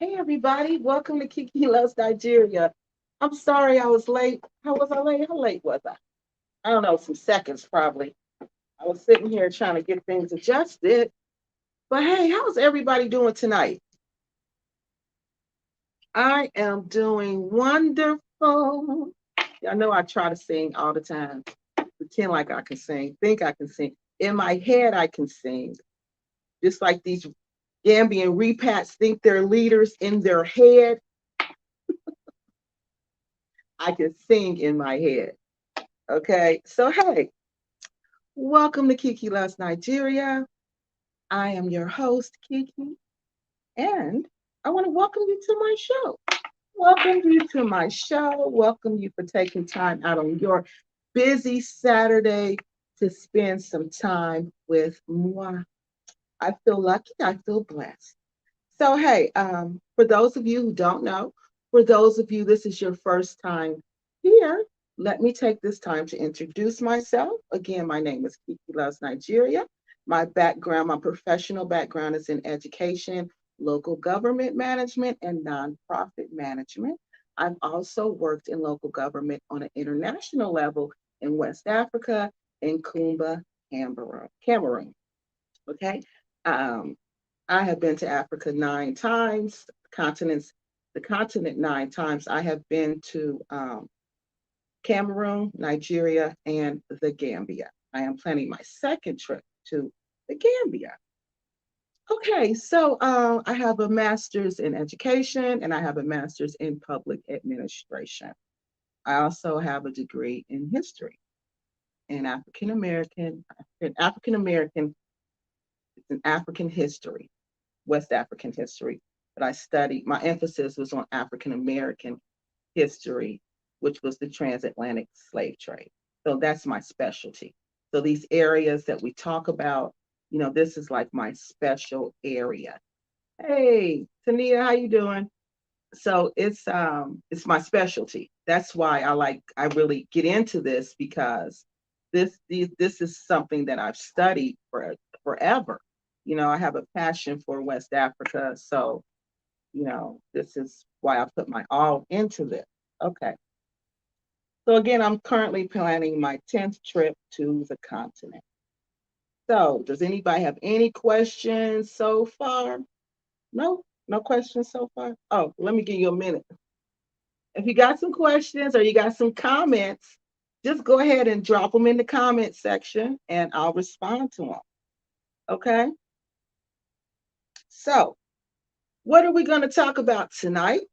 Hey everybody, welcome to Kiki Loves Nigeria. I'm sorry I was late. How was I late? How late was I? I don't know, some seconds probably. I was sitting here trying to get things adjusted. But hey, how's everybody doing tonight? I am doing wonderful. I know I try to sing all the time, pretend like I can sing, think I can sing. In my head, I can sing. Just like these Gambian repats think they're leaders in their head, I can sing in my head. Okay, so hey, welcome to Kiki Loves Nigeria. I am your host, Kiki, and I want to welcome you to my show. Welcome you to my show. Welcome you for taking time out on your busy Saturday to spend some time with moi. I feel lucky. I feel blessed. So, hey, for those of you who don't know, for those of you this is your first time here, let me take this time to introduce myself. Again, my name is Kiki Loves Nigeria. My professional background is in education, local government management, and nonprofit management. I've also worked in local government on an international level in West Africa, in Kumba, Cameroon. Okay. Um, I have been to Africa 9 times, the continent 9 times. I have been to Cameroon, Nigeria, and the Gambia. I am planning my second trip to the Gambia. Okay, so I have a master's in education and I have a master's in public administration. I also have a degree in history in African American, it's in African history, West African history. But I studied, my emphasis was on African American history, which was the transatlantic slave trade. So that's my specialty. So these areas that we talk about, this is like my special area. Hey, Tania, how you doing? So it's my specialty. That's why I really get into this because this is something that I've studied for forever. I have a passion for West Africa, so this is why I put my all into this. Okay. So again, I'm currently planning my 10th trip to the continent. So does anybody have any questions so far? No? No questions so far? Oh, let me give you a minute. If you got some questions or you got some comments, just go ahead and drop them in the comment section and I'll respond to them. Okay? So, what are we going to talk about tonight?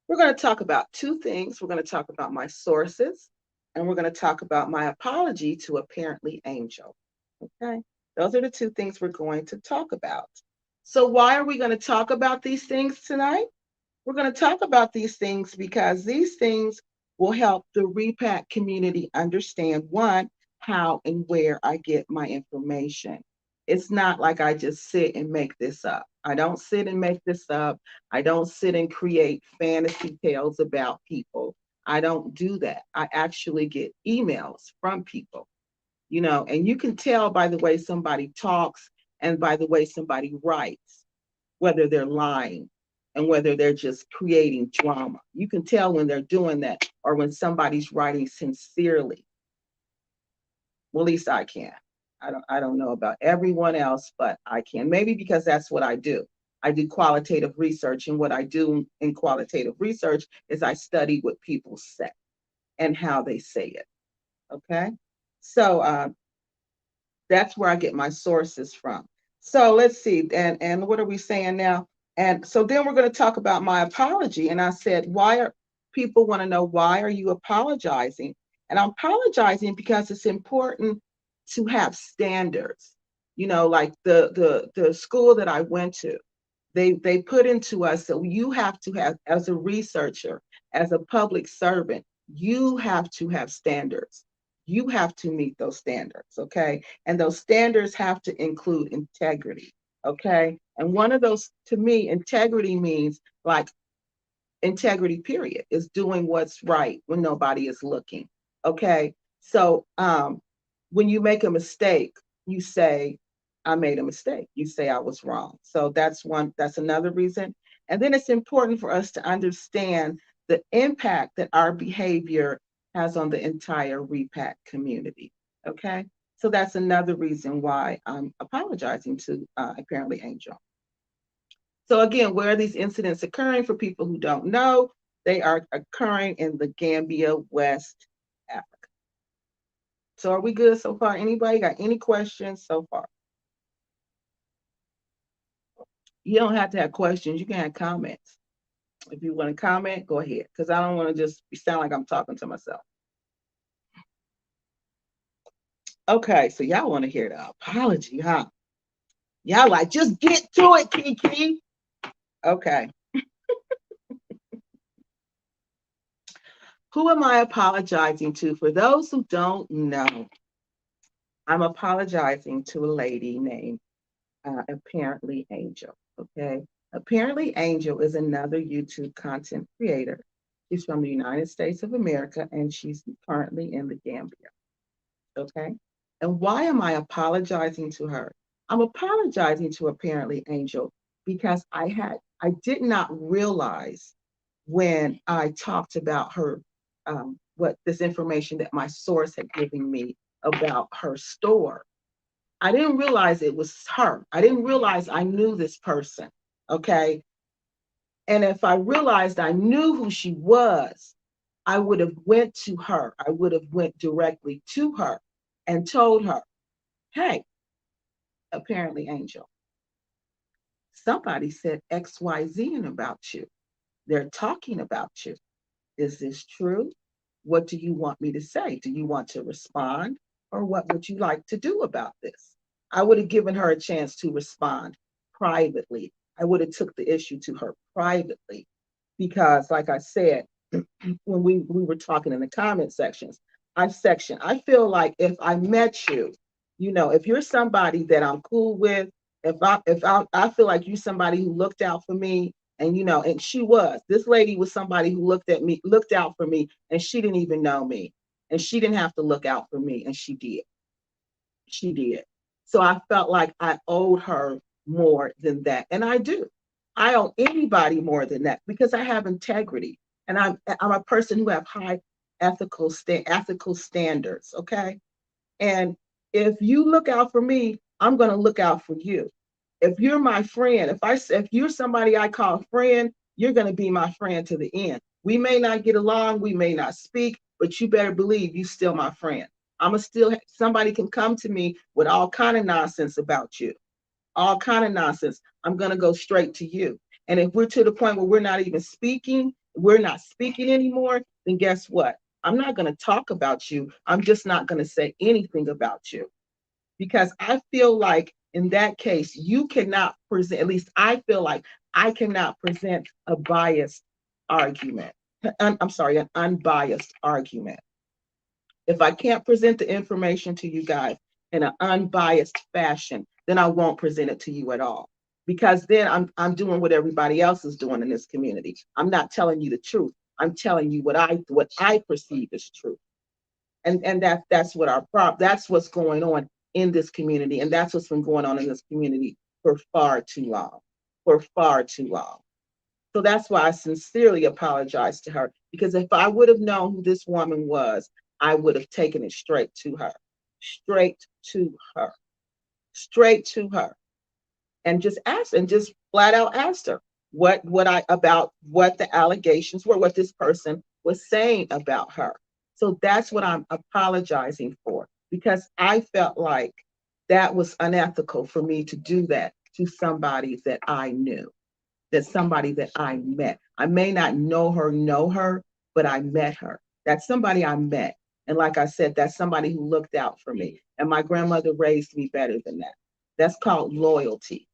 We're going to talk about two things. We're going to talk about my sources and we're going to talk about my apology to apparently Angel. Okay? Those are the two things we're going to talk about. So, why are we going to talk about these things tonight? We're going to talk about these things because these things will help the repack community understand one, how and where I get my information. It's not like I just sit and make this up. I don't sit and make this up. I don't sit and create fantasy tales about people. I don't do that. I actually get emails from people, and you can tell by the way somebody talks and by the way somebody writes whether they're lying and whether they're just creating drama. You can tell when they're doing that or when somebody's writing sincerely. Well, at least I can. I don't know about everyone else, but I can. Maybe because that's what I do. I do qualitative research, and what I do in qualitative research is I study what people say and how they say it. Okay, so that's where I get my sources from. So let's see, and what are we saying now? And so then we're going to talk about my apology. And I said, why are people want to know why are you apologizing? And I'm apologizing because it's important to have standards. Like the school that I went to, they put into us that you have to have, as a researcher, as a public servant, you have to have standards. You have to meet those standards, okay? And those standards have to include integrity, okay? And one of those, to me, integrity means like integrity, period, is doing what's right when nobody is looking, okay? So when you make a mistake, you say, I made a mistake. You say I was wrong. So that's another reason. And then it's important for us to understand the impact that our behavior has on the entire repack community. Okay. So that's another reason why I'm apologizing to apparently Angel. So again, where are these incidents occurring? For people who don't know, they are occurring in the Gambia, West Africa. So are we good so far? Anybody got any questions so far? You don't have to have questions. You can have comments. If you want to comment, go ahead. Because I don't want to just sound like I'm talking to myself. Okay, so y'all want to hear the apology, huh? Y'all like, just get to it, Kiki. Okay. Who am I apologizing to? For those who don't know, I'm apologizing to a lady named Apparently Angel. Okay. Apparently Angel is another YouTube content creator. She's from the United States of America and she's currently in the Gambia. Okay. And why am I apologizing to her? I'm apologizing to Apparently Angel because I did not realize when I talked about her, what this information that my source had given me about her store. I didn't realize it was her. I didn't realize I knew this person. Okay. And if I realized I knew who she was, I would have went to her. I would have went directly to her and told her, hey, Apparently Angel, somebody said XYZ about you. They're talking about you. Is this true? What do you want me to say? Do you want to respond? Or what would you like to do about this? I would have given her a chance to respond privately. I would have took the issue to her privately because, like I said, when we were talking in the comment sections, I feel like if I met you, if you're somebody that I'm cool with, if I feel like you somebody who looked out for me, and this lady was somebody who looked out for me, and she didn't even know me, and she didn't have to look out for me, and she did. So I felt like I owed her more than that. And I do. I owe anybody more than that because I have integrity. And I'm a person who have high ethical standards. Okay. And if you look out for me, I'm going to look out for you. If you're my friend, if you're somebody I call friend, you're going to be my friend to the end. We may not get along, we may not speak, but you better believe you still my friend. Somebody can come to me with all kind of nonsense about you, all kind of nonsense. I'm going to go straight to you. And if we're to the point where we're not speaking anymore, then guess what? I'm not going to talk about you. I'm just not going to say anything about you because I feel like in that case, you cannot present, at least I feel like I cannot present a biased argument. I'm sorry, an unbiased argument. If I can't present the information to you guys in an unbiased fashion, then I won't present it to you at all. Because then I'm doing what everybody else is doing in this community. I'm not telling you the truth. I'm telling you what I perceive as truth. And that's what's going on in this community. And that's what's been going on in this community for far too long. For far too long. So that's why I sincerely apologize to her, because if I would have known who this woman was, I would have taken it straight to her, straight to her, straight to her, and just asked and just flat out asked her about what the allegations were, what this person was saying about her. So that's what I'm apologizing for, because I felt like that was unethical for me to do that to somebody that I knew, that somebody that I met. I may not know her, but I met her. That's somebody I met. And like I said, that's somebody who looked out for me. And my grandmother raised me better than that. That's called loyalty.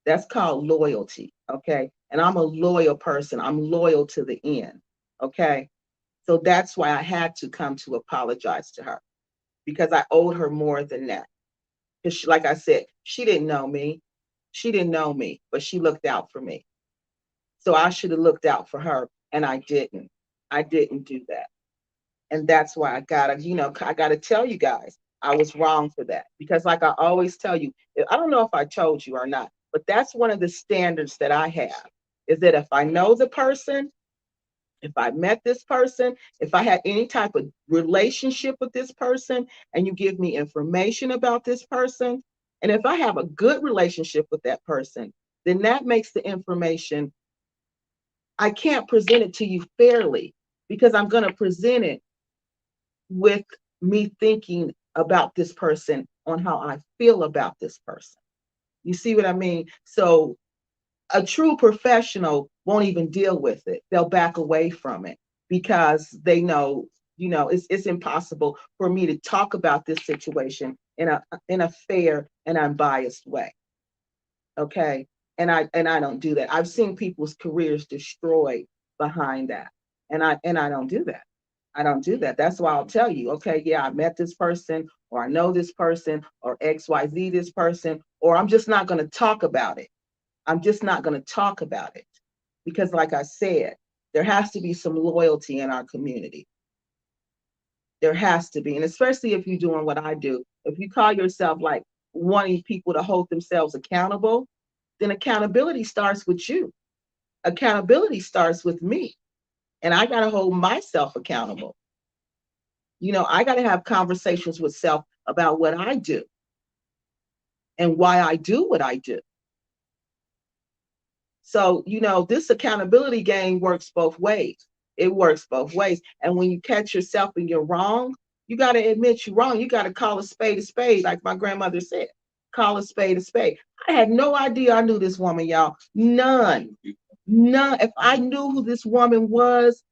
That's called loyalty. Okay. And I'm a loyal person. I'm loyal to the end. Okay. So that's why I had to come to apologize to her, because I owed her more than that. Because, like I said, she didn't know me. She didn't know me, but she looked out for me. So I should have looked out for her, and I didn't. I didn't do that. And that's why I gotta tell you guys, I was wrong for that. Because like I always tell you, I don't know if I told you or not, but that's one of the standards that I have. is that if I know the person, if I met this person, if I had any type of relationship with this person, and you give me information about this person, and if I have a good relationship with that person, then that makes the information, I can't present it to you fairly because I'm going to present it with me thinking about this person on how I feel about this person. You see what I mean? So a true professional won't even deal with it. They'll back away from it because they know, it's impossible for me to talk about this situation in a fair and unbiased way. Okay. And I don't do that. I've seen people's careers destroyed behind that. And I don't do that. I don't do that. That's why I'll tell you, okay, yeah, I met this person, or I know this person, or XYZ this person, or I'm just not going to talk about it. I'm just not going to talk about it. Because, like I said, there has to be some loyalty in our community. There has to be. And especially if you're doing what I do, if you call yourself like wanting people to hold themselves accountable, then accountability starts with you. Accountability starts with me. And I got to hold myself accountable. I got to have conversations with self about what I do and why I do what I do. So, this accountability game works both ways. It works both ways. And when you catch yourself and you're wrong, you got to admit you're wrong. You got to call a spade, like my grandmother said. Call a spade a spade. I had no idea I knew this woman, y'all. None. None. If I knew who this woman was,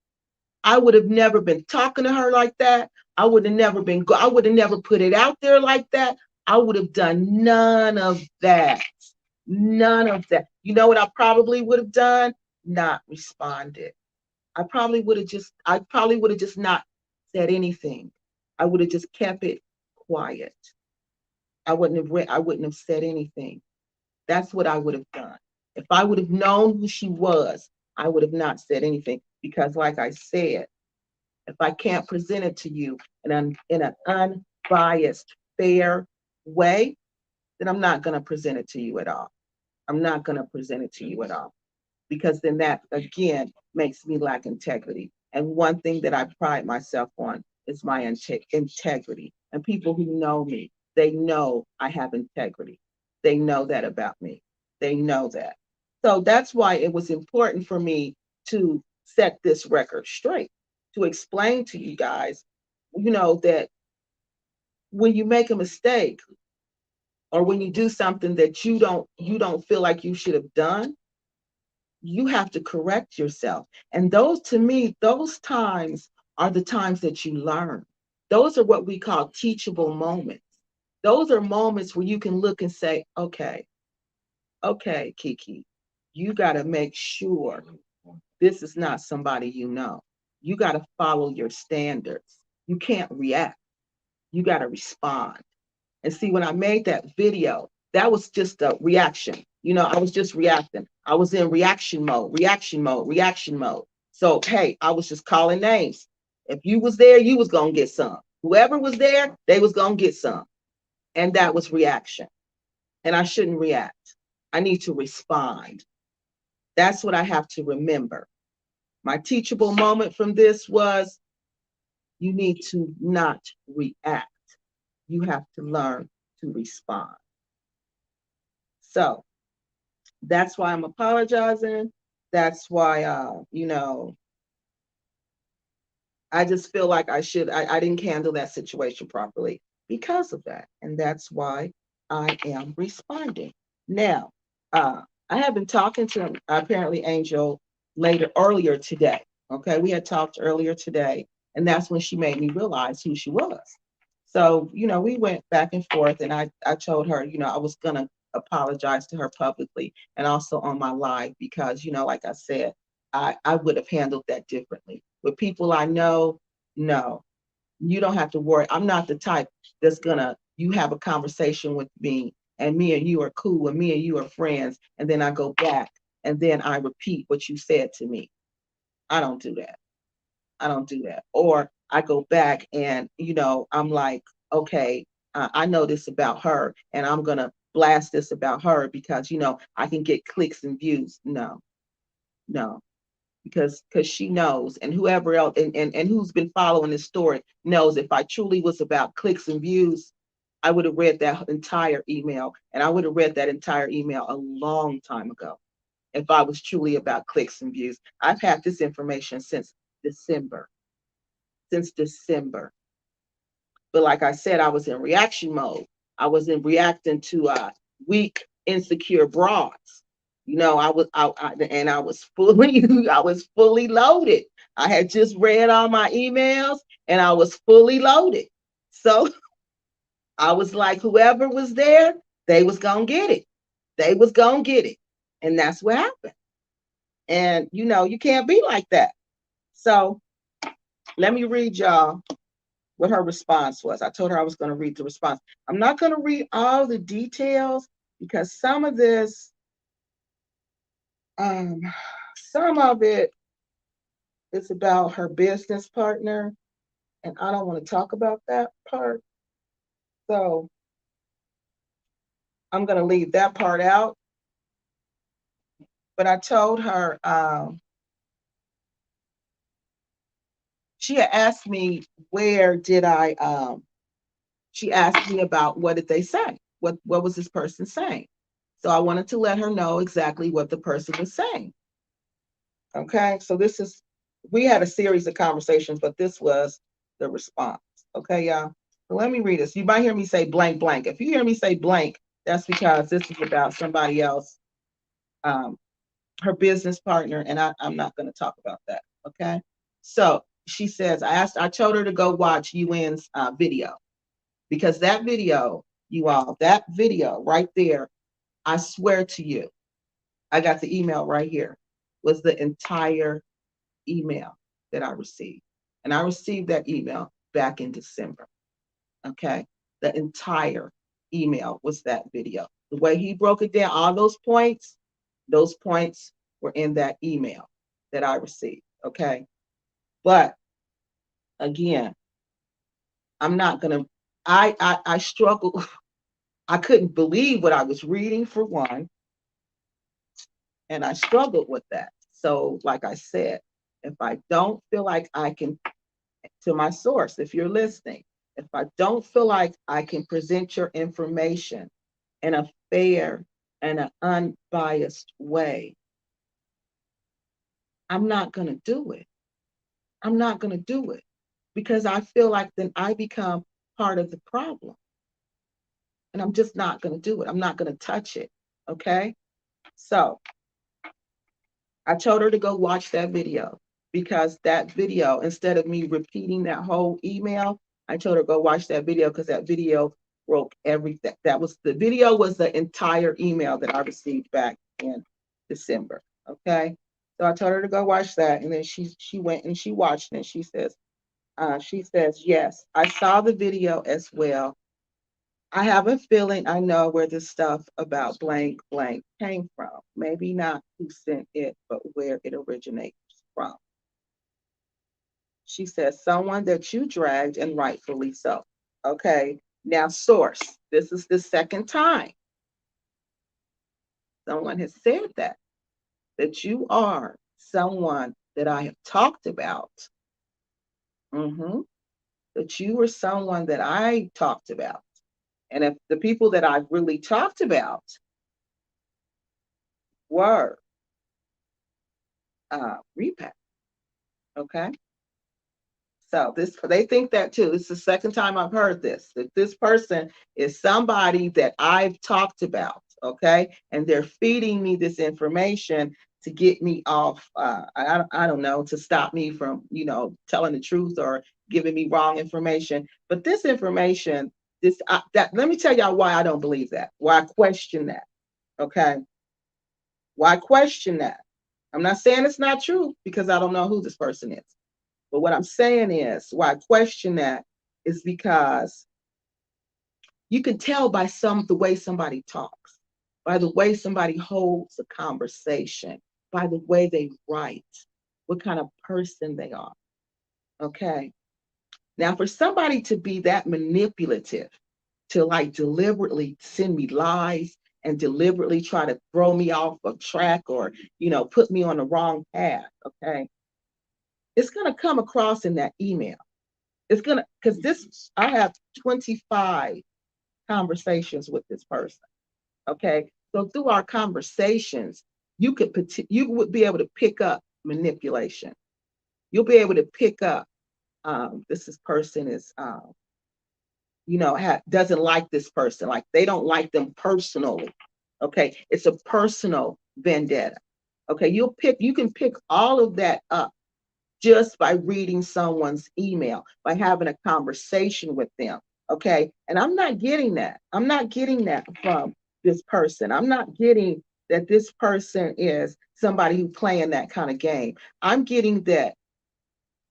I would have never been talking to her like that. I would have never put it out there like that. I would have done none of that. None of that. You know what I probably would have done? Not responded. I probably would have just not said anything. I would have just kept it quiet. I wouldn't have said anything. That's what I would have done. If I would have known who she was, I would have not said anything because, like I said, if I can't present it to you in an unbiased, fair way, then I'm not going to present it to you at all. I'm not going to present it to you at all because then that again makes me lack integrity. And one thing that I pride myself on is my integrity. And people who know me, they know I have integrity. They know that about me. They know that. So that's why it was important for me to set this record straight, to explain to you guys, that when you make a mistake or when you do something that you don't feel like you should have done, you have to correct yourself. And those, to me, those times are the times that you learn. Those are what we call teachable moments. Those are moments where you can look and say, okay, Kiki, you got to make sure this is not somebody you know. You got to follow your standards. You can't react. You got to respond. And see, when I made that video, that was just a reaction. I was just reacting. I was in reaction mode, reaction mode, reaction mode. So, hey, I was just calling names. If you was there, you was going to get some. Whoever was there, they was going to get some. And that was reaction. And I shouldn't react. I need to respond. That's what I have to remember. My teachable moment from this was you need to not react. You have to learn to respond. So that's why I'm apologizing. That's why, I just feel like I didn't handle that situation properly because of that. And that's why I am responding. Now, I have been talking to apparently Angel earlier today. Okay. We had talked earlier today, and that's when she made me realize who she was. So, we went back and forth, and I told her, I was going to apologize to her publicly and also on my live because, like I said, I would have handled that differently. With people I know, no, you don't have to worry. I'm not the type that's you have a conversation with me and me and you are cool and me and you are friends. And then I go back and then I repeat what you said to me. I don't do that. I don't do that. Or I go back and, I'm like, okay, I know this about her and I'm going to blast this about her because, I can get clicks and views. No, No, because she knows, and whoever else and who's been following this story knows, if I truly was about clicks and views, I would have read that entire email, and I would have read that entire email a long time ago if I was truly about clicks and views. I've had this information December, since December. But like I said, I was in reaction mode. I was in reacting to weak, insecure broads. And I was fully, I was fully loaded. I had just read all my emails, and I was fully loaded. So I was like, whoever was there, they was gonna get it. They was gonna get it, and that's what happened. And you can't be like that. So let me read y'all what her response was. I told her I was going to read the response. I'm not going to read all the details because some of this, some of it is about her business partner, and I don't want to talk about that part. So I'm going to leave that part out. But I told her, she had asked me, where did she asked me about, what did they say? What was this person saying? So I wanted to let her know exactly what the person was saying. Okay, so we had a series of conversations, but this was the response. Okay, y'all. So let me read this. You might hear me say blank, blank. If you hear me say blank, that's because this is about somebody else, her business partner, and I'm not going to talk about that. Okay. So she says, I told her to go watch UN's video, because that video, that video right there, I swear to you, I got the email right here, was the entire email that I received. And I received that email back in December. Okay. The entire email was that video. The way he broke it down, all those points were in that email that I received. Okay. But again, I'm not going to, I struggled. I couldn't believe what I was reading, for one, and I struggled with that. So, like I said, if I don't feel like I can, to my source, if you're listening, if I don't feel like I can present your information in a fair and an unbiased way, I'm not going to do it. I'm not going to do it, because I feel like then I become part of the problem. And I'm just not going to do it. I'm not going to touch it. Okay. So I told her to go watch that video, because that video, instead of me repeating that whole email, I told her go watch that video, because that video broke everything. The video was the entire email that I received back in December. Okay. So I told her to go watch that. And then she went and she watched it, and she says, yes, I saw the video as well. I have a feeling I know where the stuff about blank blank came from. Maybe not who sent it, but where it originates from. She says, someone that you dragged, and rightfully so. Okay. Now, source. This is the second time someone has said that you are someone that I have talked about. That you were someone that I talked about. And if the people that I've really talked about were repack. Okay. So they think that too. This is the second time I've heard this, that this person is somebody that I've talked about. Okay. And they're feeding me this information to get me off. I don't know, to stop me from, telling the truth or giving me wrong information. But this information, let me tell y'all why I don't believe that, why I question that. Okay. Why question that? I'm not saying it's not true, because I don't know who this person is. But what I'm saying is, why I question that is because you can tell by the way somebody talks, by the way somebody holds a conversation, by the way they write, what kind of person they are. Okay. Now, for somebody to be that manipulative, to like deliberately send me lies and deliberately try to throw me off of track or, put me on the wrong path, okay, it's going to come across in that email. It's going to, because I have 25 conversations with this person, okay? So through our conversations, you would be able to pick up manipulation. You'll be able to pick up, this person is, doesn't like this person, like they don't like them personally, okay? It's a personal vendetta, okay? You can pick all of that up just by reading someone's email, by having a conversation with them, okay? And I'm not getting that. I'm not getting that from this person. I'm not getting that this person is somebody who's playing that kind of game. I'm getting that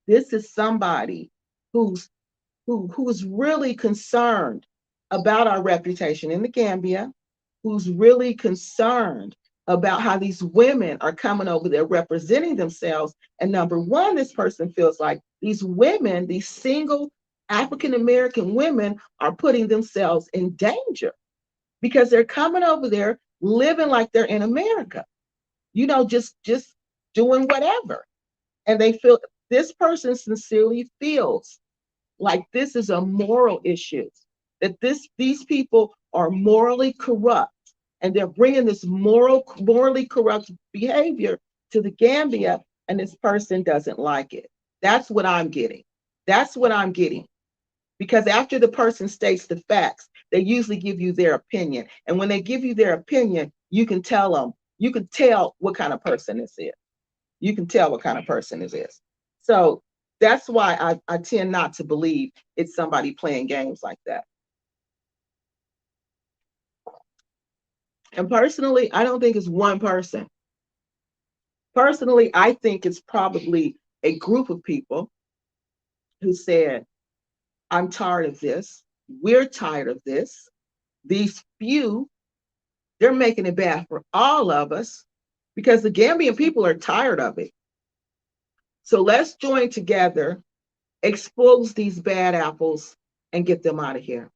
this is somebody who's who's really concerned about our reputation in the Gambia, who's really concerned about how these women are coming over there representing themselves. And number one, this person feels like these women, these single African American women, are putting themselves in danger because they're coming over there living like they're in America, just doing whatever. And they feel, this person sincerely feels like this is a moral issue, that these people are morally corrupt, and they're bringing this morally corrupt behavior to the Gambia, and this person doesn't like it. That's what I'm getting. That's what I'm getting. Because after the person states the facts, they usually give you their opinion. And when they give you their opinion, you can tell what kind of person this is. You can tell what kind of person this is. So that's why I tend not to believe it's somebody playing games like that. And personally, I don't think it's one person. Personally, I think it's probably a group of people who said, I'm tired of this. We're tired of this. These few, they're making it bad for all of us because the Gambian people are tired of it. So let's join together, expose these bad apples, and get them out of here.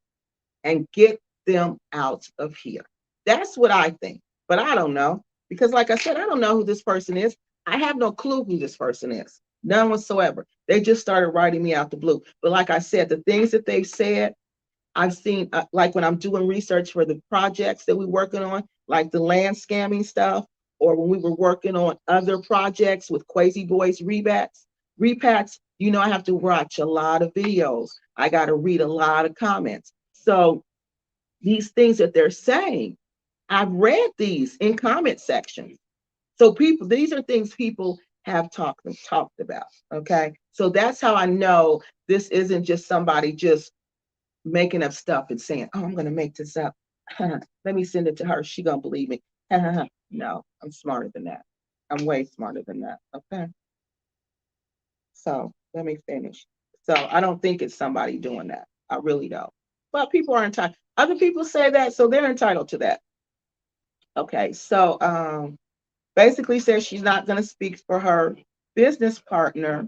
And get them out of here. That's what I think. But I don't know. Because like I said, I don't know who this person is. I have no clue who this person is. None whatsoever. They just started writing me out the blue. But like I said, the things that they've said, I've seen, like when I'm doing research for the projects that we're working on, like the land scamming stuff, or when we were working on other projects with Crazy Boys repacks, I have to watch a lot of videos. I got to read a lot of comments. So these things that they're saying, I've read these in comment sections. So these are things people have talked about. Okay. So that's how I know this isn't just somebody just making up stuff and saying, oh, I'm going to make this up. Let me send it to her. She going to believe me. No, I'm smarter than that. I'm way smarter than that. Okay. So let me finish. So I don't think it's somebody doing that. I really don't. But people are entitled. Other people say that, so they're entitled to that. Okay, so basically says she's not going to speak for her business partner.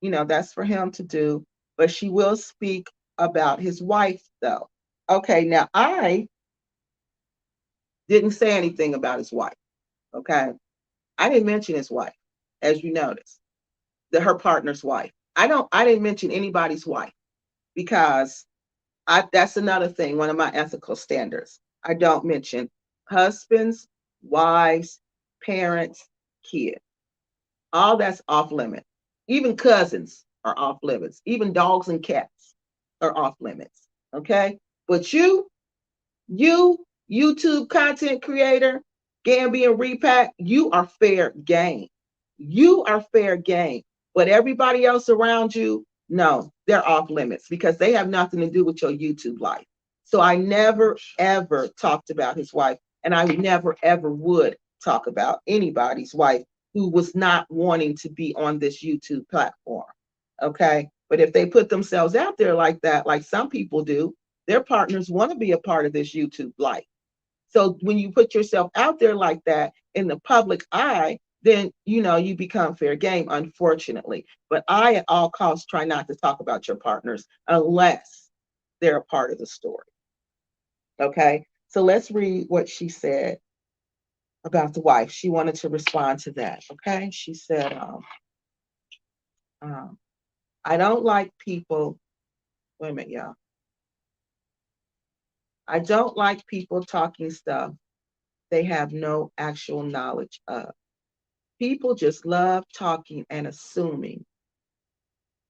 That's for him to do, but she will speak about his wife, though. Okay, now I didn't say anything about his wife. Okay, I didn't mention his wife, as you notice, her partner's wife. I didn't mention anybody's wife because that's another thing, one of my ethical standards. I don't mention husbands, wives, parents, kids. All that's off limits. Even cousins are off limits. Even dogs and cats are off limits. Okay? But you YouTube content creator, Gambian repack, you are fair game. You are fair game. But everybody else around you, no, they're off limits because they have nothing to do with your YouTube life. So I never, ever talked about his wife, and I never, ever would talk about anybody's wife who was not wanting to be on this YouTube platform. Okay. But if they put themselves out there like that, like some people do, their partners want to be a part of this YouTube life. So when you put yourself out there like that in the public eye, then you become fair game, unfortunately. But I at all costs try not to talk about your partners unless they're a part of the story. Okay. So let's read what she said about the wife. She wanted to respond to that. Okay. She said, um, I don't like people. Wait a minute, y'all. I don't like people talking stuff they have no actual knowledge of. People just love talking and assuming,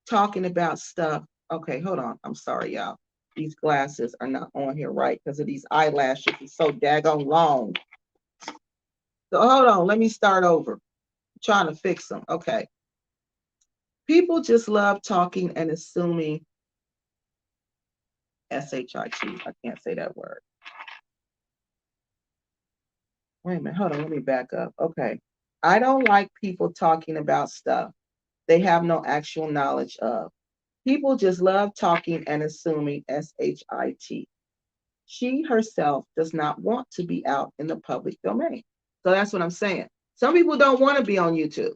talking about stuff. Okay, hold on. I'm sorry, y'all. These glasses are not on here right because of these eyelashes. It's so daggone long. So hold on. Let me start over. I'm trying to fix them. Okay. People just love talking and assuming. SHIT. I can't say that word. Wait a minute. Hold on. Let me back up. Okay. I don't like people talking about stuff they have no actual knowledge of. People just love talking and assuming. SHIT. She herself does not want to be out in the public domain. So that's what I'm saying. Some people don't want to be on YouTube.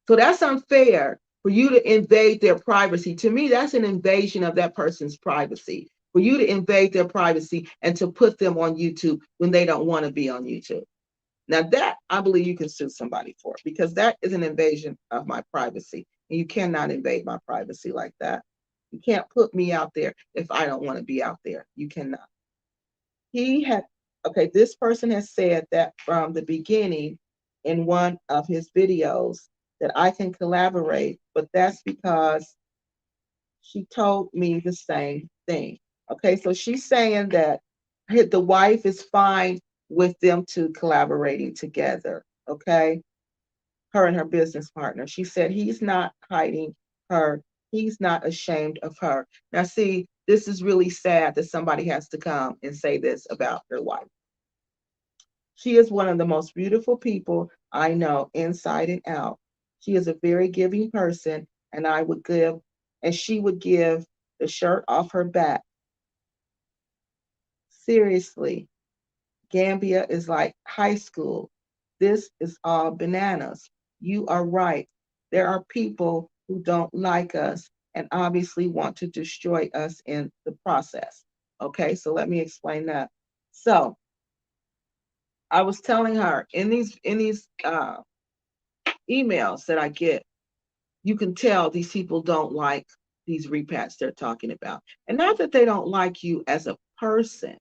So that's unfair for you to invade their privacy. To me, that's an invasion of that person's privacy. For you to invade their privacy and to put them on YouTube when they don't want to be on YouTube. Now that I believe you can sue somebody for, because that is an invasion of my privacy. And you cannot invade my privacy like that. You can't put me out there if I don't want to be out there. You cannot. He had, okay, this person has said that from the beginning in one of his videos that I can collaborate, but that's because she told me the same thing. Okay, so she's saying that the wife is fine with them two collaborating together. Okay, her and her business partner. She said he's not hiding her. He's not ashamed of her. Now, see, this is really sad that somebody has to come and say this about their wife. She is one of the most beautiful people I know inside and out. She is a very giving person, and she would give the shirt off her back. Seriously, Gambia is like high school. This is all bananas. You are right. There are people who don't like us and obviously want to destroy us in the process. Okay, so let me explain that. So I was telling her in these emails that I get, you can tell these people don't like these repats they're talking about. And not that they don't like you as a person,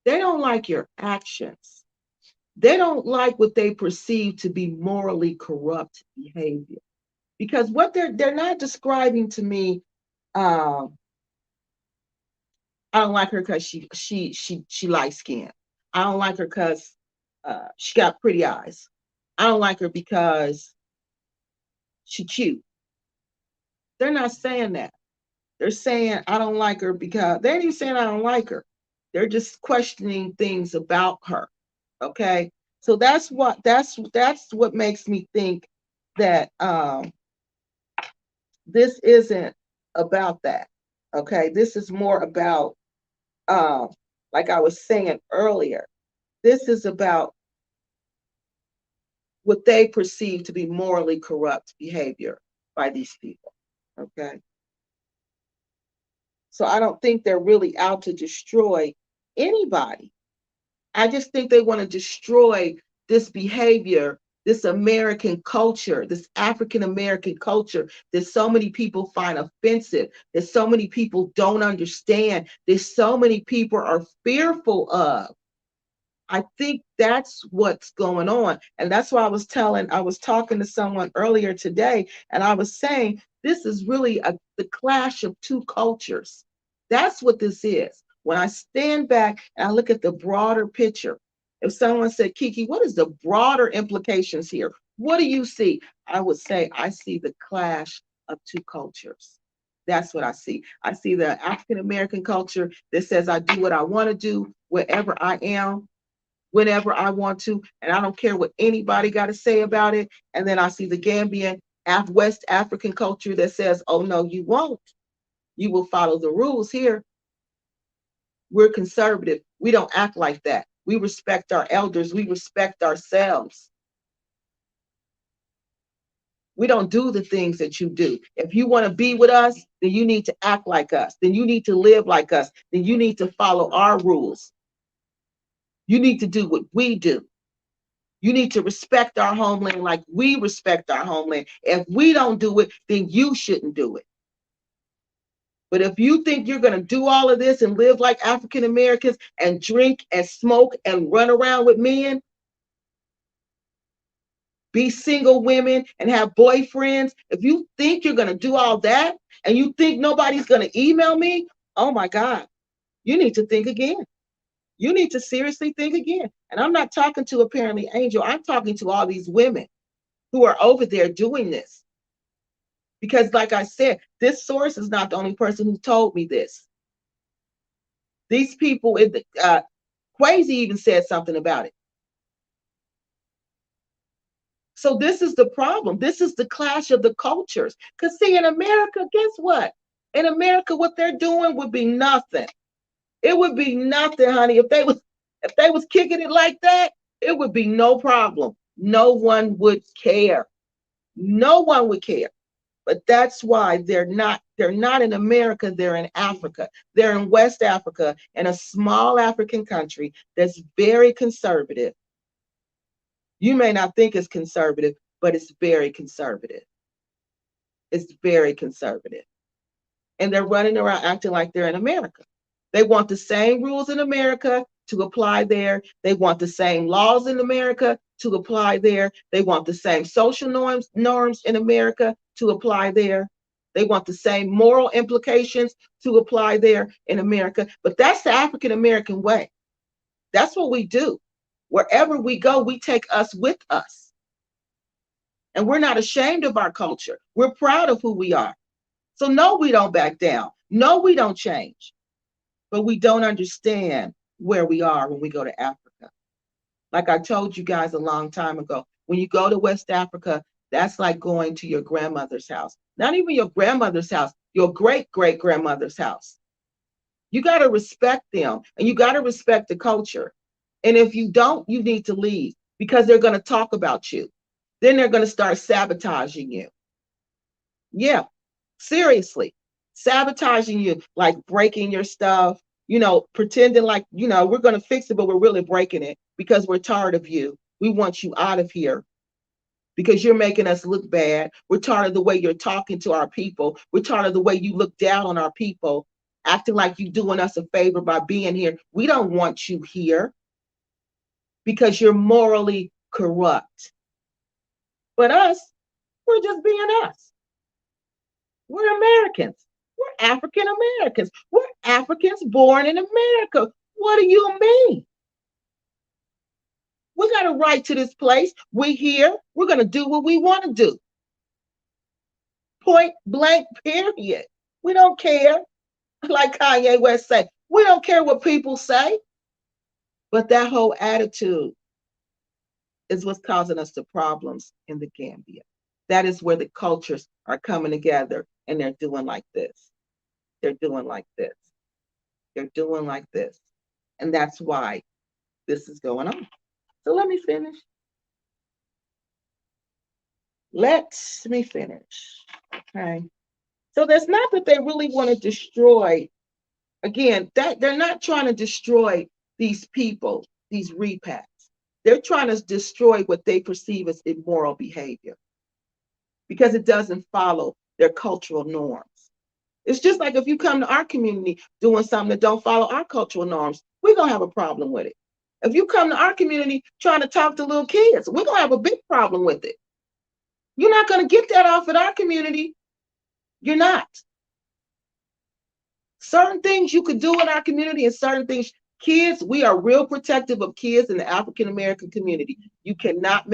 they don't like your actions. They don't like what they perceive to be morally corrupt behavior. Because what they're not describing to me, um, I don't like her because she light skinned. I don't like her because she got pretty eyes. I don't like her because she cute. They're not saying that. They're saying I don't like her because they ain't even saying I don't like her. They're just questioning things about her. Okay. So that's what makes me think that this isn't about that. Okay. This is more about um like I was saying earlier, this is about what they perceive to be morally corrupt behavior by these people. Okay. So I don't think they're really out to destroy anybody. I just think they want to destroy this behavior, this American culture, this African American culture that so many people find offensive, that so many people don't understand, that so many people are fearful of. I think that's what's going on. And that's why I was talking to someone earlier today, and I was saying this is really the clash of two cultures. That's what this is. When I stand back and I look at the broader picture, if someone said, Kiki, what is the broader implications here? What do you see? I would say, I see the clash of two cultures. That's what I see. I see the African American culture that says I do what I want to do wherever I am, whenever I want to, and I don't care what anybody got to say about it. And then I see the Gambian, West African culture that says, oh, no, you won't. You will follow the rules here. We're conservative. We don't act like that. We respect our elders. We respect ourselves. We don't do the things that you do. If you want to be with us, then you need to act like us. Then you need to live like us. Then you need to follow our rules. You need to do what we do. You need to respect our homeland like we respect our homeland. If we don't do it, then you shouldn't do it. But if you think you're going to do all of this and live like African Americans and drink and smoke and run around with men, be single women and have boyfriends, if you think you're going to do all that and you think nobody's going to email me, oh my God, you need to think again. You need to seriously think again. And I'm not talking to apparently Angel. I'm talking to all these women who are over there doing this. Because like I said, this source is not the only person who told me this. These people, Quasi even said something about it. So this is the problem. This is the clash of the cultures. Because see, in America, guess what? In America, what they're doing would be nothing. It would be nothing, honey. If they was kicking it like that, it would be no problem. No one would care. No one would care. But that's why they're not in America, they're in Africa. They're in West Africa, in a small African country that's very conservative. You may not think it's conservative, but it's very conservative. It's very conservative. And they're running around acting like they're in America. They want the same rules in America to apply there. They want the same laws in America to apply there. They want the same social norms in America to apply there. They want the same moral implications to apply there in America. But that's the African American way. That's what we do. Wherever we go, we take us with us. And we're not ashamed of our culture. We're proud of who we are. So no, we don't back down. No, we don't change. But we don't understand where we are when we go to Africa. Like I told you guys a long time ago, when you go to West Africa, that's like going to your grandmother's house. Not even your grandmother's house, your great-great-grandmother's house. You got to respect them, and you got to respect the culture. And if you don't, you need to leave, because they're going to talk about you. Then they're going to start sabotaging you. Yeah, seriously. Sabotaging you, like breaking your stuff, pretending like, we're going to fix it, but we're really breaking it because we're tired of you. We want you out of here because you're making us look bad. We're tired of the way you're talking to our people. We're tired of the way you look down on our people, acting like you're doing us a favor by being here. We don't want you here because you're morally corrupt. But us, we're just being us. We're Americans. We're African Americans. We're Africans born in America. What do you mean? We got a right to this place. We're here. We're going to do what we want to do. Point blank, period. We don't care. Like Kanye West said, we don't care what people say. But that whole attitude is what's causing us the problems in the Gambia. That is where the cultures are coming together, and they're doing like this. They're doing like this. They're doing like this. And that's why this is going on. So let me finish. Let me finish. Okay. So that's not that they really want to destroy, again, that they're not trying to destroy these people, these repacks. They're trying to destroy what they perceive as immoral behavior because it doesn't follow their cultural norms. It's just like if you come to our community doing something that don't follow our cultural norms, we're going to have a problem with it. If you come to our community trying to talk to little kids, we're going to have a big problem with it. You're not going to get that off in our community. You're not. Certain things you could do in our community and certain things, kids, we are real protective of kids in the African American community. You cannot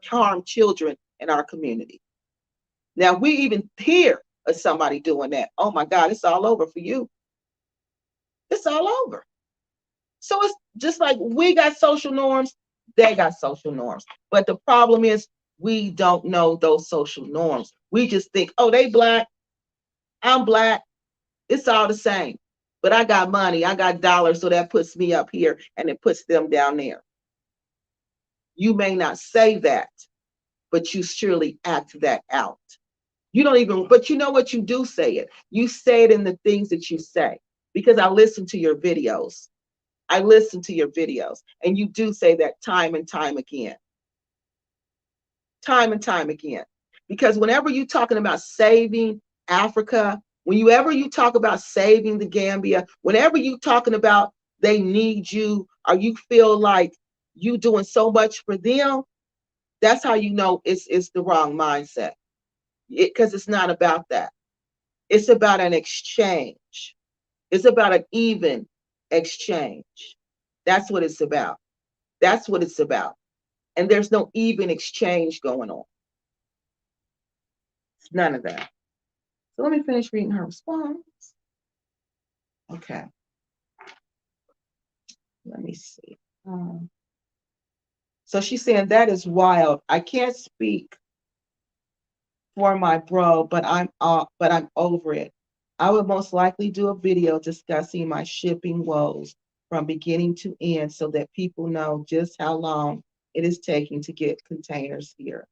harm children in our community. Now, we even hear of somebody doing that. Oh my God, it's all over for you. It's all over. So it's just like we got social norms, they got social norms. But the problem is we don't know those social norms. We just think, oh, they black, I'm black, it's all the same. But I got money, I got dollars, so that puts me up here and it puts them down there. You may not say that, but you surely act that out. You don't even, but you know what, you do say it. You say it in the things that you say, because I listen to your videos. I listen to your videos, and you do say that time and time again. Time and time again. Because whenever you're talking about saving Africa, whenever you talk about saving the Gambia, whenever you talking about they need you, or you feel like you doing so much for them, that's how you know it's the wrong mindset. Because it's not about that. It's about an exchange. It's about an even exchange. That's what it's about. That's what it's about. And there's no even exchange going on. It's none of that. So let me finish reading her response. Okay. Let me see. So she's saying that is wild. I can't speak for my bro, but I'm over it. I would most likely do a video discussing my shipping woes from beginning to end so that people know just how long it is taking to get containers here.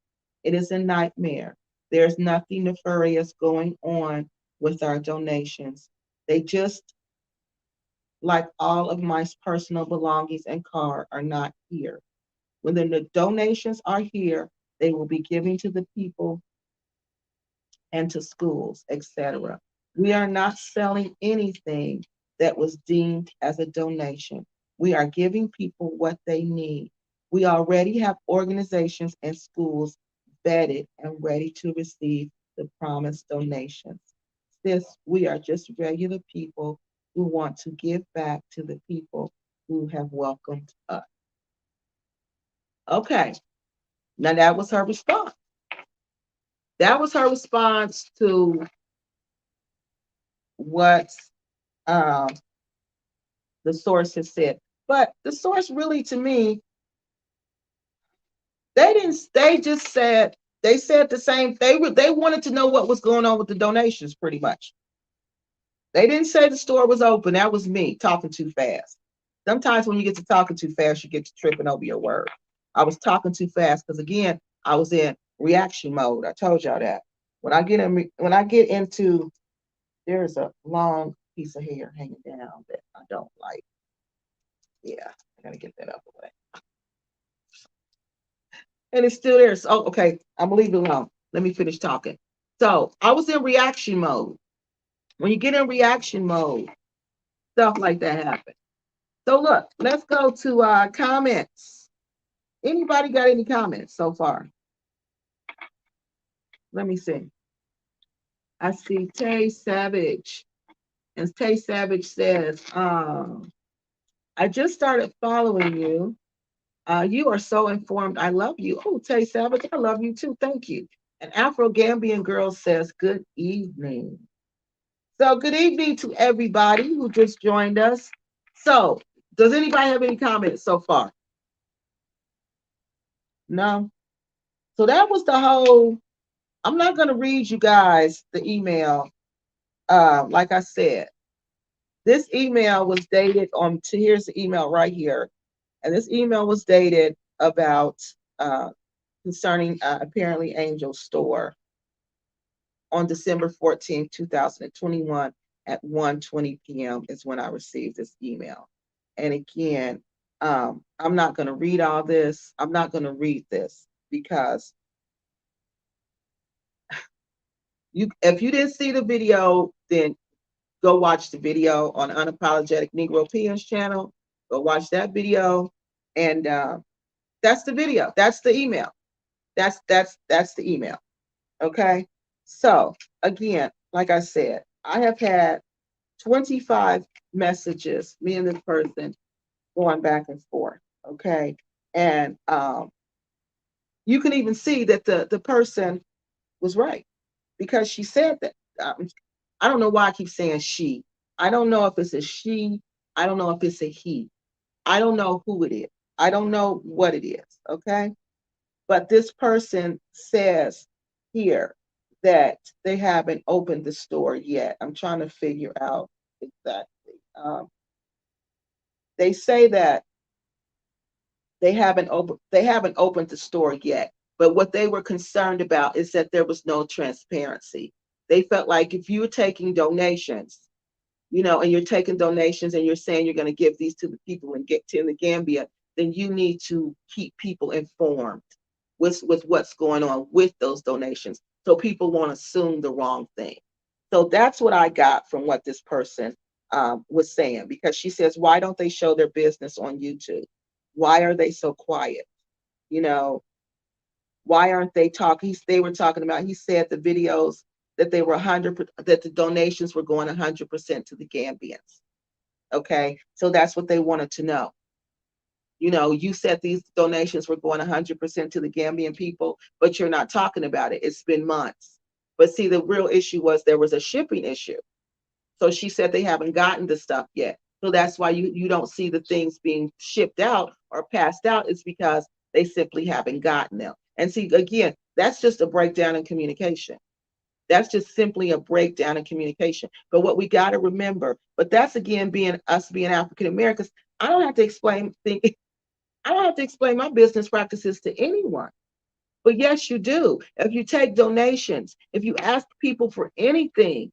It is a nightmare. There's nothing nefarious going on with our donations. They just, like all of my personal belongings and car, are not here. When the donations are here, they will be given to the people and to schools, etc. We are not selling anything that was deemed as a donation. We are giving people what they need. We already have organizations and schools vetted and ready to receive the promised donations. Sis, we are just regular people who want to give back to the people who have welcomed us. Okay, now that was her response. That was her response to what um, the source has said. But the source really, to me, they didn't. They just said they said the same. They wanted to know what was going on with the donations, pretty much. They didn't say the store was open. That was me talking too fast. Sometimes when you get to talking too fast, you get to tripping over your word. I was talking too fast because again, I was in reaction mode. I told y'all that. When I get into, there's a long piece of hair hanging down that I don't like. Yeah, I gotta get that up away. And it's still there. So, okay, I'm gonna leave it alone. Let me finish talking. So I was in reaction mode. When you get in reaction mode, stuff like that happens. So look, let's go to comments. Anybody got any comments so far? Let me see. I see Tay Savage. And Tay Savage says, I just started following you. You are so informed. I love you. Oh, Tay Savage, I love you too. Thank you. An Afro Gambian girl says, good evening. So, good evening to everybody who just joined us. So, does anybody have any comments so far? No? So, that was the whole. I'm not going to read you guys the email. Like I said, this email was dated on, here's the email right here. And this email was dated about concerning apparently Angel Store on December 14th, 2021 at 1:20 p.m. is when I received this email. And again, I'm not going to read all this. I'm not going to read this because if you didn't see the video, then go watch the video on Unapologetic Negro Peons channel. Go watch that video. And that's the video. That's the email. That's the email. Okay. So again, like I said, I have had 25 messages, me and this person going back and forth. Okay. And you can even see that the person was right because she said that. I don't know why I keep saying she. I don't know if it's a she. I don't know if it's a he. I don't know who it is. I don't know what it is. Okay. But this person says here that they haven't opened the store yet. I'm trying to figure out exactly. They say that they haven't opened the store yet. But what they were concerned about is that there was no transparency. They felt like if you were taking donations, and you're taking donations and you're saying you're going to give these to the people and get to the Gambia, then you need to keep people informed with what's going on with those donations so people won't assume the wrong thing. So that's what I got from what this person was saying, because she says, why don't they show their business on YouTube? Why are they so quiet? You know, why aren't they talking? They were talking about, he said the videos that they were 100, that the donations were going 100% to the Gambians. Okay. So that's what they wanted to know. You said these donations were going 100% to the Gambian people, but you're not talking about it. It's been months. But see, the real issue was there was a shipping issue. So she said they haven't gotten the stuff yet. So that's why you don't see the things being shipped out or passed out. It's because they simply haven't gotten them. And see, again, that's just a breakdown in communication. That's just simply a breakdown in communication. But what we got to remember, but that's again being us being African Americans, I don't have to explain I don't have to explain my business practices to anyone. But yes, you do. If you take donations, if you ask people for anything,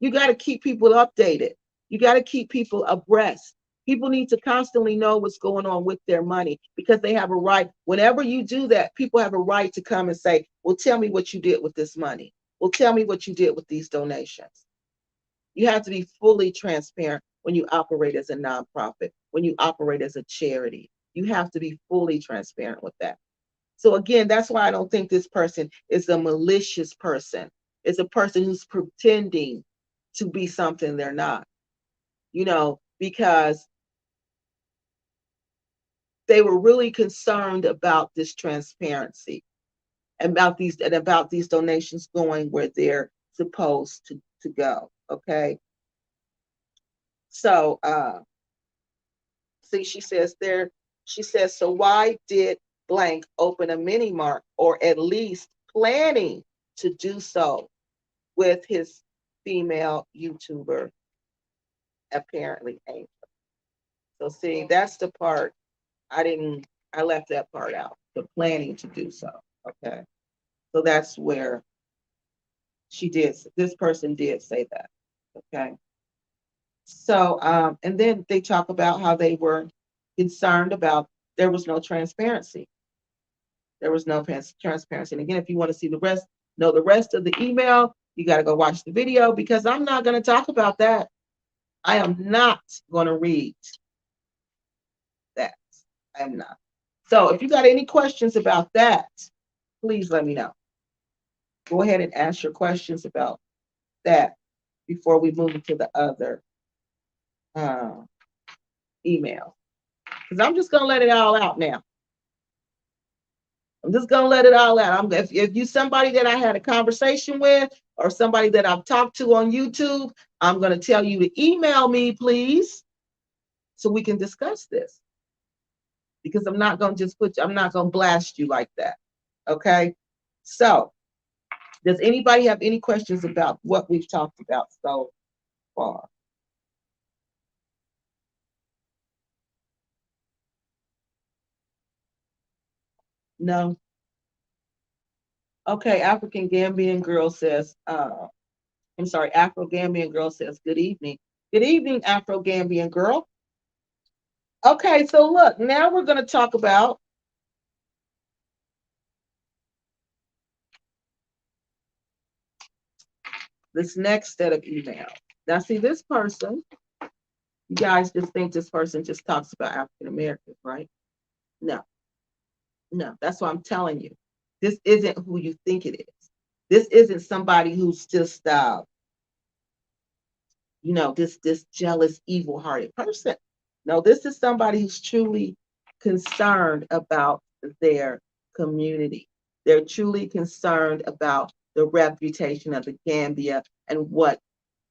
you got to keep people updated. You got to keep people abreast. People need to constantly know what's going on with their money, because they have a right. Whenever you do that, people have a right to come and say, well, tell me what you did with this money. Well, tell me what you did with these donations. You have to be fully transparent when you operate as a nonprofit, when you operate as a charity. You have to be fully transparent with that. So again, that's why I don't think this person is a malicious person. It's a person who's pretending to be something they're not, because they were really concerned about this transparency and about these donations going where they're supposed to go. Okay. So see, she says, so why did blank open a mini mart, or at least planning to do so, with his female YouTuber apparently Angel? So see, that's the part I left that part out, the planning to do so. Okay. So that's where this person did say that. Okay. So, and then they talk about how they were concerned about there was no transparency. There was no transparency. And again, if you want to see the rest, know the rest of the email, you got to go watch the video, because I'm not going to talk about that. I am not going to read that. I am not. So if you got any questions about that, please let me know. Go ahead and ask your questions about that before we move into the other email. Because I'm just going to let it all out now. I'm just going to let it all out. If you somebody that I had a conversation with, or somebody that I've talked to on YouTube, I'm going to tell you to email me, please, so we can discuss this. Because I'm not going to I'm not going to blast you like that. Okay? So, does anybody have any questions about what we've talked about so far? No? Okay, African Gambian girl says, I'm sorry, Afro Gambian girl says, good evening. Good evening, Afro Gambian girl. Okay, so look, now we're going to talk about this next set of email. Now, see, this person, you guys just think this person just talks about African Americans, right? No, no, that's what I'm telling you. This isn't who you think it is. This isn't somebody who's just, this jealous, evil-hearted person. No, this is somebody who's truly concerned about their community. They're truly concerned about the reputation of the Gambia and what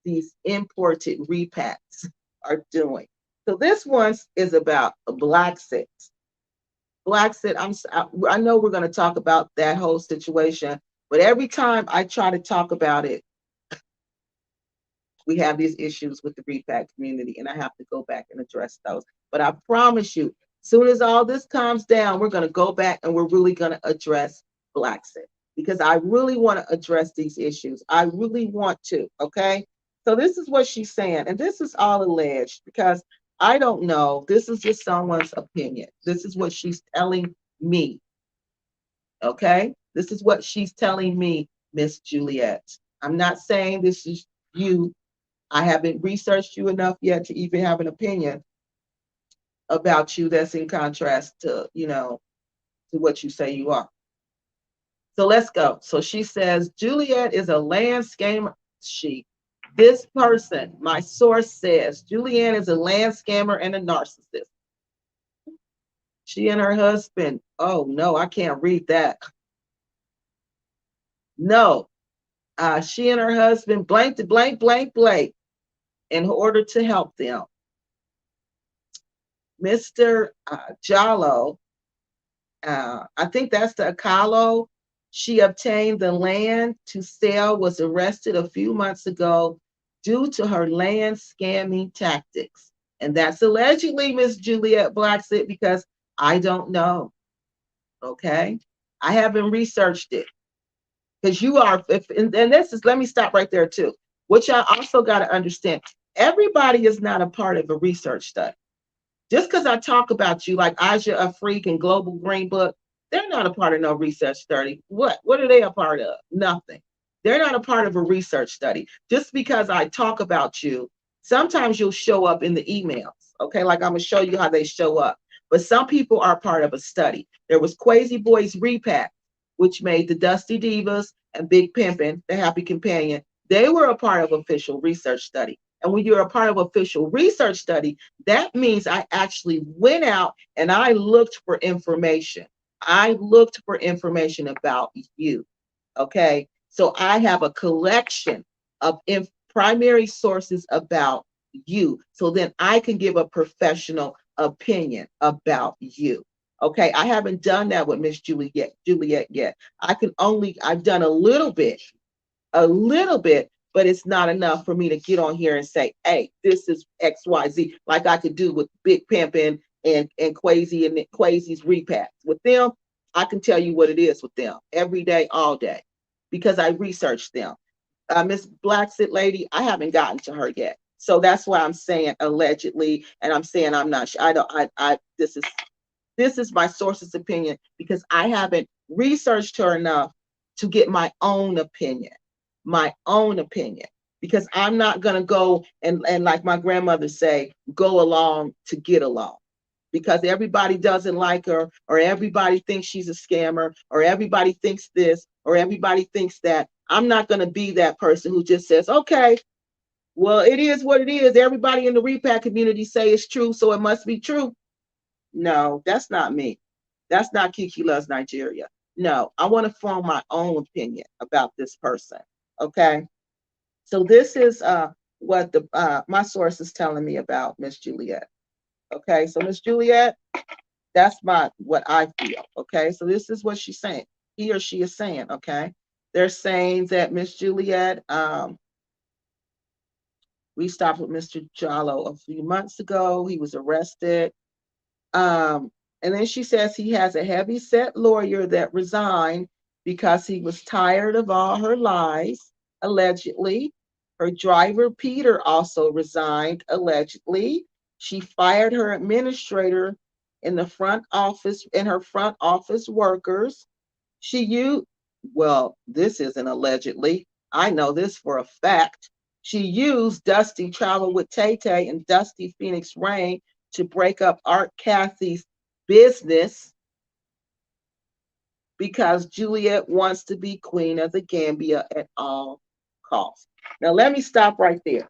these imported repacks are doing. So this one is about Blackset. Blackset, I know we're going to talk about that whole situation, but every time I try to talk about it, we have these issues with the repack community, and I have to go back and address those. But I promise you, as soon as all this calms down, we're going to go back and we're really going to address Blackset, because I really want to address these issues. I really want to, okay? So this is what she's saying, and this is all alleged because I don't know. This is just someone's opinion. This is what she's telling me. Okay? This is what she's telling me, Miss Juliet. I'm not saying this is you. I haven't researched you enough yet to even have an opinion about you that's in contrast to, to what you say you are. So let's go. So she says, Juliet is a landscaper. This person, my source says, Julianne is a land scammer and a narcissist. She and her husband, oh no, I can't read that. No, she and her husband blank to blank, blank, blank in order to help them. Mr. Jallo, I think that's the Akalo. She obtained the land to sell, was arrested a few months ago due to her land scamming tactics. And that's allegedly Miss Juliet Blacksett because I don't know. Okay. I haven't researched it. Because you are, and this is, let me stop right there too. What y'all also got to understand, everybody is not a part of a research study. Just because I talk about you like Aja a Freak and Global Green Book, they're not a part of no research study. What are they a part of? Nothing. They're not a part of a research study. Just because I talk about you, sometimes you'll show up in the emails. Okay, like I'm gonna show you how they show up. But some people are part of a study. There was Crazy Boys Repack, which made the Dusty Divas and Big Pimpin', the Happy Companion. They were a part of official research study. And when you're a part of official research study, that means I actually went out and I looked for information. I looked for information about you. Okay. So I have a collection of primary sources about you. So then I can give a professional opinion about you. Okay. I haven't done that with Miss Juliet yet. I've done a little bit, but it's not enough for me to get on here and say, hey, this is XYZ, like I could do with Big Pimpin' and Quasi and Quasi's repacks. With them, I can tell you what it is with them every day, all day, because I researched them. Miss Blacksett lady, I haven't gotten to her yet. So that's why I'm saying allegedly, and I'm saying I'm not sure. This is my source's opinion because I haven't researched her enough to get my own opinion. My own opinion. Because I'm not gonna go and like my grandmother say, go along to get along. Because everybody doesn't like her, or everybody thinks she's a scammer, or everybody thinks this, or everybody thinks that. I'm not gonna be that person who just says, okay, well, it is what it is. Everybody in the repack community say it's true, so it must be true. No, that's not me. That's not Kiki Loves Nigeria. No, I want to form my own opinion about this person. Okay. So this is what the my source is telling me about Miss Juliet. Okay. So Miss Juliet, that's what I feel. Okay. So this is what she's saying. He or she is saying. Okay. They're saying that Miss Juliet, we stopped with Mr. Jallo a few months ago. He was arrested. And then she says he has a heavy set lawyer that resigned because he was tired of all her lies, allegedly. Her driver, Peter, also resigned, allegedly. She fired her administrator in the front office, and her front office workers. Well, this isn't allegedly. I know this for a fact. She used Dusty Travel with Tay Tay and Dusty Phoenix Rain to break up Art Cathy's business because Juliet wants to be queen of the Gambia at all costs. Now, let me stop right there.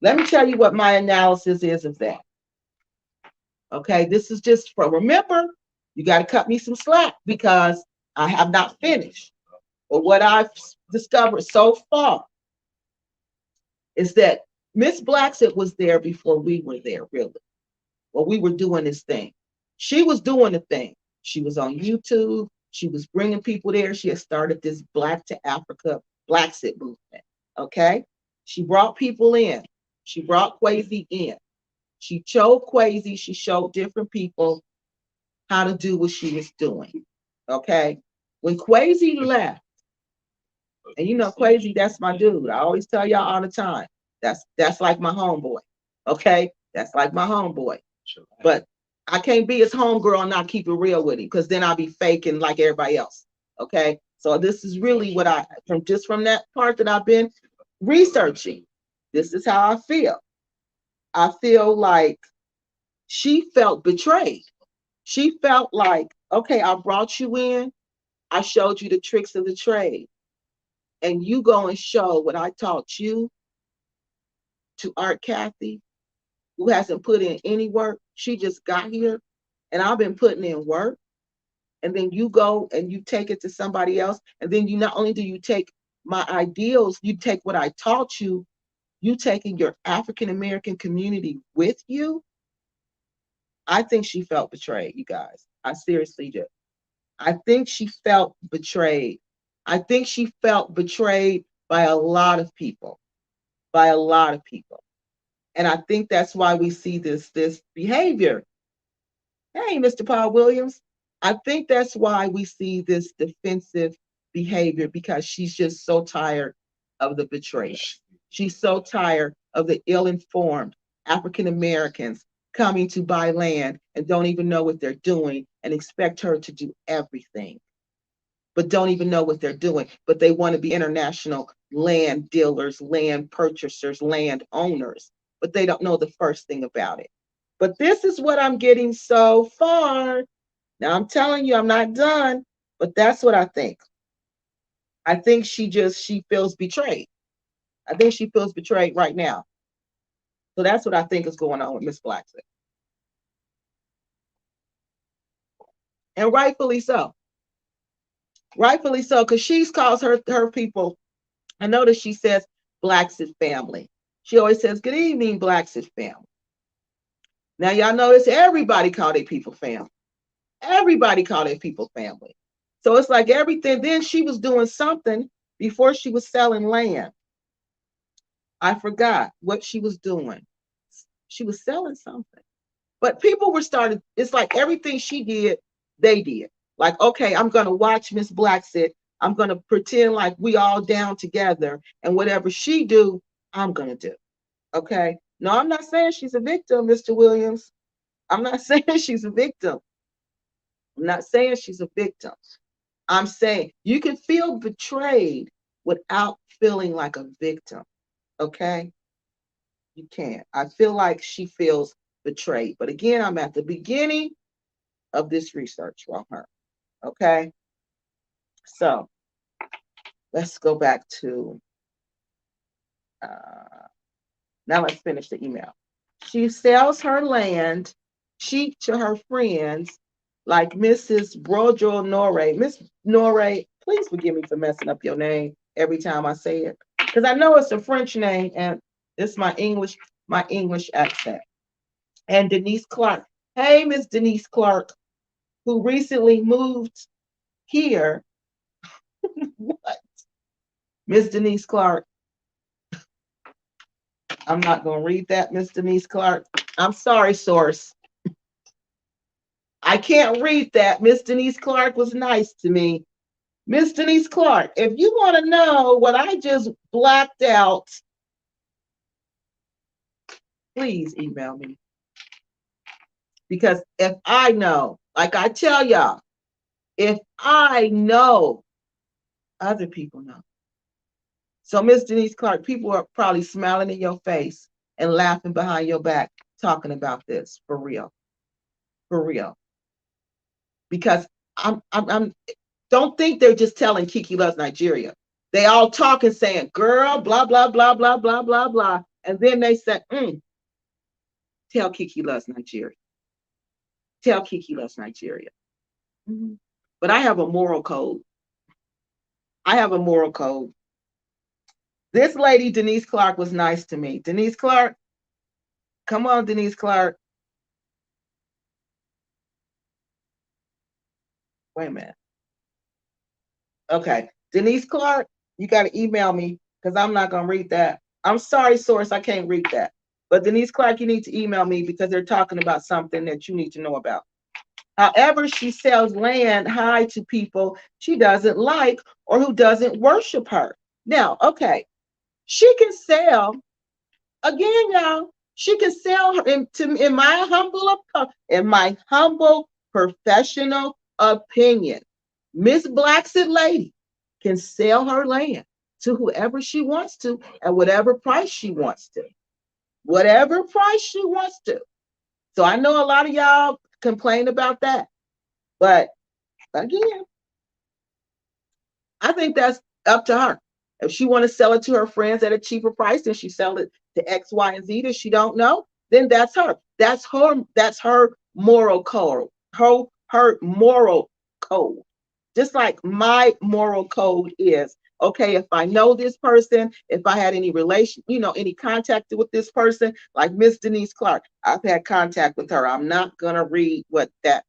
Let me tell you what my analysis is of that. Okay, this is just for, remember, you got to cut me some slack because I have not finished. But what I've discovered so far is that Miss Blacksett was there before we were there, really. Well, we were doing this thing. She was doing the thing. She was on YouTube. She was bringing people there. She had started this Black to Africa Blacksett movement. Okay. She brought people in. She brought Quasi in. She showed Quasi. She showed different people how to do what she was doing. Okay. When Quasi left, and you know, Quasi, that's my dude. I always tell y'all all the time. That's like my homeboy. Okay, that's like my homeboy. But I can't be his homegirl and not keep it real with him, because then I'll be faking like everybody else. Okay, so this is really what I from that part that I've been researching. This is how I feel. I feel like she felt betrayed. She felt like, okay, I brought you in, I showed you the tricks of the trade, and you go and show what I taught you to Art Kathy, who hasn't put in any work. She just got here, and I've been putting in work. And then you go and you take it to somebody else. And then you not only do you take my ideals, you take what I taught you, you taking your African American community with you. I think she felt betrayed, you guys. I seriously do. I think she felt betrayed. I think she felt betrayed by a lot of people, by a lot of people. And I think that's why we see this behavior. Hey, Mr. Paul Williams. I think that's why we see this defensive behavior, because she's just so tired of the betrayal. She's so tired of the ill-informed African Americans coming to buy land and don't even know what they're doing and expect her to do everything, but don't even know what they're doing. But they want to be international land dealers, land purchasers, land owners, but they don't know the first thing about it. But this is what I'm getting so far. Now I'm telling you, I'm not done, but that's what I think. I think she feels betrayed. I think she feels betrayed right now. So that's what I think is going on with Miss Blackson. And rightfully so. Rightfully so, because she calls her people. I notice she says Blackson family. She always says, good evening, Blackson family. Now y'all notice everybody call their people family. Everybody call their people family. So it's like everything. Then she was doing something before she was selling land. I forgot what she was doing. She was selling something. But people were starting, it's like everything she did, they did. Like, okay, I'm going to watch Miss Blackson. I'm going to pretend like we all down together, and whatever she do, I'm going to do. Okay. No, I'm not saying she's a victim, Mr. Williams. I'm not saying she's a victim. I'm not saying she's a victim. I'm saying you can feel betrayed without feeling like a victim. Okay. You can't. I feel like she feels betrayed. But again, I'm at the beginning of this research on her. Okay. So let's go back to, now let's finish the email. She sells her land cheap to her friends like Mrs. Brojo Nore. Miss Nore, please forgive me for messing up your name every time I say it, because I know it's a French name and it's my English accent. And Denise Clark. Hey, Miss Denise Clark, who recently moved here. What? Miss Denise Clark. I'm not going to read that, Miss Denise Clark. I'm sorry, source. I can't read that. Miss Denise Clark was nice to me. Miss Denise Clark, if you want to know what I just blacked out, please email me. Because if I know, like I tell y'all, if I know, other people know. So, Miss Denise Clark, people are probably smiling in your face and laughing behind your back talking about this for real. For real. Because I'm don't think they're just telling Kiki Loves Nigeria. They all talking, saying, girl, blah, blah, blah, blah, blah, blah, blah. And then they said, tell Kiki Loves Nigeria. Tell Kiki Loves Nigeria. Mm-hmm. But I have a moral code. I have a moral code. This lady, Denise Clark, was nice to me. Denise Clark, come on, Denise Clark. Wait a minute. Okay. Denise Clark, you got to email me because I'm not going to read that. I'm sorry, source, I can't read that. But Denise Clark, you need to email me because they're talking about something that you need to know about. However, she sells land high to people she doesn't like or who doesn't worship her. Now, okay, she can sell Again, y'all, she can sell her in my humble professional opinion. Miss Blacksett lady can sell her land to whoever she wants to at whatever price she wants to. Whatever price she wants to. So I know a lot of y'all complain about that. But again, I think that's up to her. If she want to sell it to her friends at a cheaper price, then she sell it to X, Y, and Z that she don't know, then that's her. That's her moral code. Her moral code. Just like my moral code is, okay, if I know this person, if I had any relation, any contact with this person, like Miss Denise Clark, I've had contact with her. I'm not gonna read what that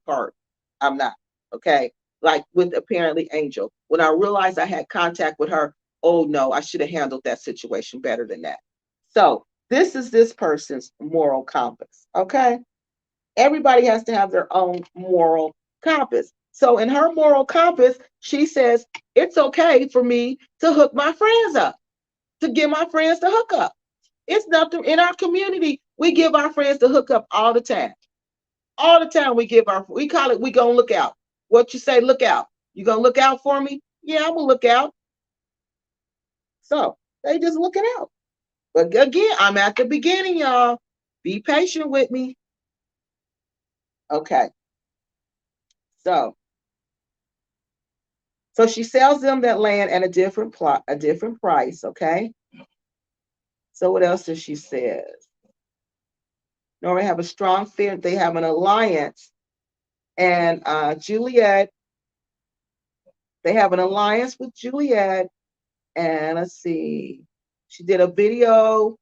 part. I'm not. Okay. Like with apparently Angel. When I realized I had contact with her, oh no, I should have handled that situation better than that. So this is this person's moral compass. Okay. Everybody has to have their own moral compass. So in her moral compass, she says, it's okay for me to hook my friends up, to give my friends to hook up. It's nothing in our community. We give our friends to hook up all the time. All the time we call it, we gonna look out. What you say, look out. You gonna look out for me? Yeah, I'm gonna look out. So they just looking out. But again, I'm at the beginning, y'all. Be patient with me. Okay. So she sells them that land at a different price. Okay. So what else does she says? Nora have a strong fear. They have an alliance, and Juliet. They have an alliance with Juliet, and let's see. She did a video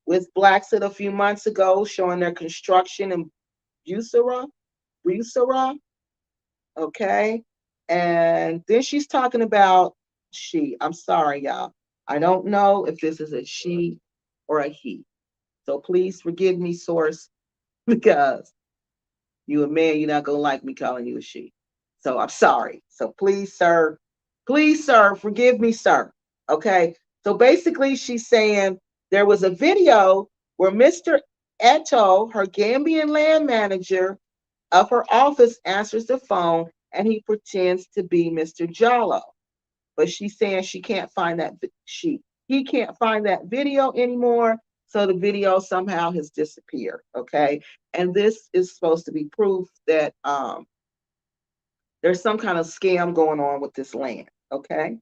with Blacksett a few months ago showing their construction in Busara. Okay. And then she's talking about she. I'm sorry, y'all. I don't know if this is a she or a he. So please forgive me, source, because you a man, you're not gonna like me calling you a she. So I'm sorry. So please, sir, forgive me, sir. Okay. So basically, she's saying there was a video where Mr. Eto, her Gambian land manager of her office, answers the phone and he pretends to be Mr. Jallo. But she's saying she can't find that he can't find that video anymore. So the video somehow has disappeared. Okay. And this is supposed to be proof that there's some kind of scam going on with this land. Okay.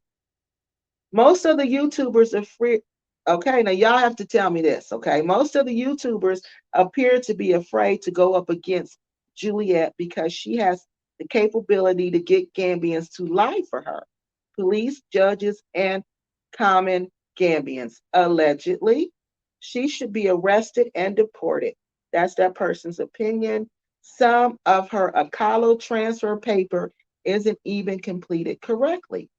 Most of the YouTubers are free. Okay, now y'all have to tell me this. Okay, most of the YouTubers appear to be afraid to go up against Juliet because she has the capability to get Gambians to lie for her. Police, judges, and common Gambians. Allegedly, she should be arrested and deported. That's that person's opinion. Some of her Akalo transfer paper isn't even completed correctly.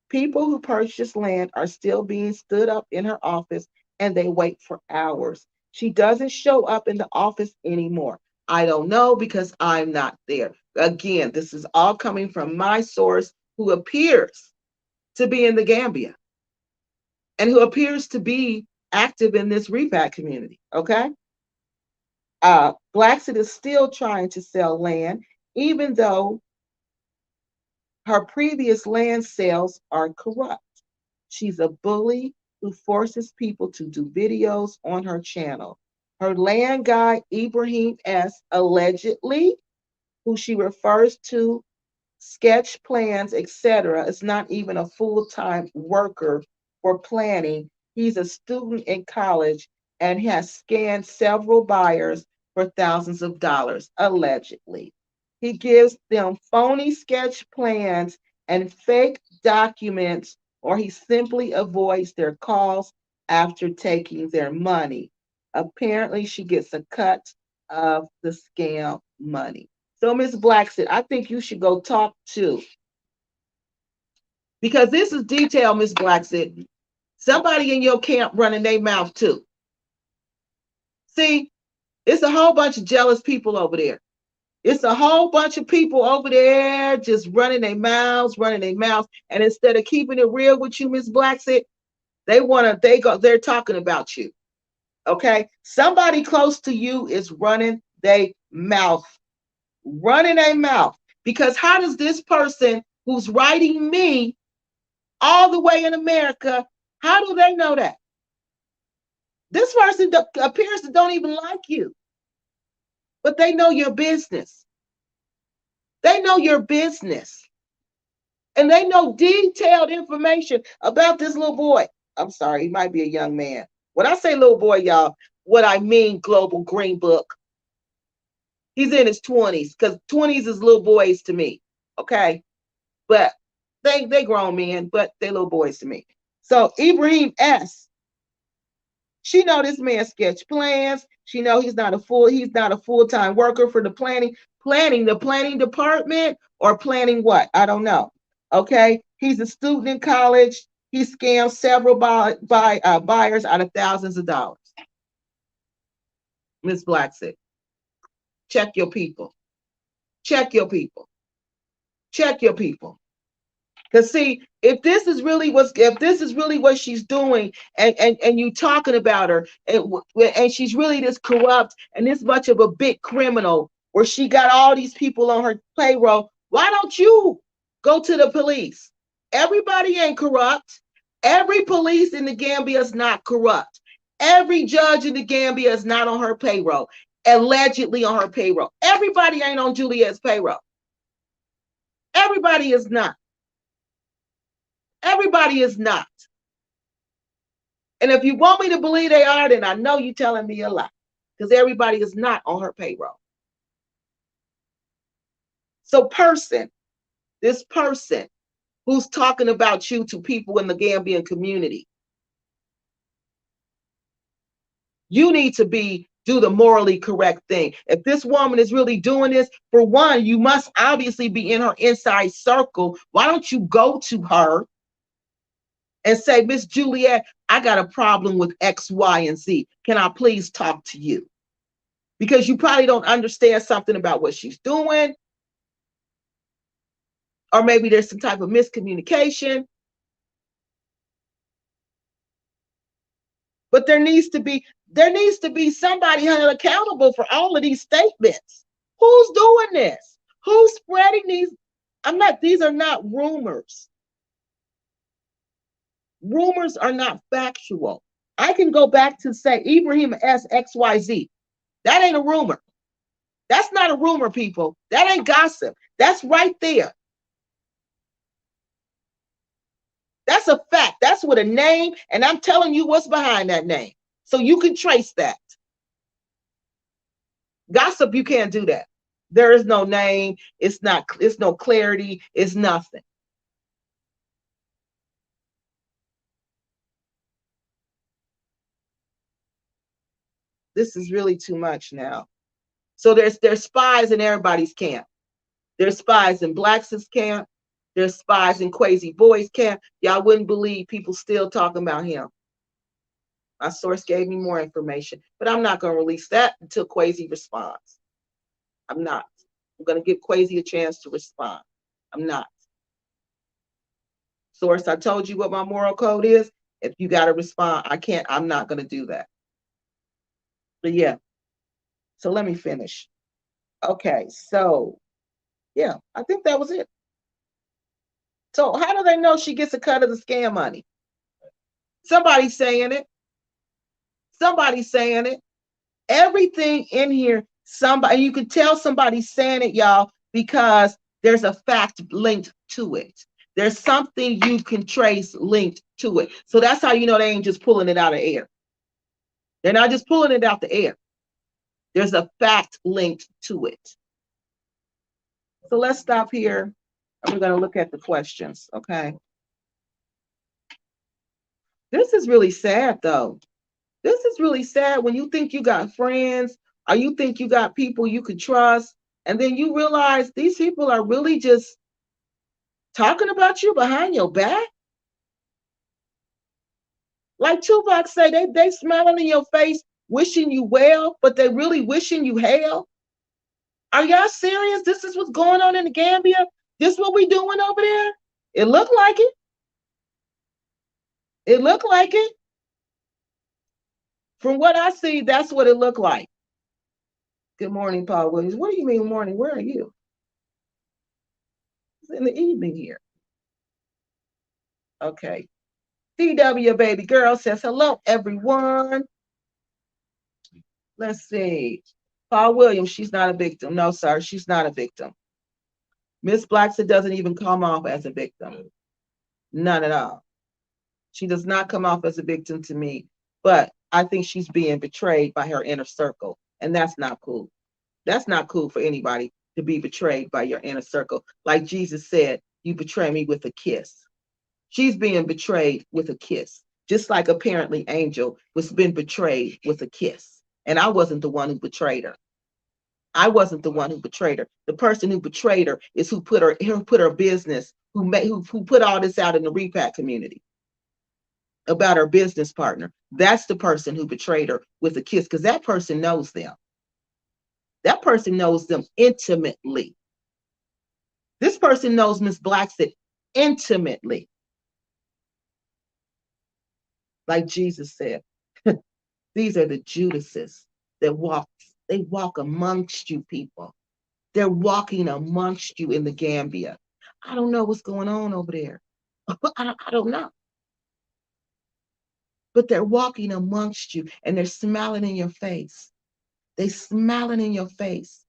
People who purchase land are still being stood up in her office and they wait for hours. She doesn't show up in the office anymore. I don't know because I'm not there. Again, this is all coming from my source who appears to be in the Gambia and who appears to be active in this repack community. Okay. Blacksett is still trying to sell land, even though her previous land sales are corrupt. She's a bully who forces people to do videos on her channel. Her land guy, Ibrahim S., allegedly, who she refers to, sketch plans, etc., is not even a full-time worker for planning. He's a student in college and has scanned several buyers for thousands of dollars, allegedly. He gives them phony sketch plans and fake documents, or he simply avoids their calls after taking their money. Apparently, she gets a cut of the scam money. So, Miss Blacksett, I think you should go talk to, because this is detail, Miss Blacksett. Somebody in your camp running their mouth too. See, it's a whole bunch of jealous people over there. It's a whole bunch of people over there just running their mouths. And instead of keeping it real with you, Miss Blacksett, they're talking about you. Okay, somebody close to you is running their mouth, running their mouth. Because how does this person who's writing me all the way in America, how do they know that? This person appears to don't even like you, but they know your business. They know your business. And they know detailed information about this little boy. I'm sorry, he might be a young man. When I say little boy, y'all, what I mean, Global Green Book, he's in his 20s, because 20s is little boys to me. Okay. But they grown men, but they little boys to me. So Ibrahim S., she know this man sketch plans. She know he's not a full-time worker for the the planning department, or planning what? I don't know. Okay. He's a student in college. He scammed several buyers out of thousands of dollars. Miss Black said, check your people. Check your people. Check your people. Because see, if this is really what she's doing, and you talking about her, and she's really this corrupt and this much of a big criminal, where she got all these people on her payroll, why don't you go to the police? Everybody ain't corrupt. Every police in the Gambia is not corrupt. Every judge in the Gambia is not on her payroll, allegedly on her payroll. Everybody ain't on Juliet's payroll. Everybody is not. Everybody is not. And if you want me to believe they are, then I know you're telling me a lie, because everybody is not on her payroll. So this person who's talking about you to people in the Gambian community, you need to do the morally correct thing. If this woman is really doing this, for one, you must obviously be in her inside circle. Why don't you go to her and say, Miss Juliet, I got a problem with X, Y, and Z. Can I please talk to you? Because you probably don't understand something about what she's doing. Or maybe there's some type of miscommunication. But there needs to be somebody held accountable for all of these statements. Who's doing this? Who's spreading these? These are not rumors. Rumors are not factual. I can go back to say Ibrahim S. XYZ. That ain't a rumor. That's not a rumor, people. That ain't gossip. That's right there. That's a fact. That's with a name, and I'm telling you what's behind that name, so you can trace that. Gossip, you can't do that. There is no name. It's no clarity. It's nothing. This is really too much now. So there's spies in everybody's camp. There's spies in Black's camp. There's spies in Crazy Boy's camp. Y'all wouldn't believe people still talking about him. My source gave me more information, but I'm not going to release that until Quasi responds. I'm not. I'm going to give Quasi a chance to respond. I'm not. Source, I told you what my moral code is. If you got to respond, I'm not going to do that. But yeah. So let me finish. Okay. So yeah, I think that was it. So how do they know she gets a cut of the scam money? Somebody's saying it. Somebody's saying it. Everything in here, you can tell somebody's saying it, y'all, because there's a fact linked to it. There's something you can trace linked to it. So that's how you know they ain't just pulling it out of the air. They're not just pulling it out the air. There's a fact linked to it. So let's stop here. And we're going to look at the questions, okay? This is really sad, though. This is really sad when you think you got friends, or you think you got people you could trust, and then you realize these people are really just talking about you behind your back. Like Tupac say, they smiling in your face, wishing you well, but they really wishing you hell. Are y'all serious? This is what's going on in the Gambia? This is what we doing over there? It looked like it. It looked like it. From what I see, that's what it looked like. Good morning, Paul Williams. What do you mean morning? Where are you? It's in the evening here. Okay. CW baby girl says hello, everyone. Let's see. Paul Williams, she's not a victim. No, sir, she's not a victim. Miss Blackson doesn't even come off as a victim. None at all. She does not come off as a victim to me, but I think she's being betrayed by her inner circle, and that's not cool. That's not cool for anybody to be betrayed by your inner circle. Like Jesus said, you betray me with a kiss. She's being betrayed with a kiss, just like apparently Angel was being betrayed with a kiss. And I wasn't the one who betrayed her. I wasn't the one who betrayed her. The person who betrayed her is who put her business, who put all this out in the repack community about her business partner. That's the person who betrayed her with a kiss, because that person knows them. That person knows them intimately. This person knows Miss Blackson intimately. Like Jesus said, these are the Judases that they walk amongst you people. They're walking amongst you in the Gambia. I don't know what's going on over there. I don't know. But they're walking amongst you and they're smiling in your face. They're smiling in your face.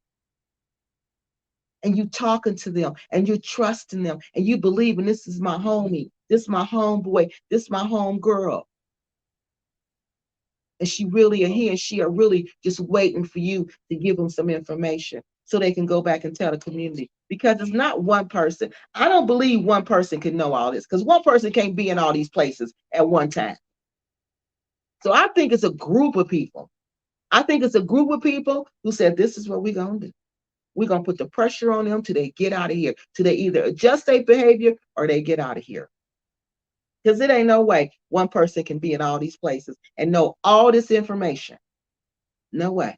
And you talking to them and you're trusting them and you believing this is my homie, this is my homeboy, this is my home girl. And he and she are really just waiting for you to give them some information so they can go back and tell the community. Because it's not one person. I don't believe one person can know all this, because one person can't be in all these places at one time. So I think it's a group of people. I think it's a group of people who said, this is what we're going to do. We're going to put the pressure on them till they get out of here, till they either adjust their behavior or they get out of here. Because it ain't no way one person can be in all these places and know all this information. No way.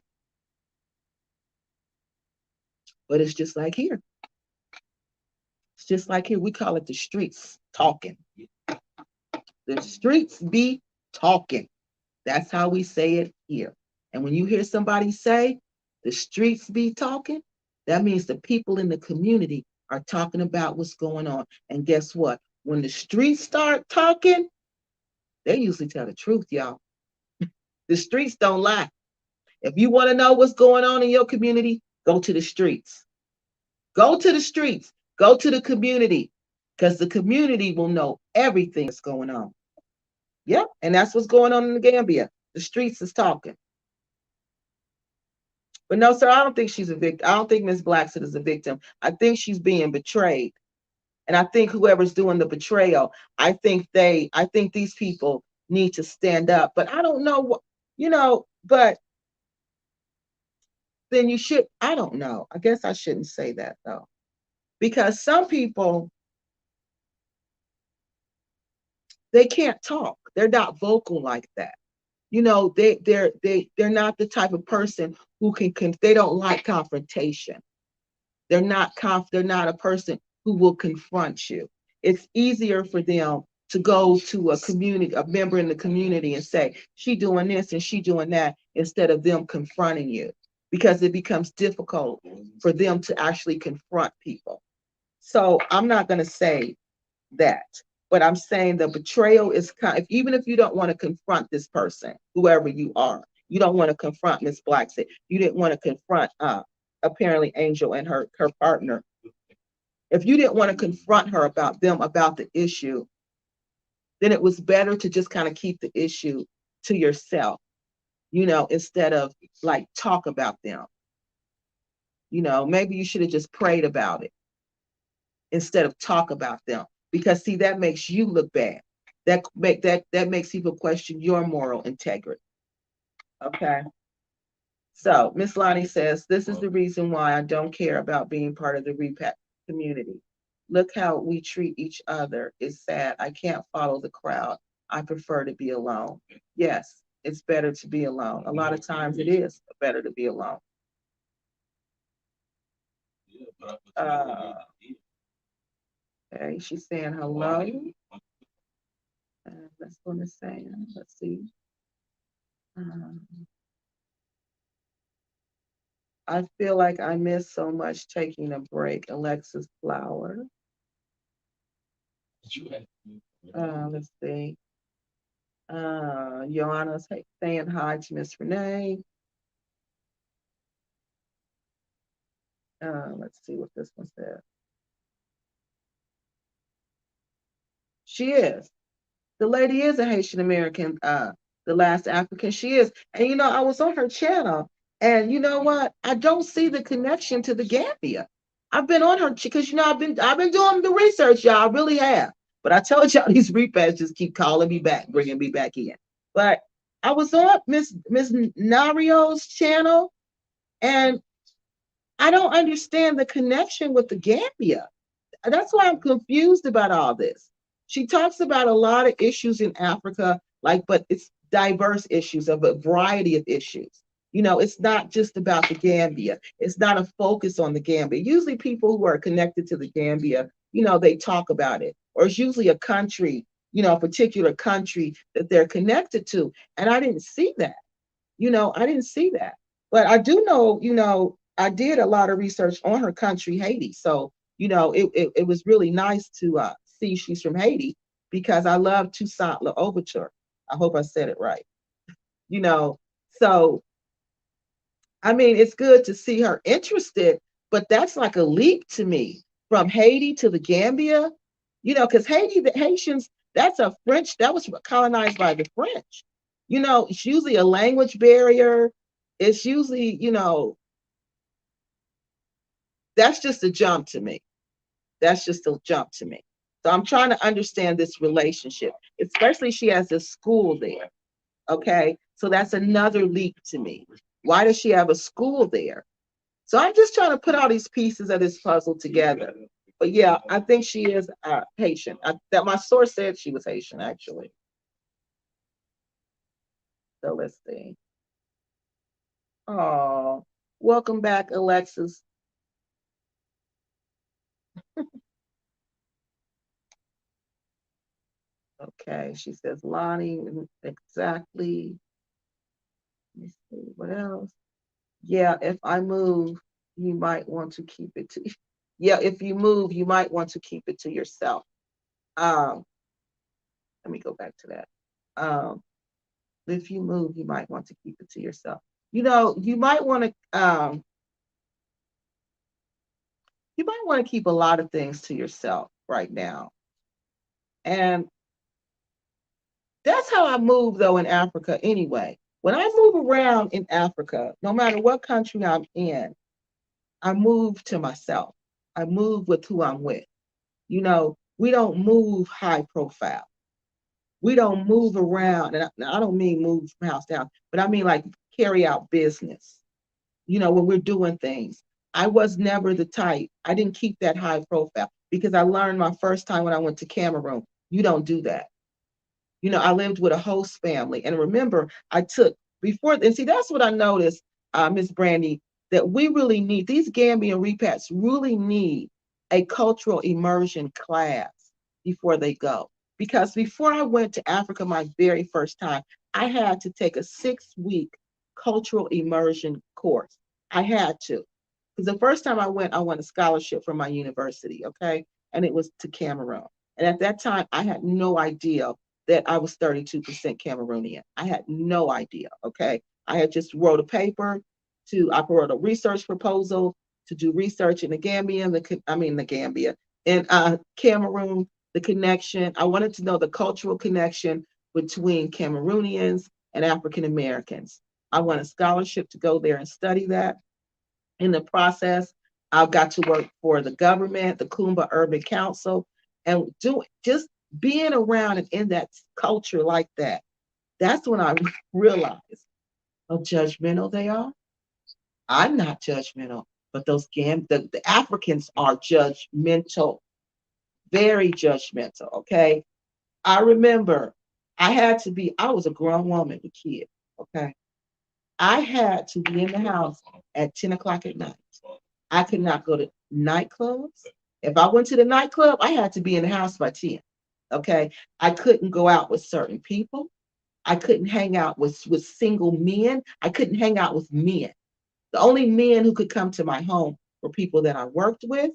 But it's just like here. It's just like here. We call it the streets talking. The streets be talking. That's how we say it here. And when you hear somebody say the streets be talking, that means the people in the community are talking about what's going on. And guess what? When the streets start talking, they usually tell the truth, y'all. The streets don't lie. If you want to know what's going on in your community, go to the streets. Go to the streets. Go to the community, because the community will know everything that's going on. Yep, and that's what's going on in the Gambia. The streets is talking. But no, sir, I don't think she's a victim. I don't think Miss Blackson is a victim. I think she's being betrayed. And I think whoever's doing the betrayal, I think these people need to stand up. But I don't know what, but then you should, I don't know. I guess I shouldn't say that though. Because some people, they can't talk. They're not vocal like that. They're not the type of person who they don't like confrontation. They're not a person who will confront you. It's easier for them to go to a member in the community and say, she doing this and she doing that, instead of them confronting you, because it becomes difficult for them to actually confront people. So I'm not going to say that, but I'm saying the betrayal is even if you don't want to confront this person, whoever you are, you don't want to confront Miss Blackson. You didn't want to confront apparently Angel and her partner. If you didn't want to confront her about the issue, then it was better to just kind of keep the issue to yourself, instead of like talk about them. Maybe you should have just prayed about it instead of talk about them, because see, that makes you look bad. That makes people question your moral integrity. Okay. So Miss Lonnie says, this is the reason why I don't care about being part of the repack community. Look how we treat each other. It's sad. I can't follow the crowd. I prefer to be alone. Yes, it's better to be alone. A lot of times it is better to be alone. Okay, she's saying hello. Let's go to say, let's see. Um, I feel like I miss so much taking a break. Alexis Flower. Let's see. Joanna's saying hi to Miss Renee. Let's see what this one says. She is. The lady is a Haitian American, the last African. She is. And I was on her channel, and you know what? I don't see the connection to the Gambia. I've been on her because I've been doing the research, y'all. I really have. But I told y'all these repacks just keep calling me back, bringing me back in. But I was on Miss Nario's channel, and I don't understand the connection with the Gambia. That's why I'm confused about all this. She talks about a lot of issues in Africa, but it's diverse issues of a variety of issues. It's not just about the Gambia. It's not a focus on the Gambia. Usually people who are connected to the Gambia, they talk about it. Or it's usually a country, a particular country that they're connected to. And I didn't see that. I didn't see that. But I do know, I did a lot of research on her country, Haiti. So, it was really nice to see she's from Haiti because I love Toussaint L'Ouverture. I hope I said it right. You know, so I mean, it's good to see her interested, but that's like a leap to me from Haiti to the Gambia, because Haiti, the Haitians, that was colonized by the French. It's usually a language barrier. It's usually, that's just a jump to me. That's just a jump to me. So I'm trying to understand this relationship, especially she has a school there. Okay. So that's another leap to me. Why does she have a school there? So I'm just trying to put all these pieces of this puzzle together. But yeah, I think she is Haitian. That my source said she was Haitian, actually. So let's see. Oh, welcome back, Alexis. Okay, she says Lonnie, exactly. Let me see what else. Yeah, if I move, you might want to keep it to. Yeah, if you move, you might want to keep it to yourself. Um, Let me go back to that. Um, if you move, you might want to keep it to yourself. You might want to keep a lot of things to yourself right now. And that's how I move though in Africa anyway. When I move around in Africa, no matter what country I'm in, I move to myself. I move with who I'm with. We don't move high profile. We don't move around. And I don't mean move from house down, but I mean like carry out business. When we're doing things. I was never the type. I didn't keep that high profile because I learned my first time when I went to Cameroon. You don't do that. I lived with a host family. And remember, I took before, and see, that's what I noticed, Miss Brandy, that we really need, these Gambian repats really need a cultural immersion class before they go. Because before I went to Africa my very first time, I had to take a 6-week cultural immersion course. I had to. Because the first time I won a scholarship from my university, okay? And it was to Cameroon. And at that time, I had no idea that I was 32% Cameroonian. I had no idea, okay? I had just wrote a paper I wrote a research proposal to do research in the Gambia, the Gambia, in Cameroon, the connection. I wanted to know the cultural connection between Cameroonians and African Americans. I won a scholarship to go there and study that. In the process, I got to work for the government, the Kumba Urban Council, and just being around and in that culture like that. That's when I realized how judgmental they are. I'm not judgmental, but the Africans are judgmental, very judgmental. Okay, I remember I was a grown woman with kids. Okay, I had to be in the house at 10 o'clock at night. I could not go to nightclubs. If I went to the nightclub, I had to be in the house by 10. Okay. I couldn't go out with certain people. I couldn't hang out with single men. I couldn't hang out with men. The only men who could come to my home were people that I worked with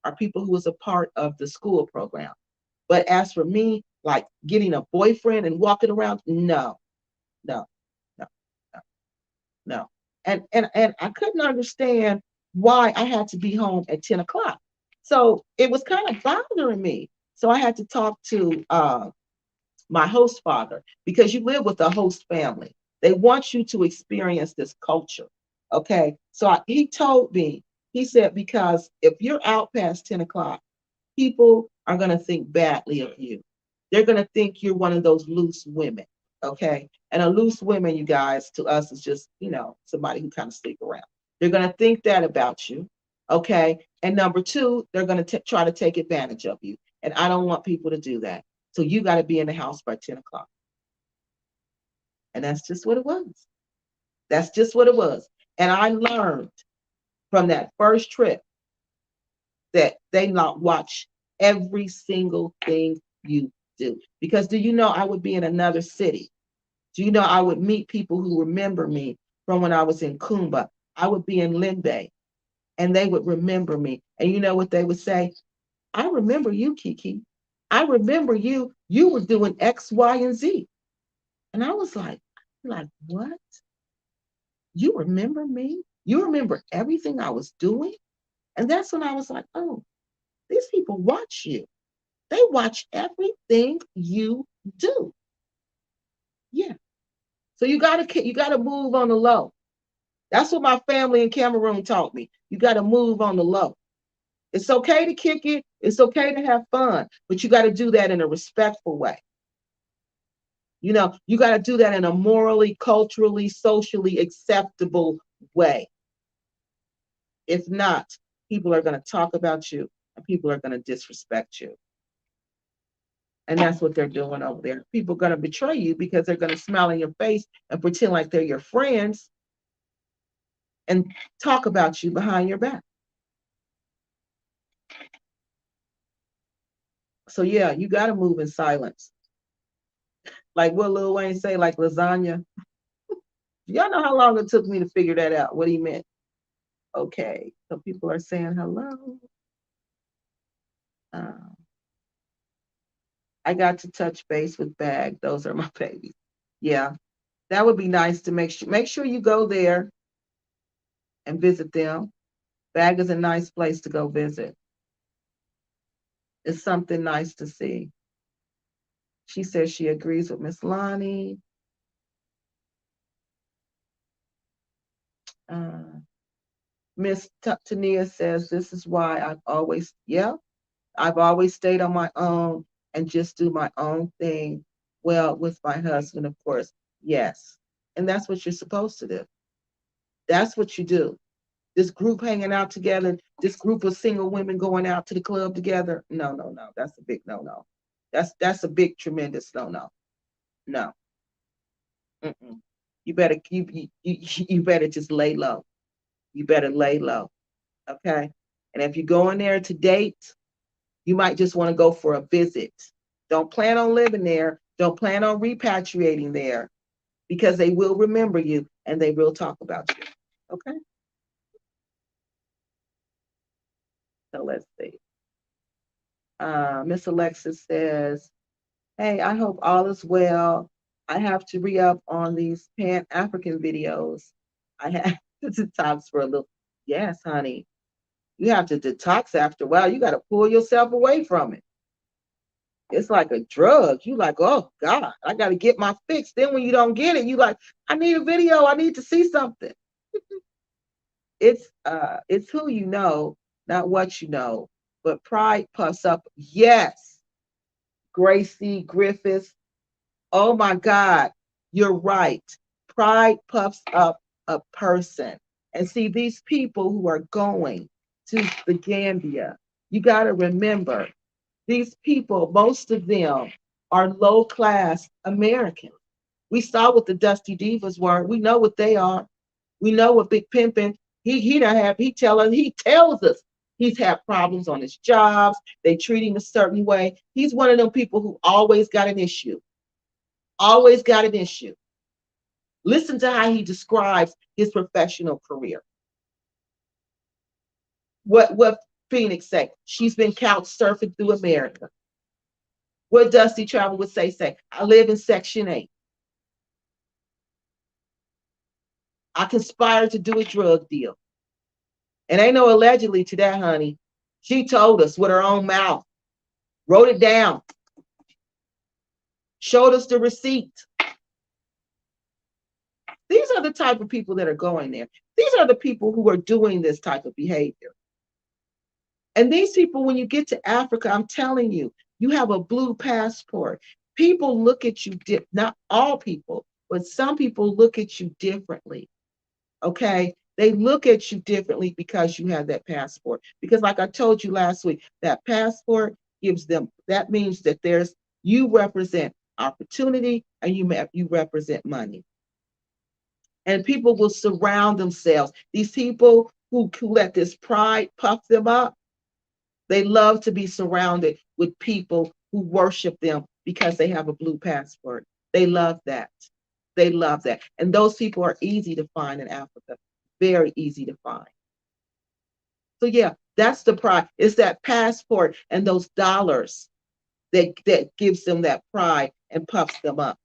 or people who was a part of the school program. But as for me, like getting a boyfriend and walking around, no, no, no, no, no. And I couldn't understand why I had to be home at 10 o'clock. So it was kind of bothering me. So I had to talk to my host father, because you live with a host family. They want you to experience this culture. Okay. So he told me, he said, because if you're out past 10 o'clock, people are going to think badly of you. They're going to think you're one of those loose women. Okay. And a loose woman, you guys, to us is just, somebody who kind of sleep around. They're going to think that about you. Okay. And number two, they're going to try to take advantage of you. And I don't want people to do that. So you got to be in the house by 10 o'clock. And that's just what it was. That's just what it was. And I learned from that first trip that they not watch every single thing you do. Because do you know I would be in another city? Do you know I would meet people who remember me from when I was in Kumba? I would be in Limbe and they would remember me. And you know what they would say? I remember you, Kiki. I remember you. You were doing X, Y, and Z. And I was like, what? You remember me? You remember everything I was doing? And that's when I was like, oh, these people watch you. They watch everything you do. Yeah. So you gotta move on the low. That's what my family in Cameroon taught me. You gotta move on the low. It's okay to kick it. It's okay to have fun, but you got to do that in a respectful way. You got to do that in a morally, culturally, socially acceptable way. If not, people are going to talk about you and people are going to disrespect you. And that's what they're doing over there. People are going to betray you because they're going to smile in your face and pretend like they're your friends and talk about you behind your back. So yeah, you got to move in silence. Like what Lil Wayne say, like lasagna. Y'all know how long it took me to figure that out, what he meant. Okay, so people are saying hello. I got to touch base with Bag. Those are my babies. Yeah, that would be nice to make sure you go there and visit them. Bag is a nice place to go visit. It's something nice to see. She says she agrees with Miss Lonnie. Miss Tania says this is why I've always stayed on my own and just do my own thing. Well, with my husband, of course. Yes. And that's what you're supposed to do. That's what you do. This group hanging out together, this group of single women going out to the club together. No, no, no. That's a big no-no. That's a big, tremendous no-no. No. Mm-mm. You better you better just lay low. You better lay low. Okay. And if you go in there to date, you might just want to go for a visit. Don't plan on living there. Don't plan on repatriating there, because they will remember you and they will talk about you. Okay. So let's see. Miss Alexis says, hey, I hope all is well. I have to re-up on these Pan-African videos. I have to detox for a little. Yes, honey. You have to detox after a while. You got to pull yourself away from it. It's like a drug. You like, oh God, I got to get my fix. Then when you don't get it, you like, I need a video. I need to see something. It's who you know, not what you know. But pride puffs up. Yes, Gracie Griffiths. Oh my God, you're right. Pride puffs up a person. And see, these people who are going to the Gambia, you got to remember, these people, most of them are low class Americans. We saw what the Dusty Divas were. We know what they are. We know what Big Pimpin', he tells us he's had problems on his jobs. They treat him a certain way. He's one of them people who always got an issue. always got an issue. Listen to how he describes his professional career. What Phoenix say? She's been couch surfing through America. What Dusty Travel would say? I live in Section 8. I conspired to do a drug deal. And ain't no allegedly to that, honey. She told us with her own mouth, wrote it down, showed us the receipt. These are the type of people that are going there. These are the people who are doing this type of behavior. And these people, when you get to Africa, I'm telling you, you have a blue passport. People look at you, not all people, but some people look at you differently. Okay? They look at you differently because you have that passport. Because like I told you last week, that passport gives them, that means that you represent opportunity and you represent money. And people will surround themselves. These people who let this pride puff them up, they love to be surrounded with people who worship them because they have a blue passport. They love that. They love that. And those people are easy to find in Africa. Very easy to find. So yeah, that's the pride. It's that passport and those dollars that gives them that pride and puffs them up.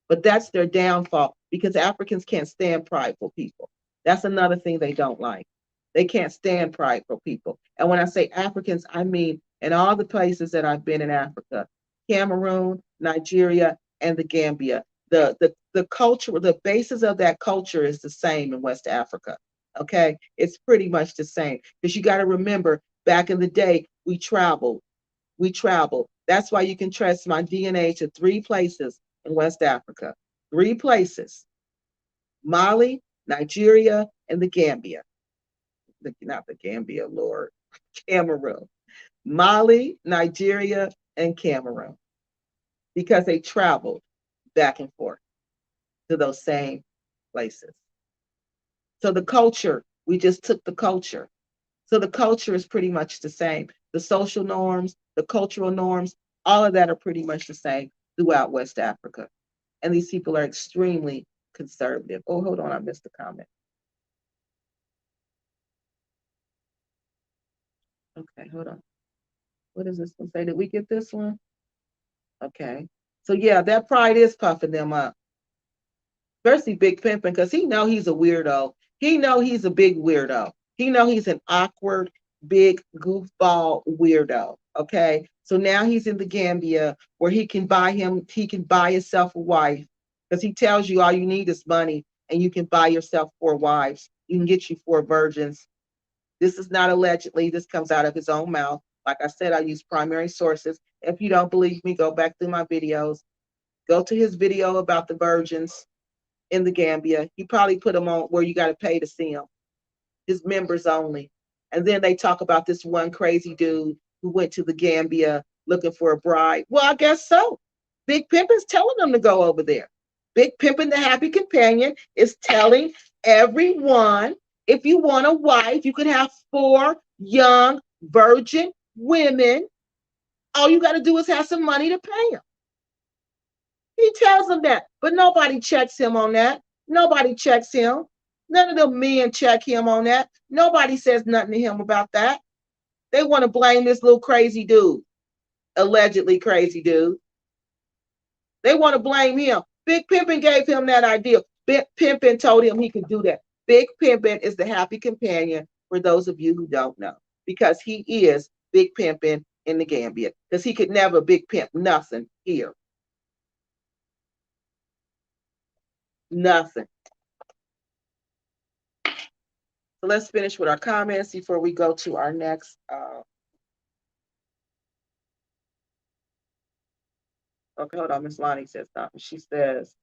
But that's their downfall because Africans can't stand prideful people. That's another thing they don't like. They can't stand prideful people. And when I say Africans, I mean in all the places that I've been in Africa, Cameroon, Nigeria, and the Gambia. The culture, the basis of that culture is the same in West Africa. Okay, it's pretty much the same because you got to remember back in the day we traveled. That's why you can trace my DNA to 3 places in West Africa. 3 places: Mali, Nigeria, and the Gambia. Not the Gambia, Lord, Cameroon. Mali, Nigeria, and Cameroon, because they traveled back and forth to those same places. So the culture, we just took the culture. So the culture is pretty much the same. The social norms, the cultural norms, all of that are pretty much the same throughout West Africa. And these people are extremely conservative. Oh, hold on, I missed the comment. Okay, hold on. What does this one say? Did we get this one? Okay. So yeah, that pride is puffing them up. Especially Big Pimpin', because he know he's a weirdo. He know he's a big weirdo. He know he's an awkward, big goofball weirdo. Okay. So now he's in the Gambia where he can buy himself a wife. Because he tells you all you need is money and you can buy yourself 4 wives. You can get you 4 virgins. This is not allegedly. This comes out of his own mouth. Like I said, I use primary sources. If you don't believe me, go back through my videos. Go to his video about the virgins in the Gambia. He probably put them on where you got to pay to see him. His members only. And then they talk about this one crazy dude who went to the Gambia looking for a bride. Well, I guess so. Big Pimpin's telling them to go over there. Big Pimpin, the happy companion, is telling everyone, if you want a wife, you could have 4 young virgin women. All you got to do is have some money to pay him. He tells them that, but nobody checks him on that. Nobody checks him. None of the men check him on that. Nobody says nothing to him about that. They want to blame this little crazy dude, allegedly crazy dude. They want to blame him. Big Pimpin gave him that idea. Big Pimpin told him he could do that. Big Pimpin is the happy companion for those of you who don't know, because he is Big Pimpin in the Gambia, because he could never big pimp nothing here. Nothing. So let's finish with our comments before we go to our next. Okay, hold on. Miss Lonnie says something. She says,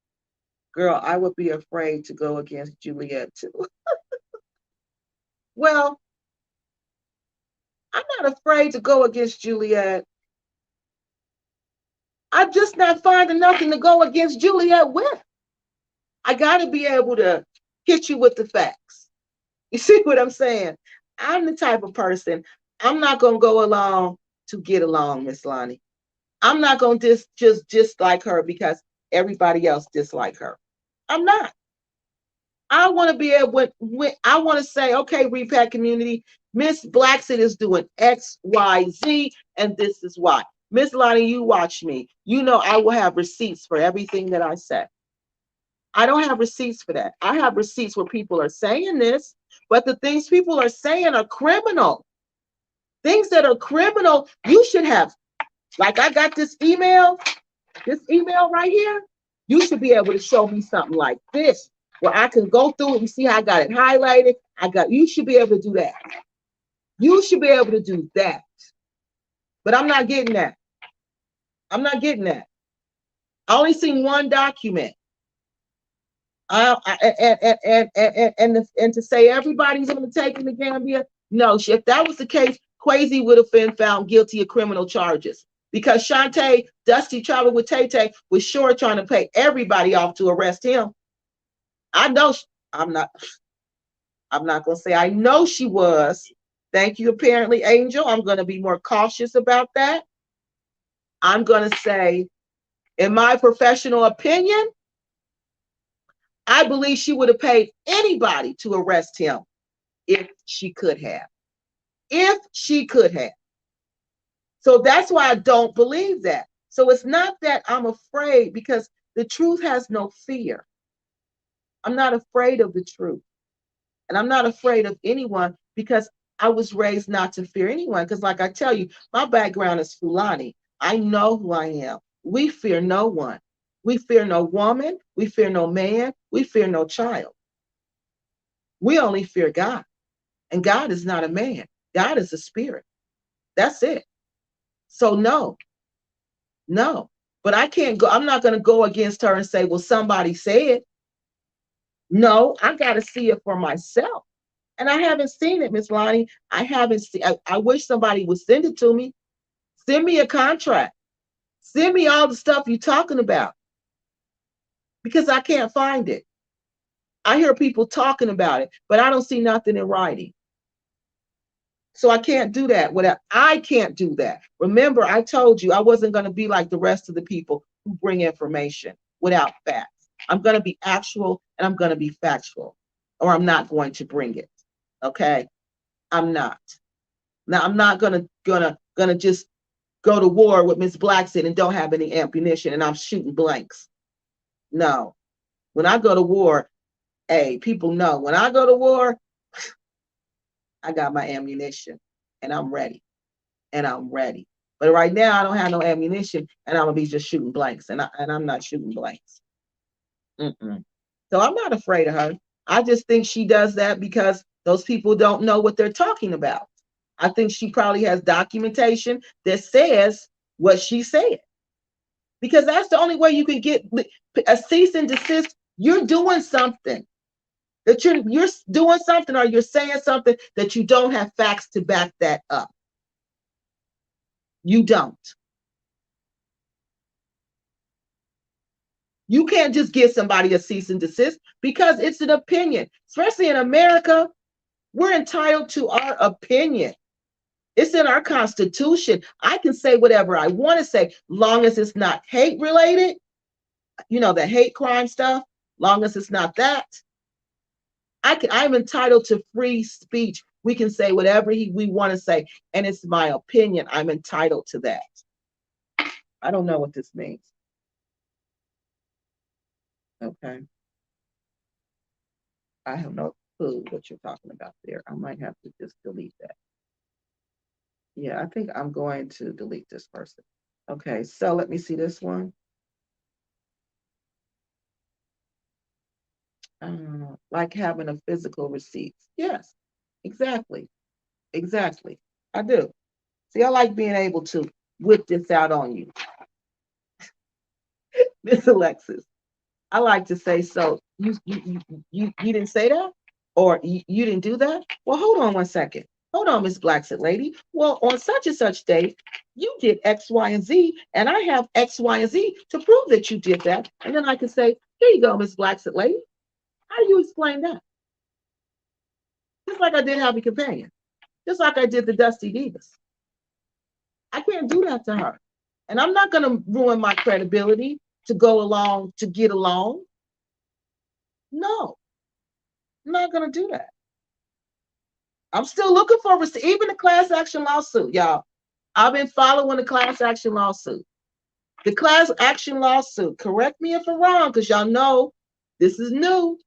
girl, I would be afraid to go against Juliet too. Well, I'm not afraid to go against Juliet. I'm just not finding nothing to go against Juliet with. I got to be able to hit you with the facts. You see what I'm saying? I'm the type of person, I'm not going to go along to get along, Miss Lonnie. I'm not going to just like her because everybody else dislike her. I'm not. I want to be able, when I want to say, okay, repack community, Miss Blackson is doing X, Y, Z, and this is why. Miss Lonnie, you watch me. You know I will have receipts for everything that I say. I don't have receipts for that. I have receipts where people are saying this, but the things people are saying are criminal. Things that are criminal, you should have. Like I got this email right here. You should be able to show me something like this, where I can go through it and see how I got it highlighted. You should be able to do that. You should be able to do that. But I'm not getting that. I'm not getting that. I only seen one document. And to say everybody's going to take in the Gambia, no. If that was the case, Kwesi would have been found guilty of criminal charges because Shantae, Dusty Travel with Tay Tay was sure trying to pay everybody off to arrest him. I know. I'm not going to say I know she was. Thank you, apparently, Angel. I'm going to be more cautious about that. I'm going to say, in my professional opinion, I believe she would have paid anybody to arrest him if she could have. If she could have. So that's why I don't believe that. So it's not that I'm afraid, because the truth has no fear. I'm not afraid of the truth. And I'm not afraid of anyone because I was raised not to fear anyone. Because like I tell you, my background is Fulani. I know who I am. We fear no one. We fear no woman. We fear no man. We fear no child. We only fear God. And God is not a man. God is a spirit. That's it. So no. But I can't go. I'm not going to go against her and say, well, somebody said. No, I got to see it for myself. And I haven't seen it, Miss Lonnie. I haven't seen. I wish somebody would send it to me. Send me a contract. Send me all the stuff you're talking about. Because I can't find it. I hear people talking about it, but I don't see nothing in writing. So I can't do that. I can't do that. Remember, I told you I wasn't going to be like the rest of the people who bring information without facts. I'm going to be actual and I'm going to be factual, or I'm not going to bring it. Okay? I'm not. Now I'm not gonna just go to war with Miss Blackson and don't have any ammunition and I'm shooting blanks. No. When I go to war, hey, people know when I go to war, I got my ammunition and I'm ready. But right now I don't have no ammunition and I'm gonna be just shooting blanks, and I'm not shooting blanks. So I'm not afraid of her. I just think she does that because those people don't know what they're talking about. I think she probably has documentation that says what she said. Because that's the only way you can get a cease and desist. You're doing something. That you're doing something, or you're saying something that you don't have facts to back that up. You don't. You can't just give somebody a cease and desist because it's an opinion. Especially in America, we're entitled to our opinion. It's in our Constitution. I can say whatever I want to say, long as it's not hate related, the hate crime stuff, long as it's not that. I'm entitled to free speech. We can say whatever we want to say, and it's my opinion. I'm entitled to that. I don't know what this means. Okay. I have no clue what you're talking about there. I might have to just delete that. Yeah, I think I'm going to delete this person. Okay, so let me see this one. Like having a physical receipt. Yes, exactly. I do. See, I like being able to whip this out on you. Miss Alexis, I like to say, so you didn't say that? Or you didn't do that? Well, hold on one second. Hold on, Miss Blackson lady. Well, on such and such date, you did X, Y, and Z, and I have X, Y, and Z to prove that you did that. And then I can say, here you go, Miss Blackson lady. How do you explain that? Just like I did Happy Companion. Just like I did the Dusty Divas. I can't do that to her. And I'm not going to ruin my credibility to go along, to get along? No, I'm not going to do that. I'm still looking for even the class action lawsuit, y'all. I've been following the class action lawsuit. The class action lawsuit, correct me if I'm wrong, because y'all know this is new.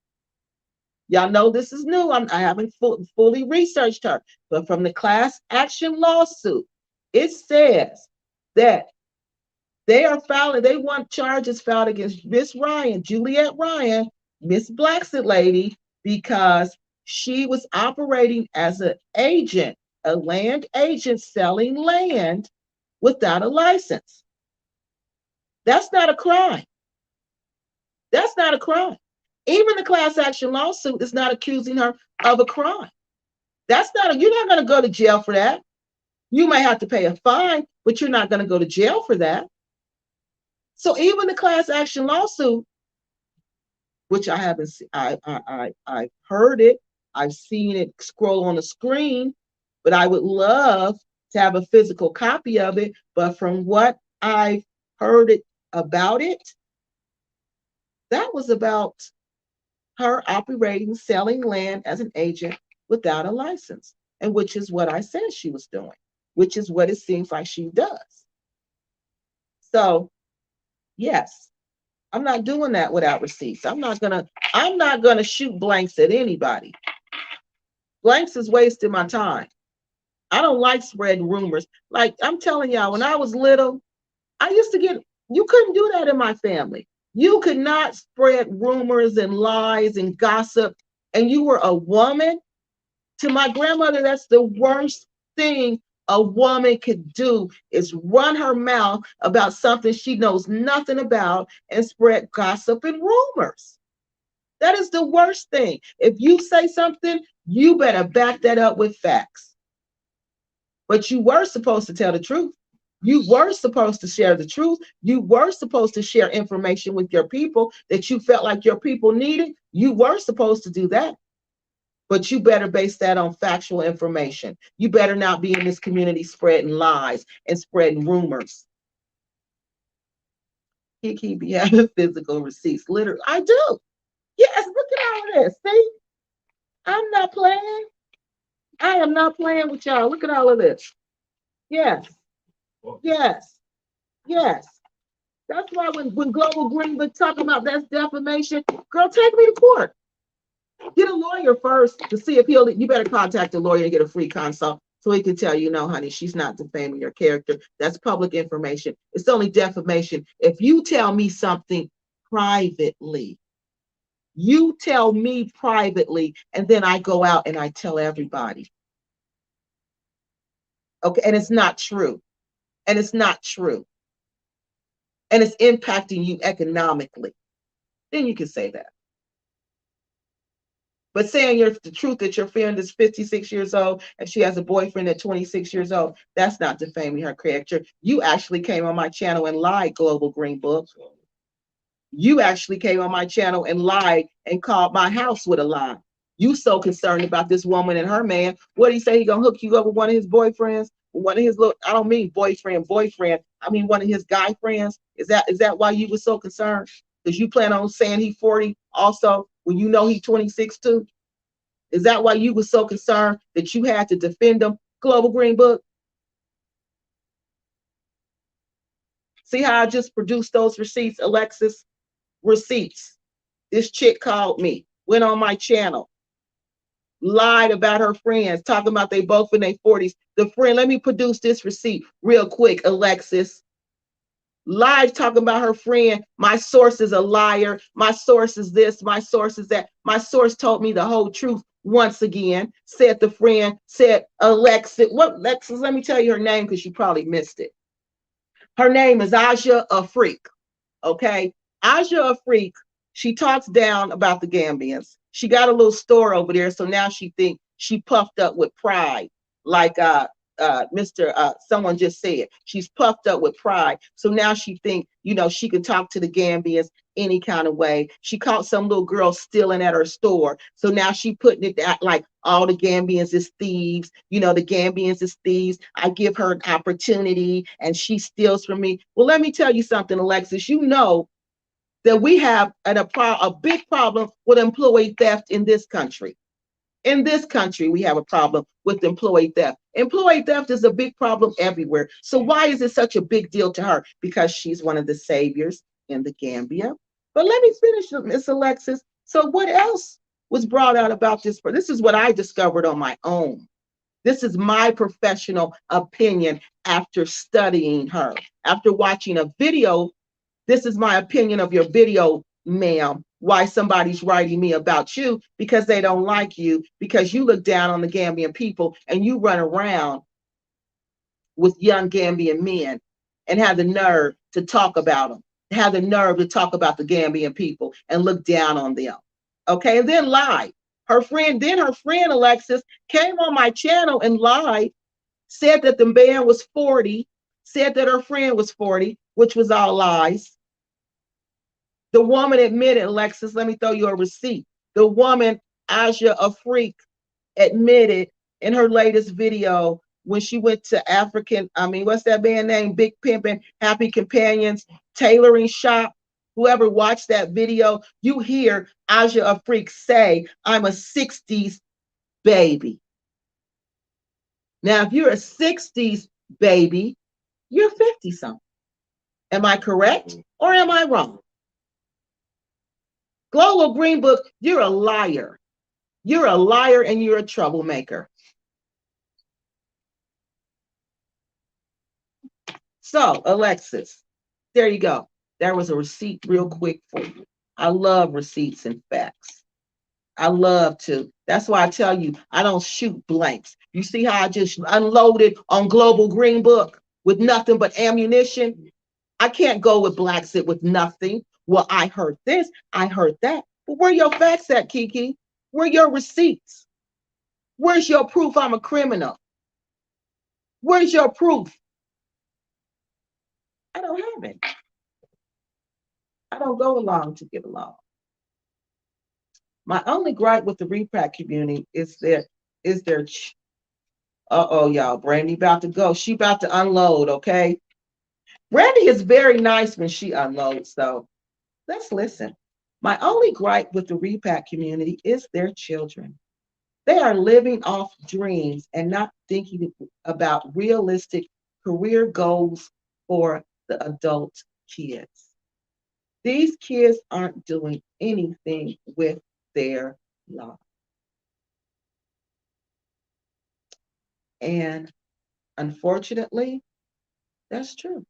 Y'all know this is new. I haven't fully researched her. But from the class action lawsuit, it says that they want charges filed against Miss Ryan, Juliet Ryan, Miss Blacksett lady, because she was operating as an agent, a land agent selling land without a license. That's not a crime. That's not a crime. Even the class action lawsuit is not accusing her of a crime. You're not going to go to jail for that. You may have to pay a fine, but you're not going to go to jail for that. So even the class action lawsuit, which I haven't seen, I've heard it, I've seen it scroll on the screen, but I would love to have a physical copy of it. But from what I've heard about it, that was about her operating, selling land as an agent without a license, and which is what I said she was doing, which is what it seems like she does. So, yes, I'm not doing that without receipts. I'm not gonna shoot blanks at anybody. Blanks is wasting my time. I don't like spreading rumors. Like I'm telling y'all, when I was little, you couldn't do that in my family. You could not spread rumors and lies and gossip, and you were a woman. To my grandmother, that's the worst thing a woman could do is run her mouth about something she knows nothing about and spread gossip and rumors. That is the worst thing. If you say something, you better back that up with facts. But you were supposed to tell the truth. You were supposed to share the truth. You were supposed to share information with your people that you felt like your people needed. You were supposed to do that. But you better base that on factual information. You better not be in this community spreading lies and spreading rumors. He be having physical receipts. Literally, I do. Yes, look at all of this. See? I'm not playing. I am not playing with y'all. Look at all of this. Yes. Yes. Yes. That's why when Global Green Book talking about that's defamation, girl, take me to court. Get a lawyer first to see if you better contact a lawyer and get a free consult so he can tell you, no, honey, she's not defaming your character. That's public information. It's only defamation. If you tell me something privately, you tell me privately, and then I go out and I tell everybody. Okay, and it's not true. And it's not true. And it's impacting you economically. Then you can say that. But saying the truth that your friend is 56 years old and she has a boyfriend at 26 years old, that's not defaming her character. You actually came on my channel and lied, Global Green Book. You actually came on my channel and lied and called my house with a lie. You so concerned about this woman and her man. What do you say? He gonna hook you up with one of his boyfriends? One of his I don't mean boyfriend. I mean one of his guy friends. Is that why you were so concerned? Because you plan on saying he's 40 also when you know he's 26 too? Is that why you were so concerned that you had to defend him, Global Green Book? See how I just produced those receipts, Alexis? Receipts. This chick called me, went on my channel, lied about her friends, talking about they both in their 40s. The friend, let me produce this receipt real quick, Alexis. Lied talking about her friend. My source is a liar. My source is this. My source is that. My source told me the whole truth once again, said the friend, said Alexis. What, Alexis, let me tell you her name because you probably missed it. Her name is Aja Afrik. Okay? Aja Afrik, she talks down about the Gambians. She got a little store over there, so now she thinks she puffed up with pride, like someone just said. She's puffed up with pride. So now she think, she can talk to the Gambians any kind of way. She caught some little girl stealing at her store. So now she putting it out like all the Gambians is thieves. The Gambians is thieves. I give her an opportunity and she steals from me. Well, let me tell you something, Alexis. that we have a big problem with employee theft in this country. In this country, we have a problem with employee theft. Employee theft is a big problem everywhere. So why is it such a big deal to her? Because she's one of the saviors in the Gambia. But let me finish, Miss Alexis. So what else was brought out about this? This is what I discovered on my own. This is my professional opinion after studying her. After watching a video, this is my opinion of your video, ma'am. Why somebody's writing me about you, because they don't like you, because you look down on the Gambian people and you run around with young Gambian men and have the nerve to talk about them, have the nerve to talk about the Gambian people and look down on them. Okay, and then lie. Her friend Alexis came on my channel and lied, said that the man was 40, said that her friend was 40, which was all lies. The woman admitted, Alexis, let me throw you a receipt. The woman, Asia Afrik, admitted in her latest video when she went to what's that band name? Big Pimpin', Happy Companions, tailoring shop. Whoever watched that video, you hear Asia Afrik say, I'm a 60s baby. Now, if you're a 60s baby, you're 50 something. Am I correct or am I wrong? Global Green Book, you're a liar. You're a liar and you're a troublemaker. So, Alexis, there you go. There was a receipt real quick for you. I love receipts and facts. I love to. That's why I tell you, I don't shoot blanks. You see how I just unloaded on Global Green Book with nothing but ammunition? I can't go with blacks it with nothing. Well, I heard this, I heard that. But where your facts at, Kiki? Where your receipts? Where's your proof I'm a criminal? Where's your proof? I don't have it. I don't go along to get along. My only gripe with the repack community is their y'all, Brandy about to go. She about to unload, okay? Brandy is very nice when she unloads, though. Let's listen. My only gripe with the repack community is their children. They are living off dreams and not thinking about realistic career goals for the adult kids. These kids aren't doing anything with their lives. And unfortunately, that's true.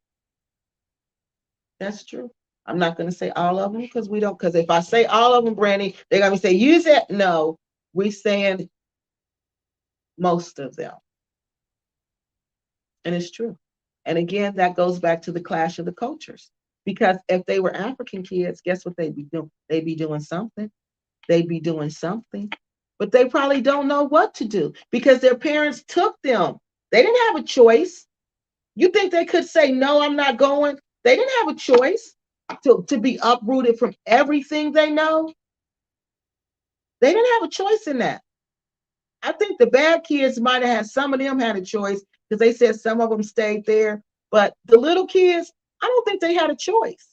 That's true. I'm not going to say all of them because if I say all of them, Brandy, they're going to say, use it. No, we're saying most of them. And it's true. And again, that goes back to the clash of the cultures. Because if they were African kids, guess what they'd be doing? They'd be doing something. They'd be doing something. But they probably don't know what to do because their parents took them. They didn't have a choice. You think they could say, no, I'm not going? They didn't have a choice to be uprooted from everything they know. They didn't have a choice in that. I think the bad kids might have had, some of them had a choice because they said some of them stayed there. But the little kids, I don't think they had a choice.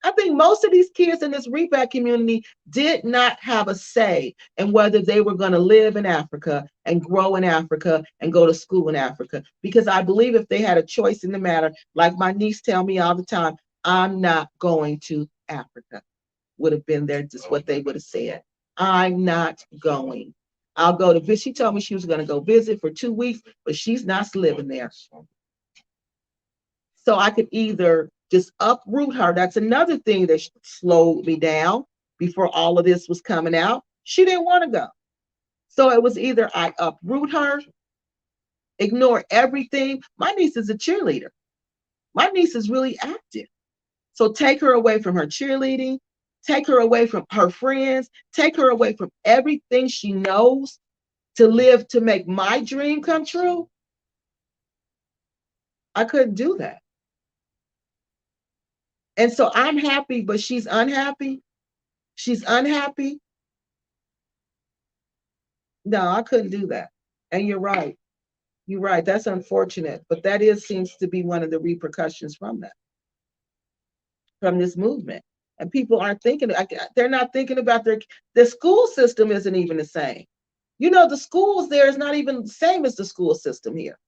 I think most of these kids in this repack community did not have a say in whether they were going to live in Africa and grow in Africa and go to school in Africa. Because I believe if they had a choice in the matter, like my niece tell me all the time, I'm not going to Africa, would have been there, just what they would have said. I'm not going. I'll go to visit. She told me she was going to go visit for 2 weeks, but she's not living there. So I could either just uproot her. That's another thing that slowed me down before all of this was coming out. She didn't want to go. So it was either I uproot her, ignore everything. My niece is a cheerleader. My niece is really active. So take her away from her cheerleading, take her away from her friends, take her away from everything she knows to live to make my dream come true. I couldn't do that. And so I'm happy, but she's unhappy. She's unhappy. No, I couldn't do that. And you're right. You're right. That's unfortunate. But that seems to be one of the repercussions from that. from this movement. And people aren't thinking, they're not thinking about the school system isn't even the same. You know, the schools there is not even the same as the school system here.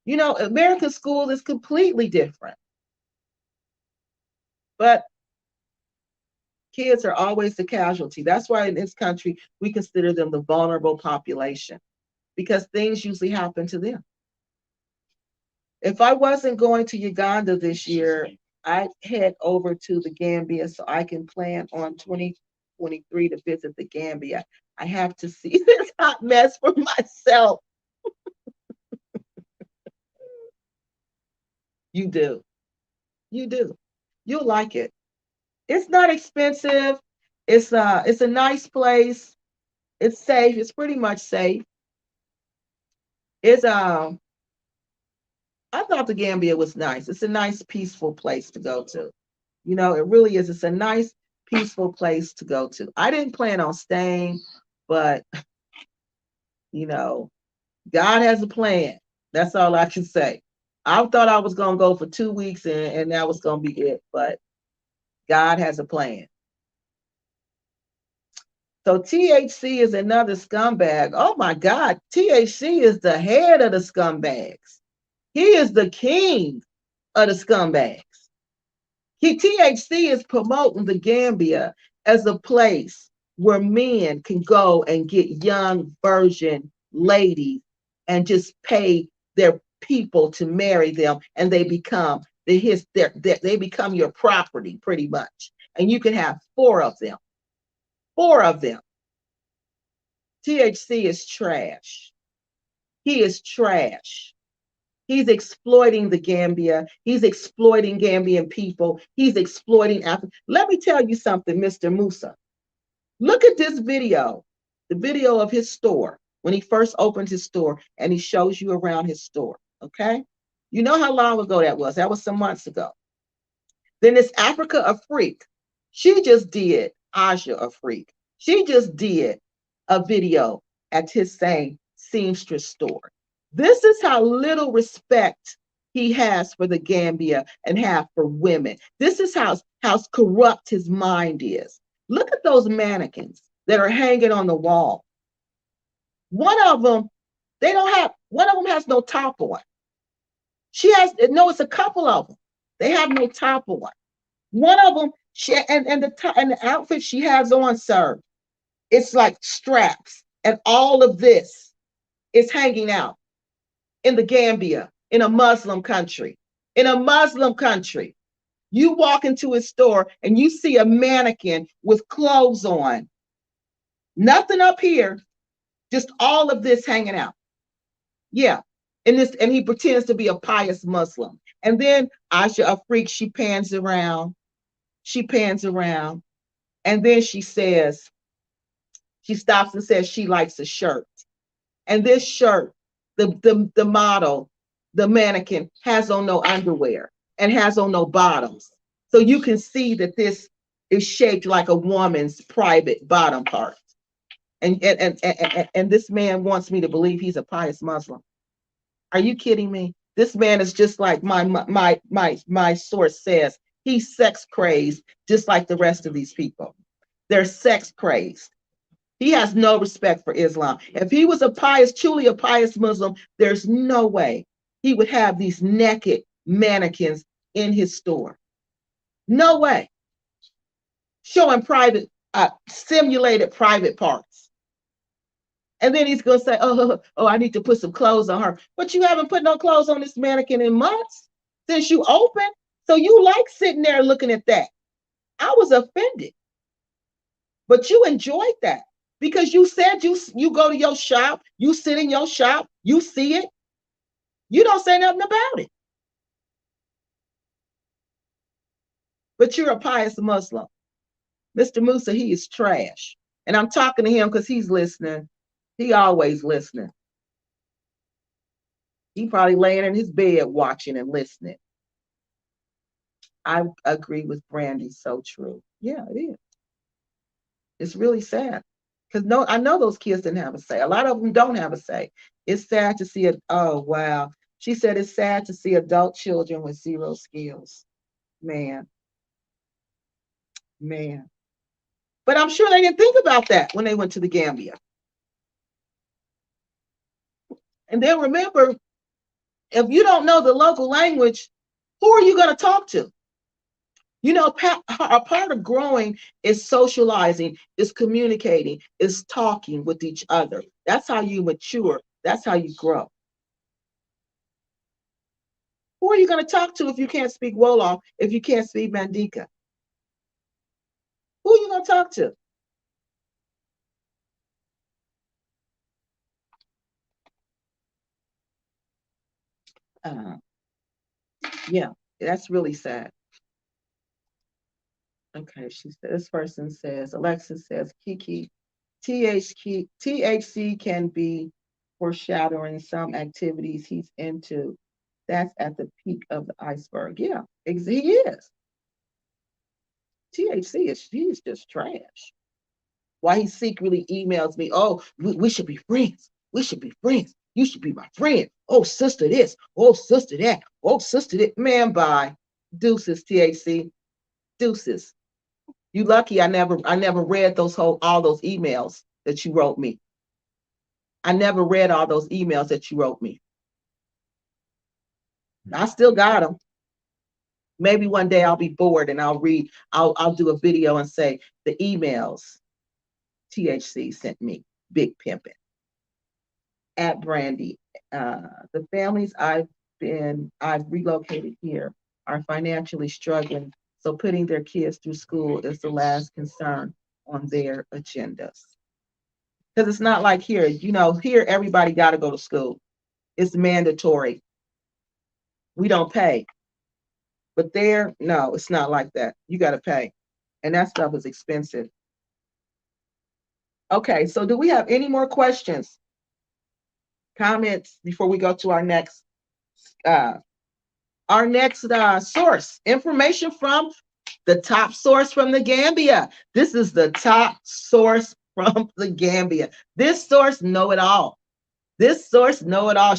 You know, American school is completely different. But kids are always the casualty. That's why in this country, we consider them the vulnerable population, because things usually happen to them. If I wasn't going to Uganda this year, I'd head over to the Gambia so I can plan on 2023 to visit the Gambia. I have to see this hot mess for myself. You do. You do. You'll like it. It's not expensive. It's a nice place. It's safe. It's pretty much safe. It's I thought the Gambia was nice. It's a nice, peaceful place to go to. You know, it really is. It's a nice, peaceful place to go to. I didn't plan on staying, but you know, God has a plan. That's all I can say. I thought I was gonna go for 2 weeks and that was gonna be it, but God has a plan. So THC is another scumbag. Oh my God, THC is the head of the scumbags. He is the king of the scumbags. THC is promoting the Gambia as a place where men can go and get young virgin ladies and just pay their people to marry them, and they become they become your property pretty much, and you can have four of them. Four of them. THC is trash. He is trash. He's exploiting the Gambia. He's exploiting Gambian people. He's exploiting Africa. Let me tell you something, Mr. Musa. Look at this video, the video of his store when he first opened his store, and he shows you around his store, okay? You know how long ago that was? That was some months ago. Then this Africa Afrique, she just did, Aja Afrique, she just did a video at his same seamstress store. This is how little respect he has for the Gambia and have for women. This is how corrupt his mind is. Look at those mannequins that are hanging on the wall. One of them, one of them has no top on. She has, no, it's a couple of them. They have no top on. One of them, and the outfit she has on, sir, it's like straps, and all of this is hanging out in the Gambia, in a Muslim country. In a Muslim country, you walk into a store and you see a mannequin with clothes on, nothing up here, just all of this hanging out. Yeah. And he pretends to be a pious Muslim. And then Asha, a freak, she pans around. And then she says, she stops and says she likes a shirt. And this shirt, the model, the mannequin, has on no underwear and has on no bottoms. So you can see that this is shaped like a woman's private bottom part. And this man wants me to believe he's a pious Muslim. Are you kidding me? This man is just like my source says. He's sex crazed, just like the rest of these people. They're sex crazed. He has no respect for Islam. If he was truly a pious Muslim, there's no way he would have these naked mannequins in his store. No way. Showing simulated private parts. And then he's going to say, oh, I need to put some clothes on her. But you haven't put no clothes on this mannequin in months since you opened. So you like sitting there looking at that. I was offended. But you enjoyed that because you said you go to your shop, you sit in your shop, you see it. You don't say nothing about it. But you're a pious Muslim. Mr. Musa, he is trash. And I'm talking to him because he's listening. He always listening. He probably laying in his bed watching and listening. I agree with Brandy. So true. Yeah, it is. It's really sad. Because I know those kids didn't have a say. A lot of them don't have a say. It's sad to see it. Oh, wow. She said it's sad to see adult children with zero skills. Man, man. But I'm sure they didn't think about that when they went to the Gambia. And then remember, if you don't know the local language, who are you going to talk to? You know, a part of growing is socializing, is communicating, is talking with each other. That's how you mature. That's how you grow. Who are you going to talk to if you can't speak Wolof, if you can't speak Mandika? Who are you going to talk to? Uh, yeah, that's really sad. Okay, she said, this person says, Alexis says, Kiki, THC can be foreshadowing some activities he's into. That's at the peak of the iceberg. Yeah, he is. THC is, he's just trash. Why he secretly emails me, oh, we should be friends. We should be friends. You should be my friend. Oh, sister this. Oh, sister that. Oh, sister that. Man, bye. Deuces, THC. Deuces. You lucky I never read all those emails that you wrote me. I never read all those emails that you wrote me. I still got them. Maybe one day I'll be bored and I'll do a video and say the emails THC sent me, big pimping. At Brandy. The families I've relocated here are financially struggling, so putting their kids through school is the last concern on their agendas. Because it's not like here, here everybody got to go to school. It's mandatory. We don't pay. But there, no, it's not like that. You got to pay. And that stuff is expensive. Okay, so do we have any more questions, comments before we go to uh, our next source? Information from the top source from the Gambia. This is the top source from the Gambia. This source know it all. This source know it all.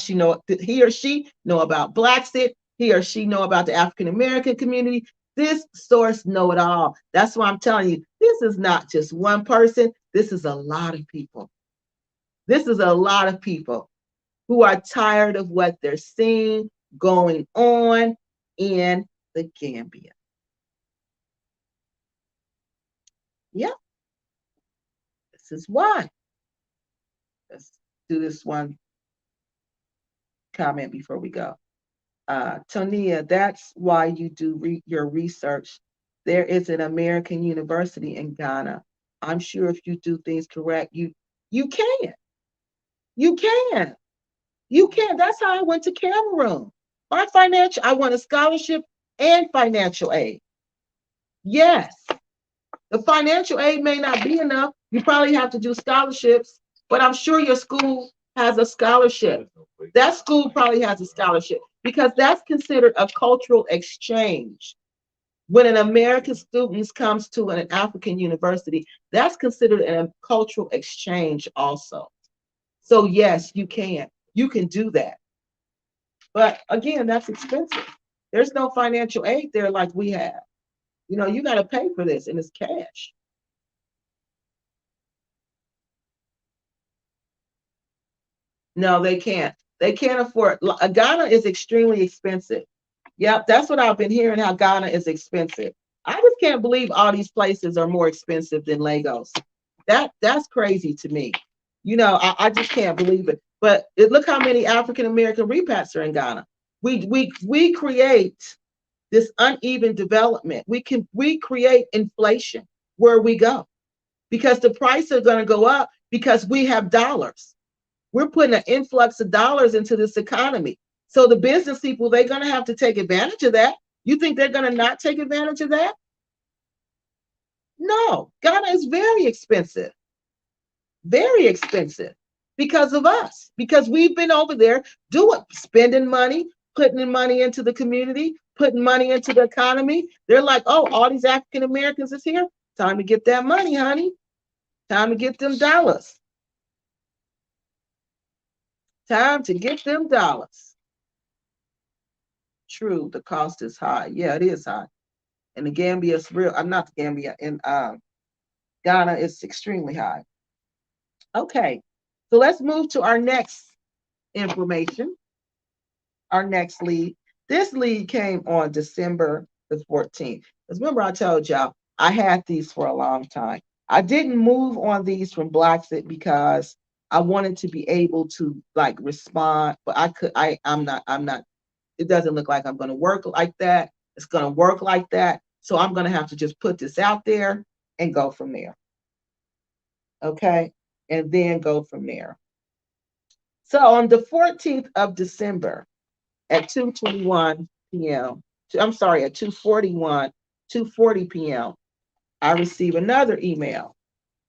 He or she know about Blacksit. He or she know about the African American community. This source know it all. That's why I'm telling you, this is not just one person. This is a lot of people. This is a lot of people who are tired of what they're seeing going on in the Gambia. Yeah, this is why. Let's do this one comment before we go. Tonia, that's why you do your research. There is an American university in Ghana. I'm sure if you do things correct, you can. You can. You can. That's how I went to Cameroon. I won a scholarship and financial aid. Yes. The financial aid may not be enough. You probably have to do scholarships, but I'm sure your school has a scholarship. That school probably has a scholarship because that's considered a cultural exchange. When an American student comes to an African university, that's considered a cultural exchange also. So yes, you can. You can do that. But again, that's expensive. There's no financial aid there like we have. You got to pay for this and it's cash. No, they can't. They can't afford. Ghana is extremely expensive. Yep, that's what I've been hearing. How Ghana is expensive. I just can't believe all these places are more expensive than Lagos. That's crazy to me. I just can't believe it. But look how many African American repacks are in Ghana. We create this uneven development. We create inflation where we go because the prices are going to go up because we have dollars. We're putting an influx of dollars into this economy. So the business people, they're going to have to take advantage of that. You think they're going to not take advantage of that? No, Ghana is very expensive because of us, because we've been over there spending money, putting money into the community, putting money into the economy. They're like, oh, all these African Americans is here. Time to get that money, honey. Time to get them dollars. Time to get them dollars. True, the cost is high. Yeah, it is high. And the Gambia is real. I'm not the Gambia. In Ghana, it's extremely high. Okay, so let's move to our next information, our next lead. This lead came on December the 14th. Because remember, I told y'all I had these for a long time. I didn't move on these from Blacksit because I wanted to be able to like respond, but I'm not, it doesn't look like I'm gonna work like that. It's gonna work like that. So I'm gonna have to just put this out there and go from there. Okay. And then go from there. So on the 14th of December at 2:21 p.m., I'm sorry, at 2:40 p.m., I receive another email.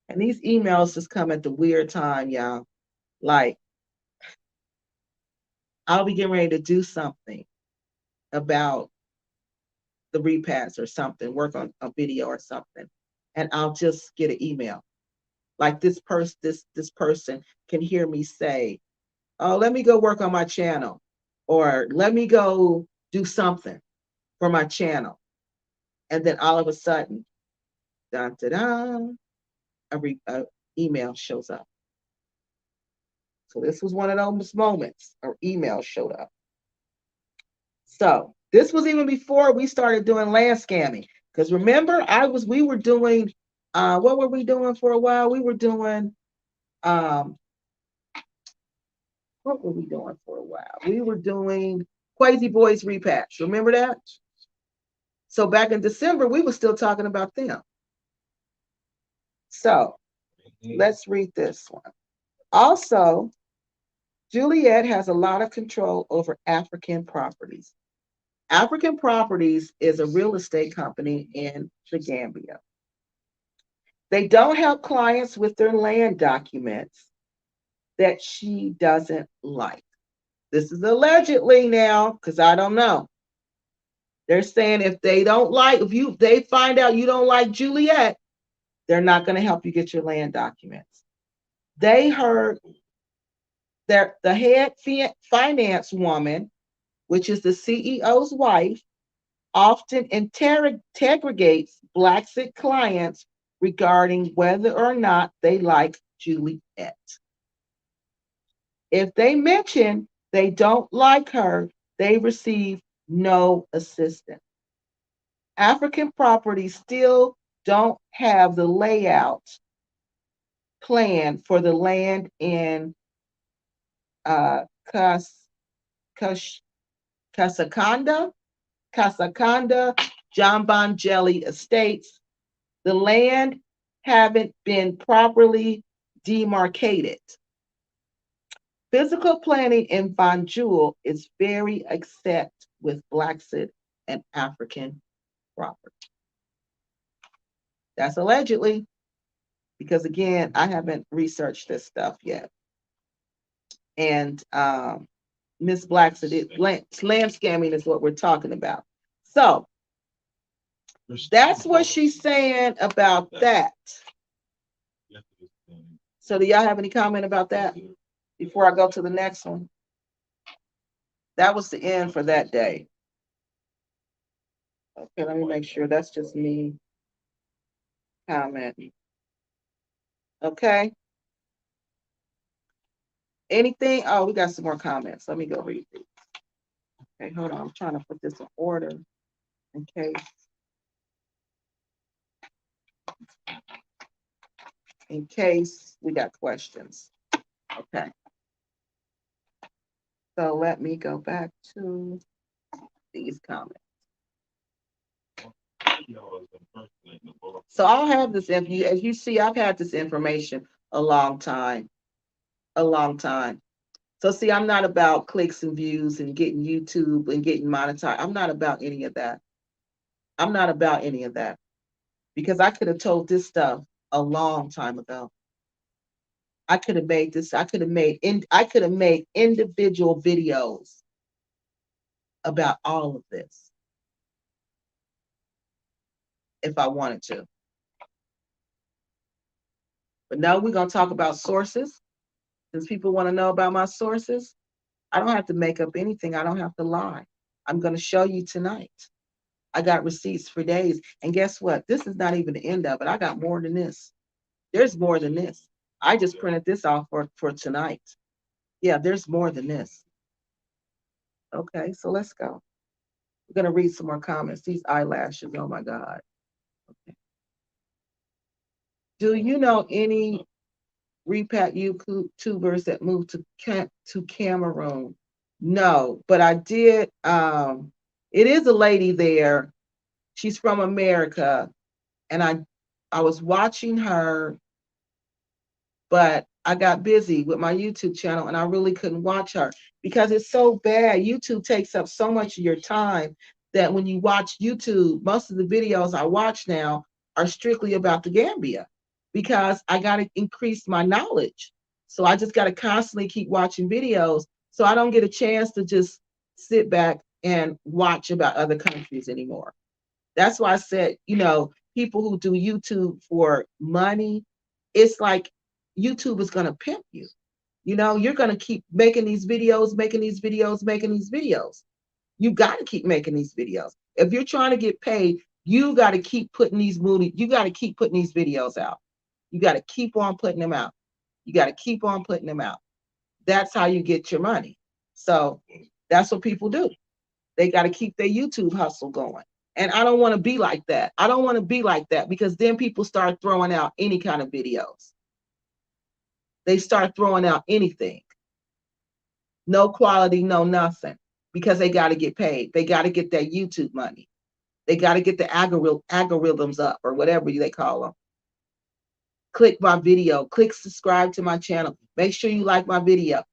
And these emails just come at the weird time, y'all. Like, I'll be getting ready to do something about the repass or something, work on a video or something, and I'll just get an email. Like this person can hear me say, "Oh, let me go work on my channel," or "Let me go do something for my channel," and then all of a sudden, da da da, a email shows up. So this was one of those moments, or email showed up. So this was even before we started doing land scamming. Because remember, we were doing, what were we doing for a while? We were doing, um, what were we doing for a while? We were doing Crazy Boys repatch. Remember that? So back in December, we were still talking about them. So let's read this one. Also, Juliet has a lot of control over African properties. African Properties is a real estate company in the Gambia. They don't help clients with their land documents that she doesn't like. This is allegedly now, because I don't know. They're saying if they don't like, they find out you don't like Juliet, they're not going to help you get your land documents. They heard that the head finance woman, which is the CEO's wife, often interrogates Blacksit clients regarding whether or not they like Juliet. If they mention they don't like her, they receive no assistance. African properties still don't have the layout plan for the land in uh, Kas, Kas, Kasakanda, Jamban Jelly Estates. The land haven't been properly demarcated. Physical planning in Banjul is very accept with Blacksit and African property. That's allegedly, because again, I haven't researched this stuff yet. And Miss Blacksit, land scamming is what we're talking about. So that's what she's saying about that. So do y'all have any comment about that before I go to the next one? That was the end for that day. Okay, let me make sure that's just me commenting. Okay. Anything? Oh, we got some more comments. Let me go read these. Okay, hold on. I'm trying to put this in order in case we got questions. Okay. So let me go back to these comments. So I'll have this, as you see, I've had this information a long time. A long time. So see, I'm not about clicks and views and getting YouTube and getting monetized. I'm not about any of that. I'm not about any of that. Because I could have told this stuff a long time ago. I could have made this, I could have made individual videos about all of this if I wanted to. But now we're going to talk about sources. Since people want to know about my sources, I don't have to make up anything. I don't have to lie. I'm going to show you tonight. I got receipts for days. And guess what? This is not even the end of it. I got more than this. There's more than this. I just printed this off for tonight. Yeah, there's more than this. Okay, so let's go. We're going to read some more comments. These eyelashes, oh my God. Okay. Do you know any repack YouTubers that moved to Cameroon? No, but I did. It is a lady there. She's from America, and I was watching her, but I got busy with my YouTube channel and I really couldn't watch her because it's so bad. YouTube takes up so much of your time that when you watch YouTube, most of the videos I watch now are strictly about the Gambia because I got to increase my knowledge. So I just got to constantly keep watching videos so I don't get a chance to just sit back and watch about other countries anymore. That's why I said, people who do YouTube for money, it's like YouTube is going to pimp you. You're going to keep making these videos, making these videos, making these videos. You got to keep making these videos. If you're trying to get paid, you got to keep putting these you got to keep putting these videos out. You got to keep on putting them out. You got to keep on putting them out. That's how you get your money. So that's what people do. They got to keep their YouTube hustle going. And I don't want to be like that. I don't want to be like that because then people start throwing out any kind of videos. They start throwing out anything. No quality, no nothing, because they got to get paid. They got to get that YouTube money. They got to get the algorithms up or whatever they call them. Click my video, click subscribe to my channel. Make sure you like my video.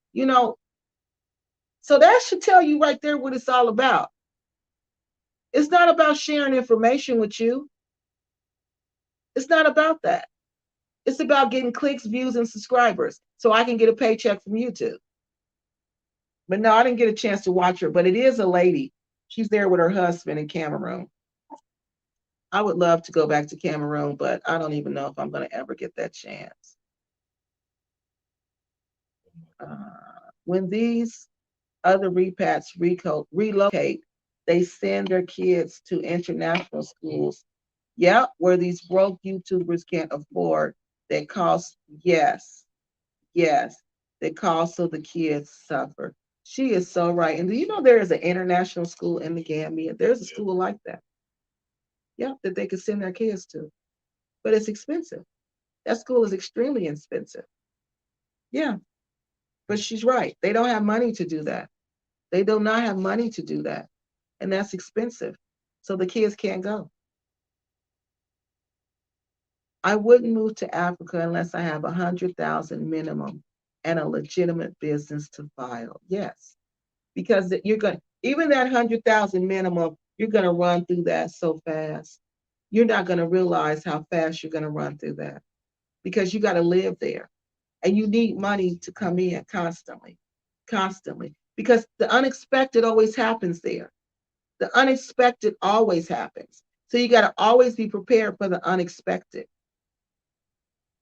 So that should tell you right there what it's all about. It's not about sharing information with you. It's not about that. It's about getting clicks, views, and subscribers so I can get a paycheck from YouTube. But no, I didn't get a chance to watch her, but it is a lady. She's there with her husband in Cameroon. I would love to go back to Cameroon, but I don't even know if I'm going to ever get that chance. When these other repats relocate, they send their kids to international schools. Yeah, where these broke YouTubers can't afford. They cost, yes, they cost so the kids suffer. She is so right. And do you know there is an international school in the Gambia? There's a school like that. Yeah, that they could send their kids to. But it's expensive. That school is extremely expensive. Yeah, but she's right. They don't have money to do that. They do not have money to do that. And that's expensive. So the kids can't go. I wouldn't move to Africa unless I have 100,000 minimum and a legitimate business to file. Yes, because you're going even that 100,000 minimum, you're going to run through that so fast. You're not going to realize how fast you're going to run through that because you got to live there and you need money to come in constantly, because the unexpected always happens there. The unexpected always happens. So you got to always be prepared for the unexpected.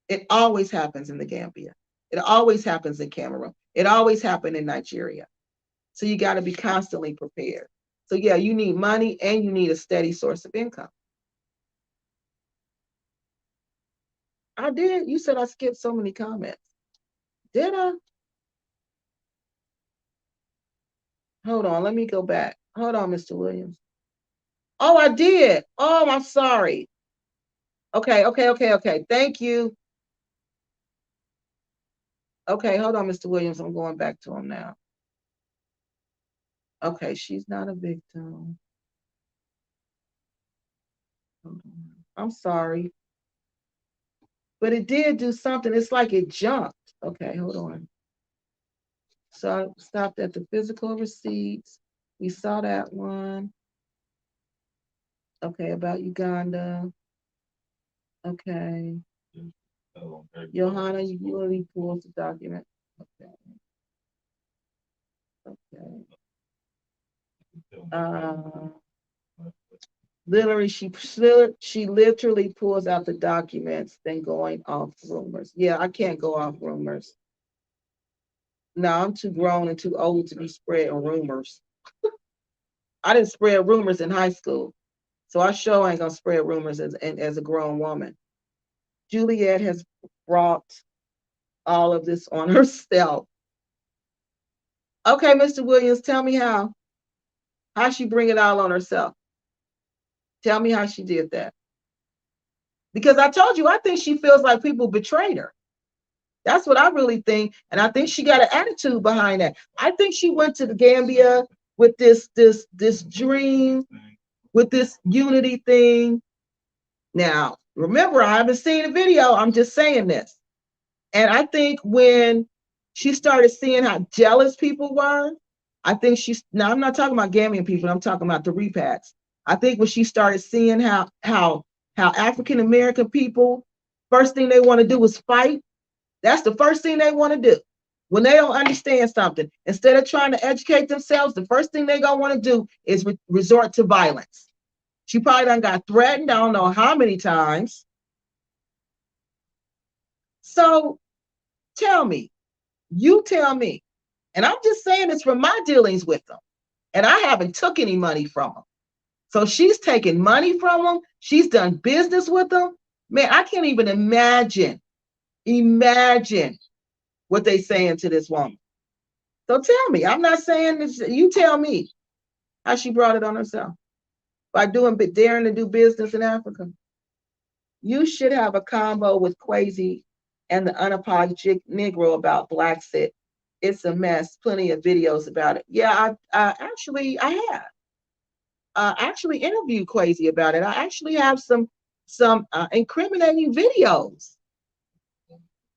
It always happens in the Gambia. It always happens in Cameroon. It always happened in Nigeria. So you got to be constantly prepared. So yeah, you need money and you need a steady source of income. I did. You said I skipped so many comments. Did I? Hold on. Let me go back. Hold on, Mr. Williams. Oh, I did. Oh, I'm sorry. Okay. Thank you. Okay, hold on, Mr. Williams. I'm going back to him now. Okay, she's not a victim. I'm sorry. But it did do something. It's like it jumped. Okay, hold on. So I stopped at the physical receipts. We saw that one. Okay, about Uganda. Okay. Johanna, you really pulls the document. Okay. Okay. Literally, she literally pulls out the documents, then going off rumors. Yeah, I can't go off rumors. No, I'm too grown and too old to be spreading rumors. I didn't spread rumors in high school. So I sure ain't gonna spread rumors as a grown woman. Juliet has brought all of this on herself. Okay, Mr. Williams, tell me how. How she bring it all on herself? Tell me how she did that. Because I told you, I think she feels like people betrayed her. That's what I really think. And I think she got an attitude behind that. I think she went to the Gambia with this dream, with this unity thing. Now, remember, I haven't seen a video. I'm just saying this. And I think when she started seeing how jealous people were, I think she's now I'm not talking about Gambian people, I'm talking about the repacks. I think when she started seeing how African American people, first thing they want to do is fight. That's the first thing they want to do. When they don't understand something, instead of trying to educate themselves, the first thing they're gonna want to do is resort to violence. She probably done got threatened, I don't know how many times. So tell me, you tell me, and I'm just saying this from my dealings with them, and I haven't took any money from them. So she's taken money from them. She's done business with them. Man, I can't even imagine what they saying to this woman. So tell me, I'm not saying this, you tell me how she brought it on herself by daring to do business in Africa. You should have a combo with Quasi and the unapologetic Negro about Blacksit. It's a mess. Plenty of videos about it. Yeah, I have. Actually interviewed Quasi about it. I actually have some incriminating videos.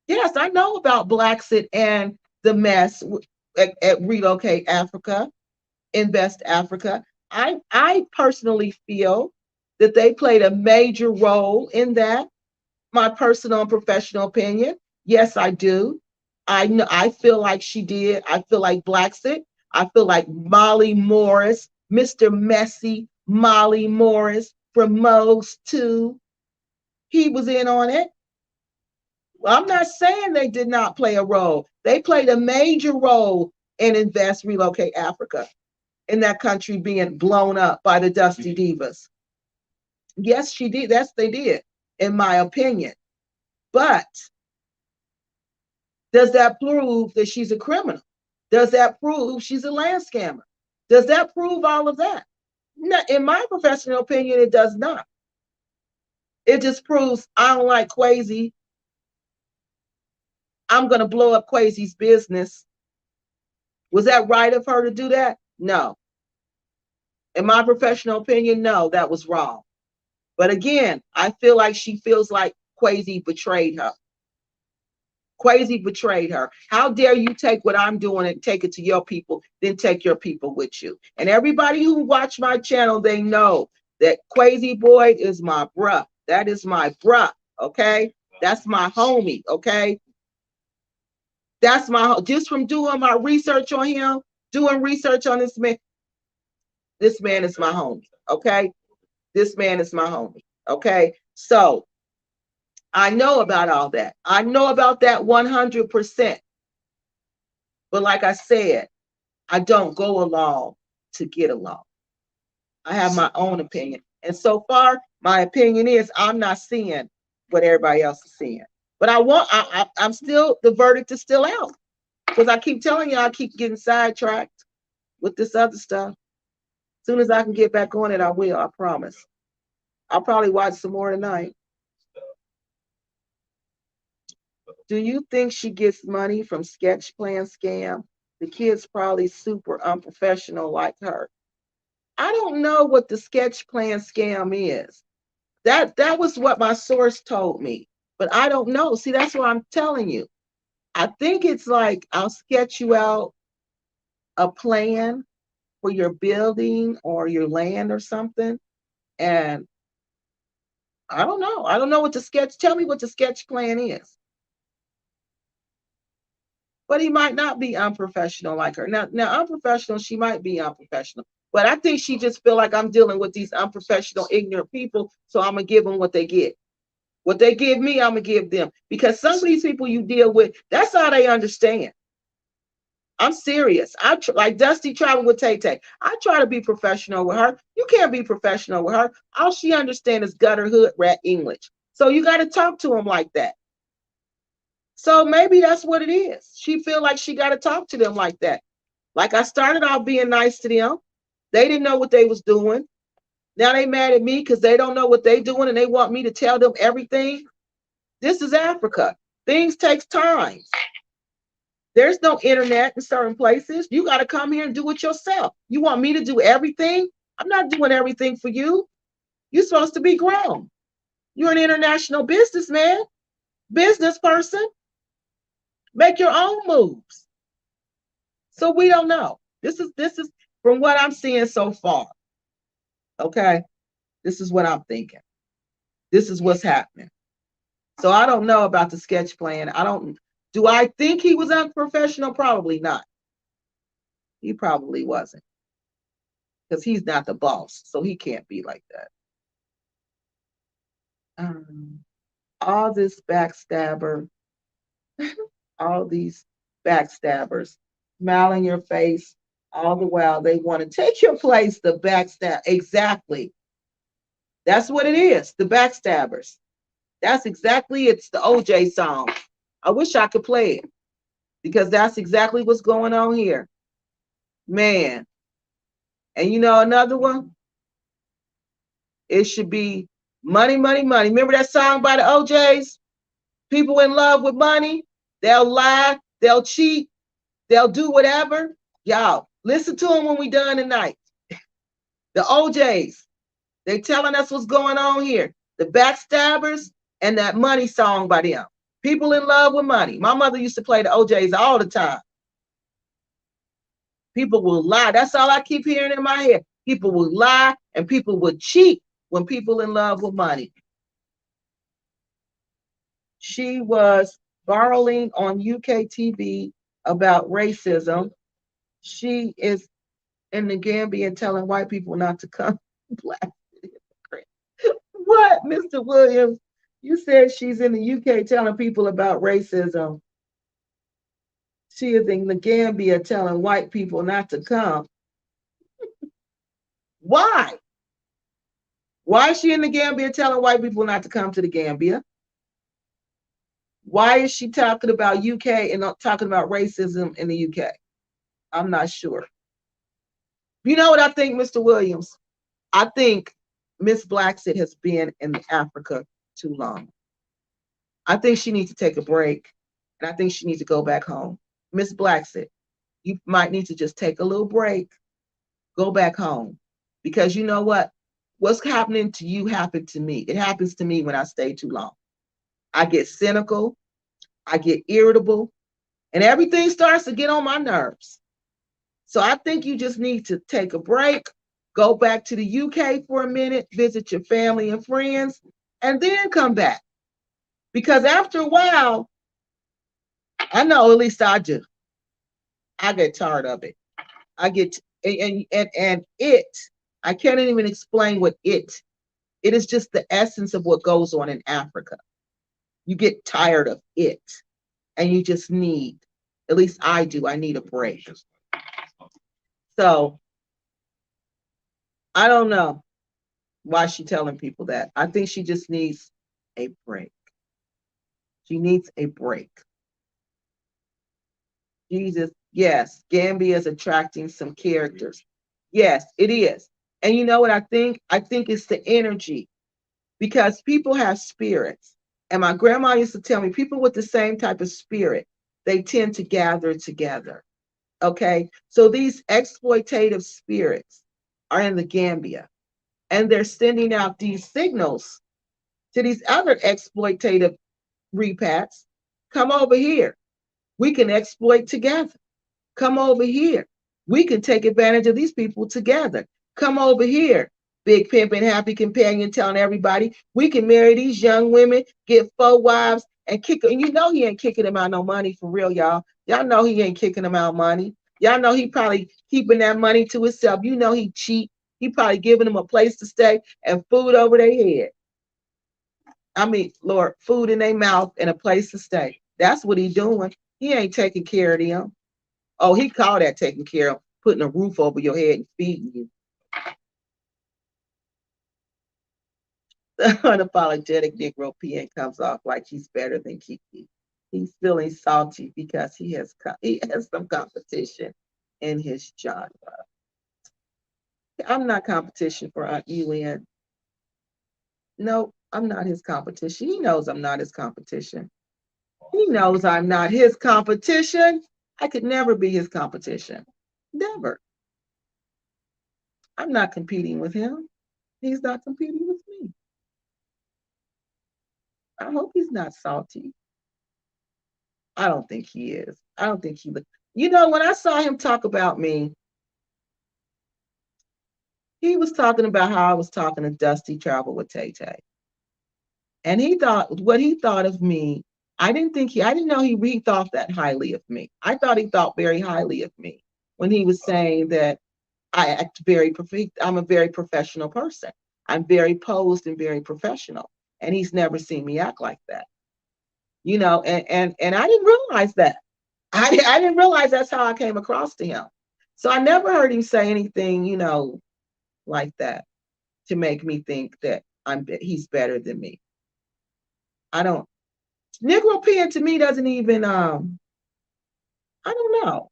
Yes, I know about Blacksit and the mess at Relocate Africa, Invest Africa. I personally feel that they played a major role in that. My personal and professional opinion. Yes, I do. I know. I feel like she did. I feel like Blacksit. I feel like Molly Morris, Mr. Messy, Molly Morris from Moe's 2. He was in on it. Well, I'm not saying they did not play a role. They played a major role in Invest Relocate Africa, in that country being blown up by the Dusty Divas. Yes, she did. That's they did, in my opinion. But does that prove that she's a criminal? Does that prove she's a land scammer? Does that prove all of that? No, in my professional opinion, it does not. It just proves I don't like Quasi. I'm going to blow up Quasi's business. Was that right of her to do that? No. In my professional opinion, no, that was wrong. But again, I feel like she feels like Quasi betrayed her. Quasi betrayed her. How dare you take what I'm doing and take it to your people, then take your people with you? And everybody who watch my channel, they know that Quasi Boy is my bruh. That is my bruh, okay? That's my homie, okay? That's my, just from doing my research on him, doing research on this man is my homie, okay? This man is my homie, okay? So I know about all that. I know about that 100%. But like I said, I don't go along to get along. I have my own opinion. And so far, my opinion is I'm not seeing what everybody else is seeing. But I'm still, the verdict is still out. Because I keep telling you, I keep getting sidetracked with this other stuff. As soon as I can get back on it, I will, I promise. I'll probably watch some more tonight. Do you think she gets money from sketch plan scam? The kid's probably super unprofessional like her. I don't know what the sketch plan scam is. That was what my source told me, but I don't know. See, that's what I'm telling you. I think it's like I'll sketch you out a plan for your building or your land or something, and I don't know. I don't know what the sketch. Tell me what the sketch plan is. But he might not be unprofessional like her. Now, unprofessional, she might be unprofessional. But I think she just feel like I'm dealing with these unprofessional, ignorant people, so I'm going to give them what they get. What they give me, I'm going to give them. Because some of these people you deal with, that's how they understand. I'm serious. Like Dusty travel with Tay Tay. I try to be professional with her. You can't be professional with her. All she understands is gutter hood rat English. So you got to talk to him like that. So maybe that's what it is. She feel like she got to talk to them like that. Like I started off being nice to them. They didn't know what they was doing. Now they mad at me because they don't know what they doing and they want me to tell them everything. This is Africa. Things takes time. There's no internet in certain places. You got to come here and do it yourself. You want me to do everything? I'm not doing everything for you. You're supposed to be grown. You're an international businessman, business person. Make your own moves. So we don't know. This is from what I'm seeing so far. Okay. This is what I'm thinking. This is what's happening. So I don't know about the sketch plan. Do I think he was unprofessional? Probably not. He probably wasn't. Because he's not the boss. So he can't be like that. All this backstabber, all these backstabbers, smile in your face, all the while they want to take your place, the backstab. Exactly. That's what it is, the backstabbers. That's exactly, it's the OJ song. I wish I could play it because that's exactly what's going on here. Man. And you know another one? It should be money, money, money. Remember that song by the OJs? People in love with money. They'll lie. They'll cheat. They'll do whatever. Y'all, listen to them when we done tonight. The OJs. They telling us what's going on here. The backstabbers and that money song by them. People in love with money. My mother used to play the OJs all the time. People will lie. That's all I keep hearing in my head. People will lie and people will cheat when people in love with money. She was borrowing on UK TV about racism. She is in the Gambia telling white people not to come. Black. What, Mr. Williams? You said she's in the UK telling people about racism. She is in the Gambia telling white people not to come. Why? Why is she in the Gambia telling white people not to come to the Gambia? Why is she talking about UK and not talking about racism in the UK? I'm not sure. You know what I think, Mr. Williams? I think Miss Blacksett has been in Africa too long. I think she needs to take a break, and I think she needs to go back home. Miss Blacksett, you might need to just take a little break, go back home, because you know what? What's happening to you happened to me. It happens to me when I stay too long. I get cynical, I get irritable, and everything starts to get on my nerves. So I think you just need to take a break, go back to the UK for a minute, visit your family and friends, and then come back. Because after a while, I know, at least I do, I get tired of it. I get, and it, I can't even explain what it is just the essence of what goes on in Africa. You get tired of it and you just need, at least I do, I need a break. So I don't know why she's telling people that. I think she just needs a break. She needs a break. Jesus, yes, Gambia is attracting some characters. Yes, it is. And you know what I think? I think it's the energy because people have spirits. And my grandma used to tell me people with the same type of spirit, they tend to gather together. Okay. So these exploitative spirits are in the Gambia and they're sending out these signals to these other exploitative repacks. Come over here. We can exploit together. Come over here. We can take advantage of these people together. Come over here. Big pimp and happy companion telling everybody we can marry these young women, get 4 wives, and kick them. And you know he ain't kicking them out no money for real, y'all. Y'all know he ain't kicking them out money. Y'all know he probably keeping that money to himself. You know he cheap. He probably giving them a place to stay and food over their head. I mean, Lord, food in their mouth and a place to stay. That's what he doing. He ain't taking care of them. Oh, he called that taking care of, putting a roof over your head and feeding you. The unapologetic Negro PN comes off like he's better than Kiki. He's feeling salty because he has some competition in his genre. I'm not competition for Aunt UN. No, I'm not his competition. He knows I'm not his competition. He knows I'm not his competition. I could never be his competition. Never. I'm not competing with him. He's not competing with me. I hope he's not salty. I don't think he is. I don't think he would. You know, when I saw him talk about me, he was talking about how I was talking to Dusty Travel with Tay Tay. And he thought what he thought of me, I didn't know he thought that highly of me. I thought he thought very highly of me when he was saying that I'm a very professional person. I'm very posed and very professional. And he's never seen me act like that. You know, and I didn't realize that. I didn't realize that's how I came across to him. So I never heard him say anything, you know, like that to make me think that he's better than me. I don't. Negro Pen to me doesn't even I don't know.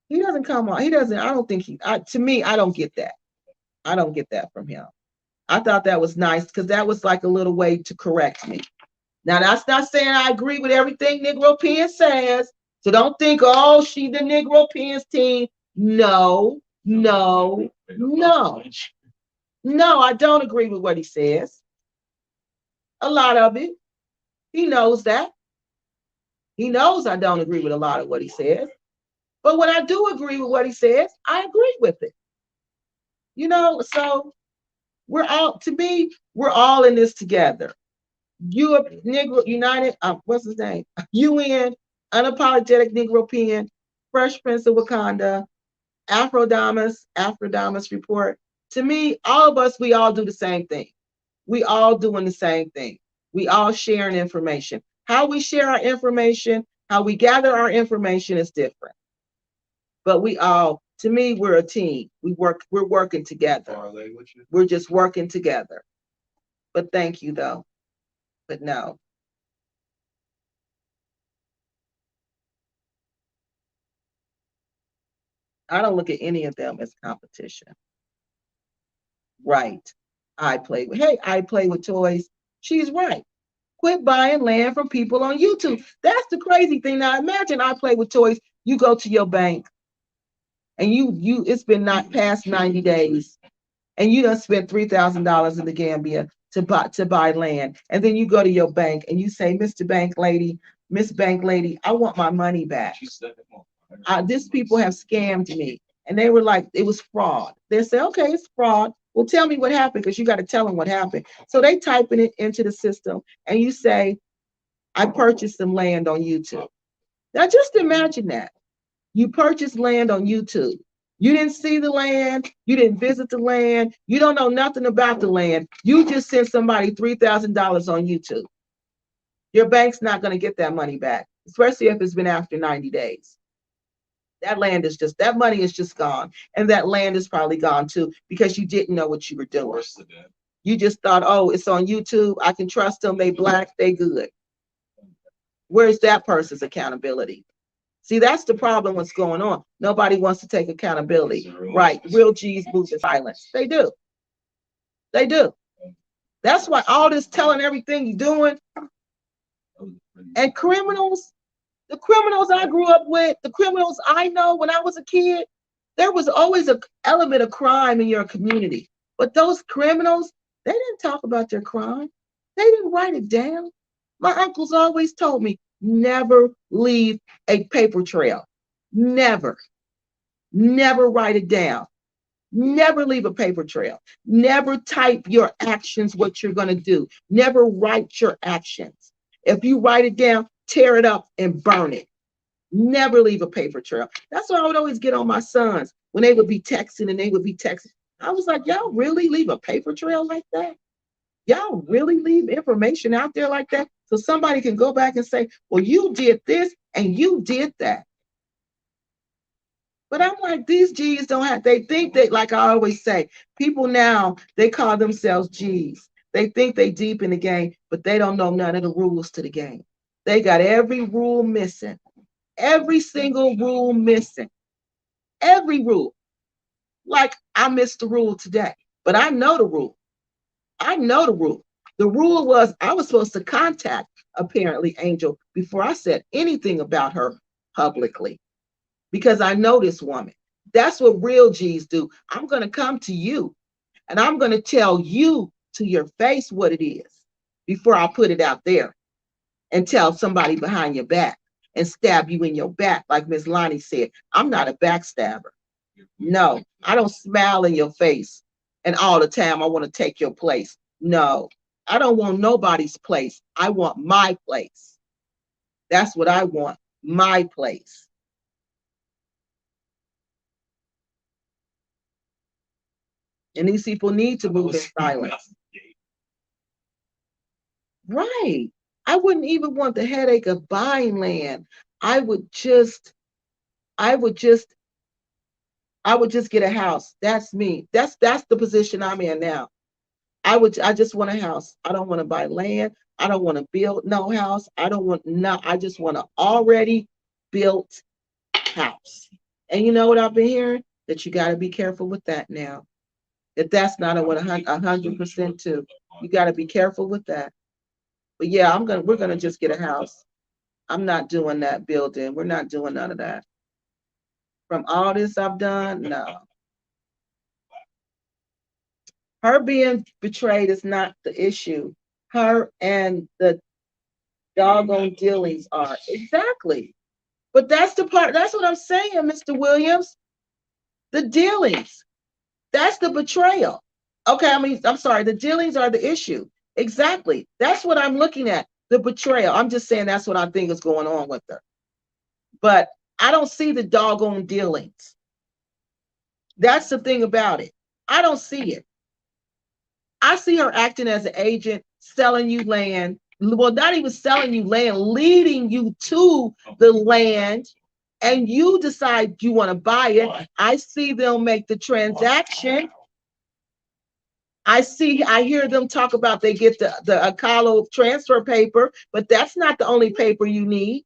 He doesn't come on. He doesn't. I don't think to me, I don't get that. I don't get that from him. I thought that was nice because that was like a little way to correct me. Now that's not saying I agree with everything Negro Pen says. So don't think, oh, she the Negro Pen's team. No, no, no. No, I don't agree with what he says. A lot of it. He knows that. He knows I don't agree with a lot of what he says. But when I do agree with what he says, I agree with it. You know, so to me, we're all in this together. You Negro United, what's his name? UN, Unapologetic Negro Pen, Fresh Prince of Wakanda, Afrodamus Report. To me, all of us, we all do the same thing. We all doing the same thing. We all sharing information. How we share our information, how we gather our information is different. But we all, to me, we're a team. We're working together. We're just working together. But thank you though. But no. I don't look at any of them as competition. Right. I play with toys. She's right. Quit buying land from people on YouTube. That's the crazy thing. Now imagine I play with toys. You go to your bank and it's been not past 90 days and you done spent $3,000 in the Gambia to buy land. And then you go to your bank and you say, Miss Bank Lady, I want my money back. These people have scammed me. And they were like, it was fraud. They say, okay, it's fraud. Well, tell me what happened because you got to tell them what happened. So they typing it into the system and you say, I purchased some land on YouTube. Now just imagine that. You purchased land on YouTube. You didn't see the land. You didn't visit the land. You don't know nothing about the land. You just sent somebody $3,000 on YouTube. Your bank's not going to get that money back, especially if it's been after 90 days. That money is just gone. And that land is probably gone too because you didn't know what you were doing. You just thought, oh, it's on YouTube. I can trust them. They black, they good. Where's that person's accountability? See, that's the problem. What's going on? Nobody wants to take accountability. Right. Real G's move in silence. They do. They do. That's why all this telling everything you're doing. And criminals, the criminals I grew up with, the criminals I know when I was a kid, there was always an element of crime in your community. But those criminals, they didn't talk about their crime. They didn't write it down. My uncles always told me, never leave a paper trail. Never. Never write it down. Never leave a paper trail. Never type your actions, what you're going to do. Never write your actions. If you write it down, tear it up and burn it. Never leave a paper trail. That's why I would always get on my sons when they would be texting and they would be texting. I was like, y'all really leave a paper trail like that? Y'all really leave information out there like that? So somebody can go back and say, well, you did this and you did that. But I'm like, these G's don't have, they think they, like I always say, people now, they call themselves G's. They think they deep in the game, but they don't know none of the rules to the game. They got every rule missing, every single rule missing, every rule. Like I missed the rule today, but I know the rule. I know the rule. The rule was I was supposed to contact apparently Angel before I said anything about her publicly because I know this woman. That's what real G's do. I'm going to come to you and I'm going to tell you to your face what it is before I put it out there and tell somebody behind your back and stab you in your back. Like Miss Lonnie said, I'm not a backstabber. No, I don't smile in your face and all the time I want to take your place. No, I don't want nobody's place. I want my place. That's what I want, my place. And these people need to move in silence. Right. I wouldn't even want the headache of buying land. I would just, I would just, I would just get a house. That's me. That's the position I'm in now. I just want a house. I don't want to buy land. I don't want to build no house. I don't want no, I just want an already built house. And you know what I've been hearing? That you got to be careful with that now. That that's not a 100% too. You got to be careful with that. But yeah, we're gonna just get a house. I'm not doing that building. We're not doing none of that. From all this I've done, no. Her being betrayed is not the issue. Her and the doggone dealings are. Exactly. But that's the part, that's what I'm saying, Mr. Williams. The dealings. That's the betrayal. Okay, I mean, I'm sorry, the dealings are the issue. Exactly. That's what I'm looking at. The betrayal. I'm just saying that's what I think is going on with her. But I don't see the doggone dealings. That's the thing about it. I don't see it. I see her acting as an agent, selling you land. Well, not even selling you land, leading you to the land, and you decide you want to buy it. I see them make the transaction. I hear them talk about they get the Akalo transfer paper, but that's not the only paper you need.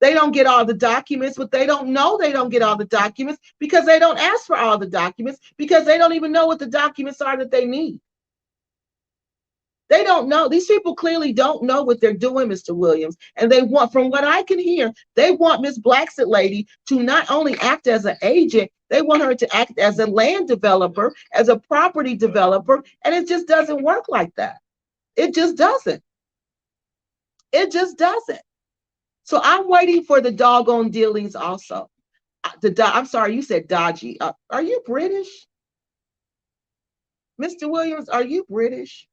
They don't get all the documents, but they don't know they don't get all the documents because they don't ask for all the documents because they don't even know what the documents are that they need. They don't know. These people clearly don't know what they're doing, Mr. Williams. And they want, from what I can hear, they want Miss Blacksett lady to not only act as an agent, they want her to act as a land developer, as a property developer. And it just doesn't work like that. It just doesn't. It just doesn't. So I'm waiting for the doggone dealings also. I'm sorry, you said dodgy. Are you British? Mr. Williams, are you British?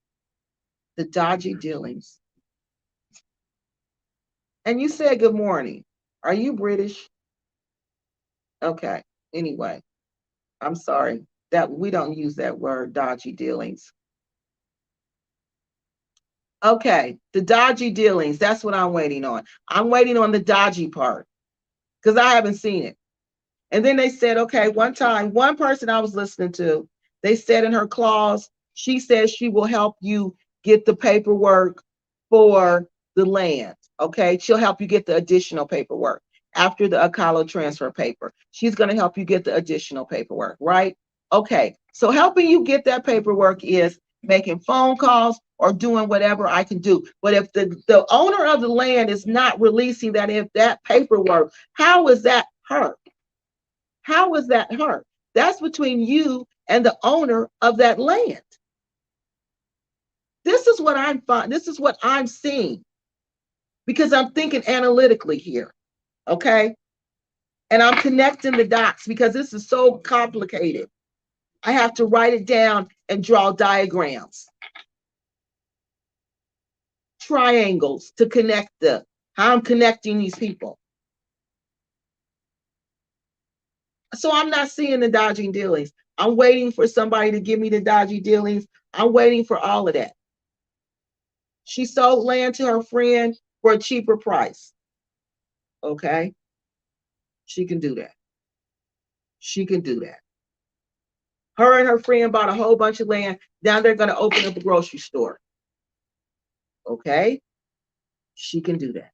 The dodgy dealings. And you said good morning. Are you British? Okay. Anyway, I'm sorry that we don't use that word, dodgy dealings. Okay, the dodgy dealings. That's what I'm waiting on. I'm waiting on the dodgy part because I haven't seen it. And then they said, okay, one time, one person I was listening to, they said in her clause, she says she will help you get the paperwork for the land. Okay, she'll help you get the additional paperwork after the Akalo transfer paper. She's going to help you get the additional paperwork, right? Okay, so helping you get that paperwork is making phone calls or doing whatever I can do. But if the owner of the land is not releasing that paperwork, how is that her? How is that her? That's between you and the owner of that land. This is what I'm finding. This is what I'm seeing because I'm thinking analytically here. Okay. And I'm connecting the dots because this is so complicated. I have to write it down and draw diagrams, triangles to connect how I'm connecting these people. So I'm not seeing the dodging dealings. I'm waiting for somebody to give me the dodgy dealings. I'm waiting for all of that. She sold land to her friend for a cheaper price. Okay. She can do that. She can do that. Her and her friend bought a whole bunch of land. Now they're going to open up a grocery store. Okay? She can do that.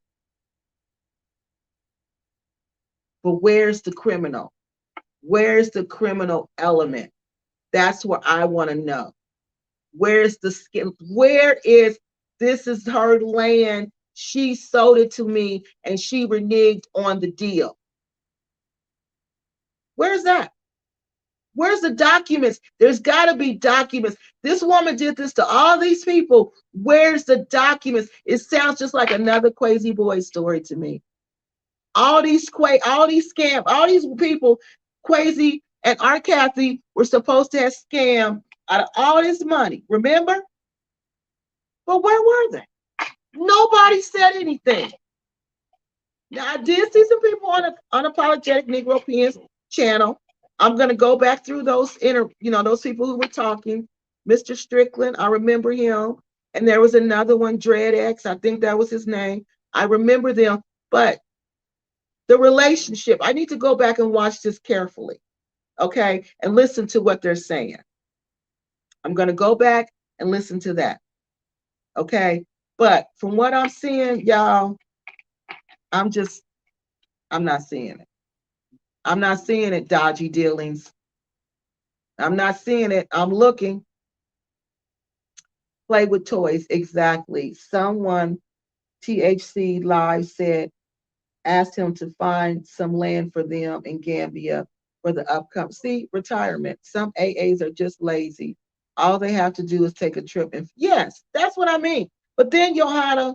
But where's the criminal? Where's the criminal element? That's what I want to know. Where's the skin? Where is this is her land? She sold it to me and she reneged on the deal. Where's that? Where's the documents? There's got to be documents. This woman did this to all these people. Where's the documents? It sounds just like another Crazy Boy story to me. All these scams, all these people, Crazy and our Kathy were supposed to have scammed out of all this money. Remember? But where were they? Nobody said anything. Now I did see some people on Unapologetic Negro Pens channel. I'm going to go back through those those people who were talking. Mr. Strickland, I remember him. And there was another one, Dread X, I think that was his name. I remember them. But the relationship, I need to go back and watch this carefully, okay, and listen to what they're saying. I'm going to go back and listen to that, okay? But from what I'm seeing, y'all, I'm not seeing it. I'm not seeing it, dodgy dealings. I'm not seeing it. I'm looking. Play with toys, exactly. Someone, THC Live said, asked him to find some land for them in Gambia for the upcoming. See, retirement. Some AAs are just lazy. All they have to do is take a trip. And yes, that's what I mean. But then Johanna,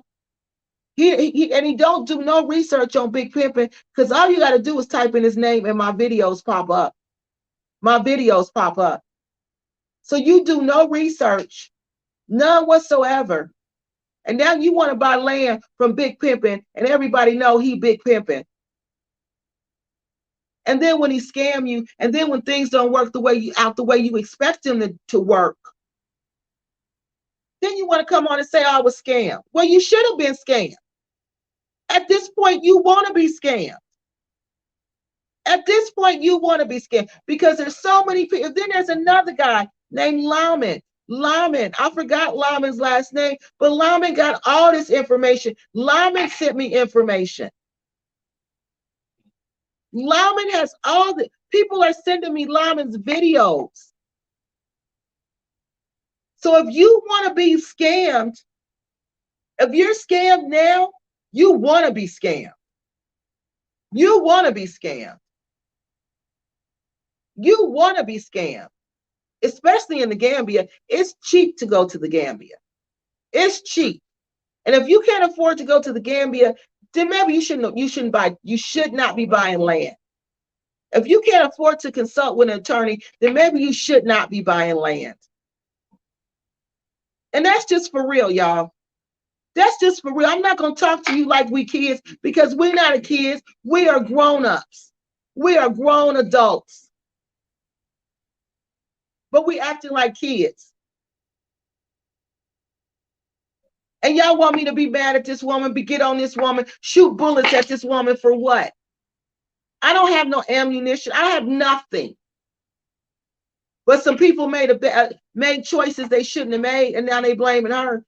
he don't do no research on Big Pimpin', because all you got to do is type in his name and my videos pop up. My videos pop up. So you do no research, none whatsoever. And now you want to buy land from Big Pimpin', and everybody know he Big Pimpin'. And then when he scam you, and then when things don't work the way you expect them to work, then you want to come on and say, oh, I was scammed. Well, you should have been scammed. At this point, you want to be scammed. At this point, you want to be scammed because there's so many people. Then there's another guy named Laman. Laman, I forgot Laman's last name, but Laman got all this information. Laman sent me information. Laman has all the people are sending me Laman's videos. So if you want to be scammed, if you're scammed now, you want to be scammed. You want to be scammed. You want to be scammed, especially in the Gambia. It's cheap to go to the Gambia. It's cheap. And if you can't afford to go to the Gambia, then maybe you should not be buying land. If you can't afford to consult with an attorney, then maybe you should not be buying land. And that's just for real, y'all. That's just for real. I'm not going to talk to you like we kids, because we're not kids. We are grown-ups. We are grown adults. But we acting like kids. And y'all want me to be mad at this woman, get on this woman, shoot bullets at this woman for what? I don't have no ammunition. I have nothing. But some people made choices they shouldn't have made, and now they blaming her.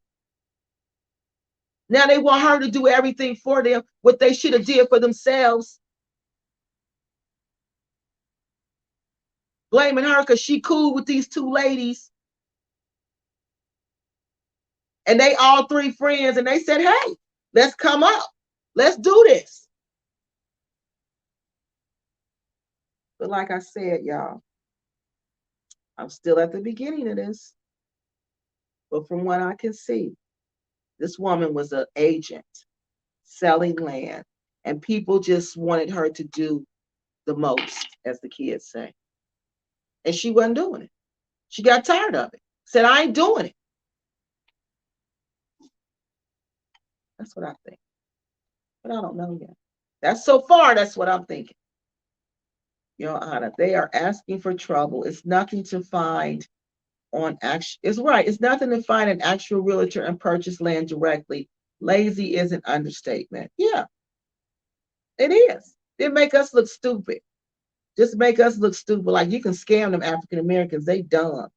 Now they want her to do everything for them, what they should have did for themselves. Blaming her because she cool with these two ladies. And they all three friends, and they said, hey, let's come up. Let's do this. But like I said, y'all, I'm still at the beginning of this. But from what I can see, this woman was an agent selling land, and people just wanted her to do the most, as the kids say. And she wasn't doing it. She got tired of it. Said, I ain't doing it. That's what I think. But I don't know yet. That's so far, that's what I'm thinking. Your Honor, they are asking for trouble. It's nothing to find on action. It's right. It's nothing to find an actual realtor and purchase land directly. Lazy is an understatement. Yeah, it is. They make us look stupid. Just make us look stupid. Like you can scam them African Americans. They dumb.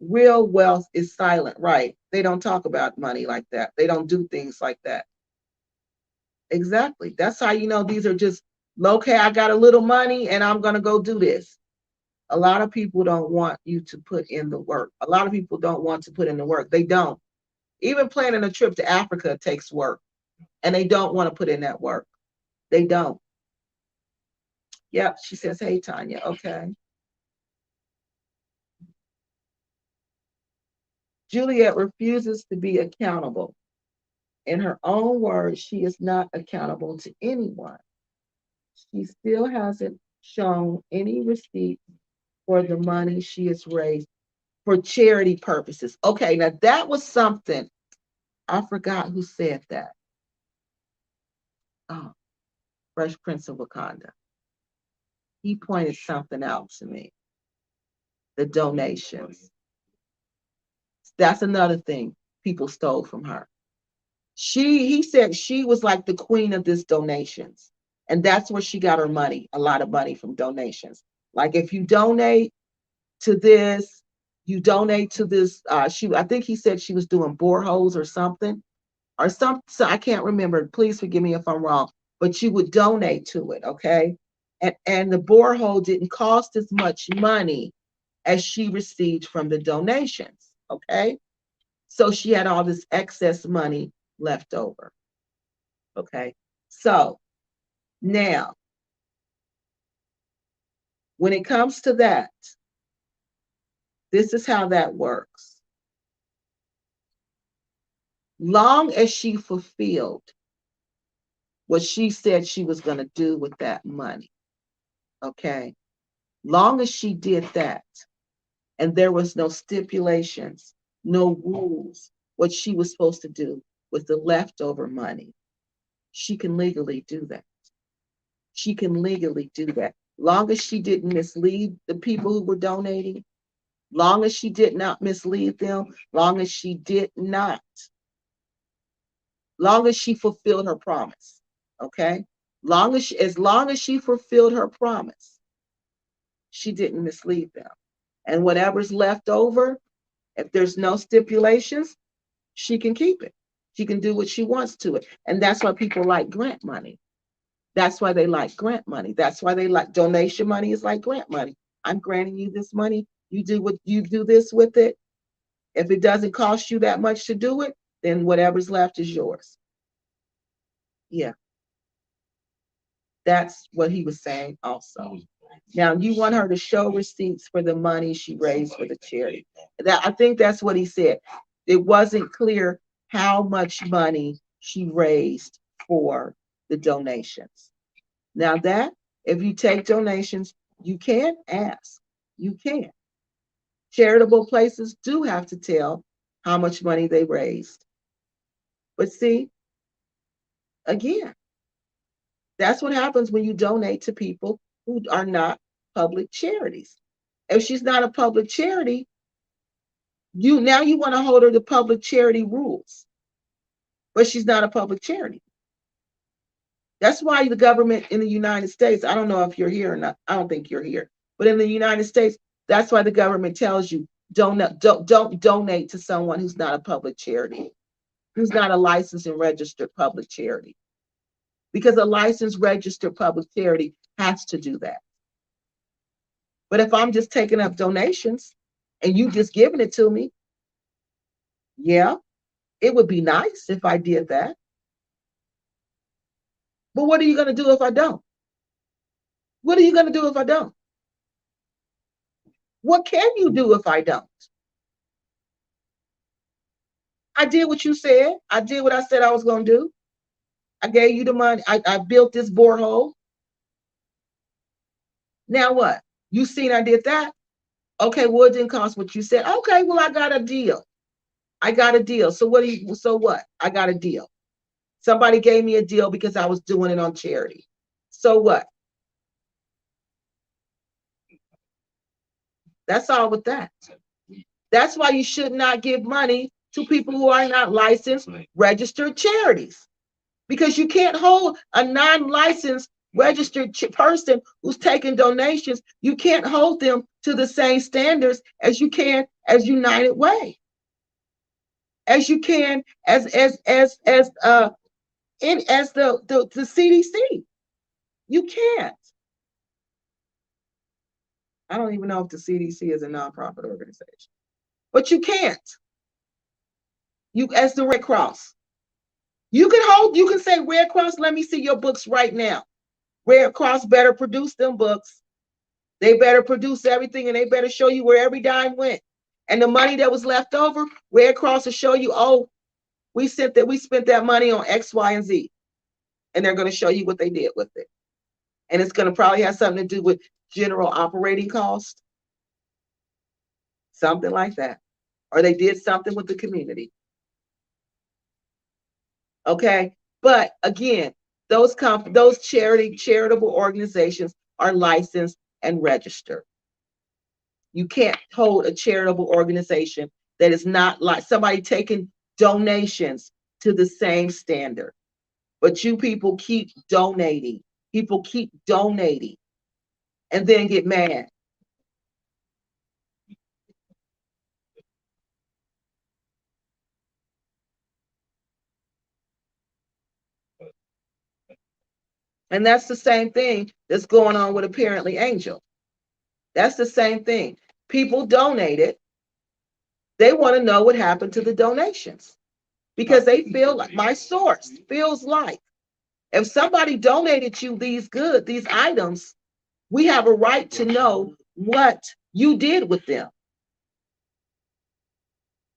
Real wealth is silent, right? They don't talk about money like that. They don't do things like that. Exactly. That's how you know these are just, okay, I got a little money and I'm going to go do this. A lot of people don't want you to put in the work. A lot of people don't want to put in the work. They don't. Even planning a trip to Africa takes work, and they don't want to put in that work. They don't. Yep, she says, hey, Tanya, okay. Juliet refuses to be accountable. In her own words, she is not accountable to anyone. She still hasn't shown any receipt for the money she has raised for charity purposes. Okay, now that was something. I forgot who said that. Oh, Fresh Prince of Wakanda. He pointed something out to me. The donations. That's another thing people stole from her. He said she was like the queen of this donations. And that's where she got her money, a lot of money from donations. Like if you donate to this, you donate to this. I think he said she was doing boreholes or something, so I can't remember. Please forgive me if I'm wrong. But you would donate to it, okay? And the borehole didn't cost as much money as she received from the donations, okay? So she had all this excess money left over, okay? So now, when it comes to that, this is how that works. Long as she fulfilled what she said she was going to do with that money, okay? Long as she did that, and there was no stipulations, no rules, what she was supposed to do with the leftover money, she can legally do that. She can legally do that. Long as she didn't mislead the people who were donating, long as she did not mislead them, long as she did not, long as she fulfilled her promise, okay? As long as she fulfilled her promise, she didn't mislead them. And whatever's left over, if there's no stipulations, she can keep it. She can do what she wants to it. And that's why people like grant money. That's why they like grant money. That's why they like donation money is like grant money. I'm granting you this money. You do what you do this with it. If it doesn't cost you that much to do it, then whatever's left is yours. Yeah. That's what he was saying also. Now you want her to show receipts for the money she raised for the charity. I think that's what he said. It wasn't clear how much money she raised for the donations. Now that, if you take donations, you can ask. You can. Charitable places do have to tell how much money they raised. But see, again, that's what happens when you donate to people who are not public charities. If she's not a public charity, you want to hold her to public charity rules, but she's not a public charity. That's why the government in the United States, I don't know if you're here or not, I don't think you're here, but in the United States, that's why the government tells you don't donate to someone who's not a public charity, who's not a licensed and registered public charity. Because a licensed registered public charity has to do that. But if I'm just taking up donations and you just giving it to me, yeah, it would be nice if I did that. But what are you going to do if I don't? What are you going to do if I don't? What can you do if I don't? I did what you said. I did what I said I was going to do. I gave you the money. I built this borehole. Now what? You seen I did that? Okay, well, it didn't cost what you said. Okay, well, I got a deal. I got a deal. So what? I got a deal. Somebody gave me a deal because I was doing it on charity. So what? That's all with that. That's why you should not give money to people who are not licensed, registered charities. because you can't hold a non-licensed registered person who's taking donations. You can't hold them to the same standards as you can as United Way, as you can as the CDC. You can't. I don't even know if the CDC is a nonprofit organization, but you can't. You, as the Red Cross, you can say, Red Cross, let me see your books right now. Red Cross better produce them books. They better produce everything, and they better show you where every dime went. And the money that was left over, Red Cross will show you, oh, we spent that money on X, Y, and Z. And they're going to show you what they did with it. And it's going to probably have something to do with general operating cost, something like that. Or they did something with the community. Okay, but again, those charitable organizations are licensed and registered. You can't hold a charitable organization that is not like somebody taking donations to the same standard. But you people keep donating. People keep donating and then get mad. And that's the same thing that's going on with Apparently Angel. That's the same thing. People donated. They want to know what happened to the donations because they feel like, my source feels like, if somebody donated you these items, we have a right to know what you did with them.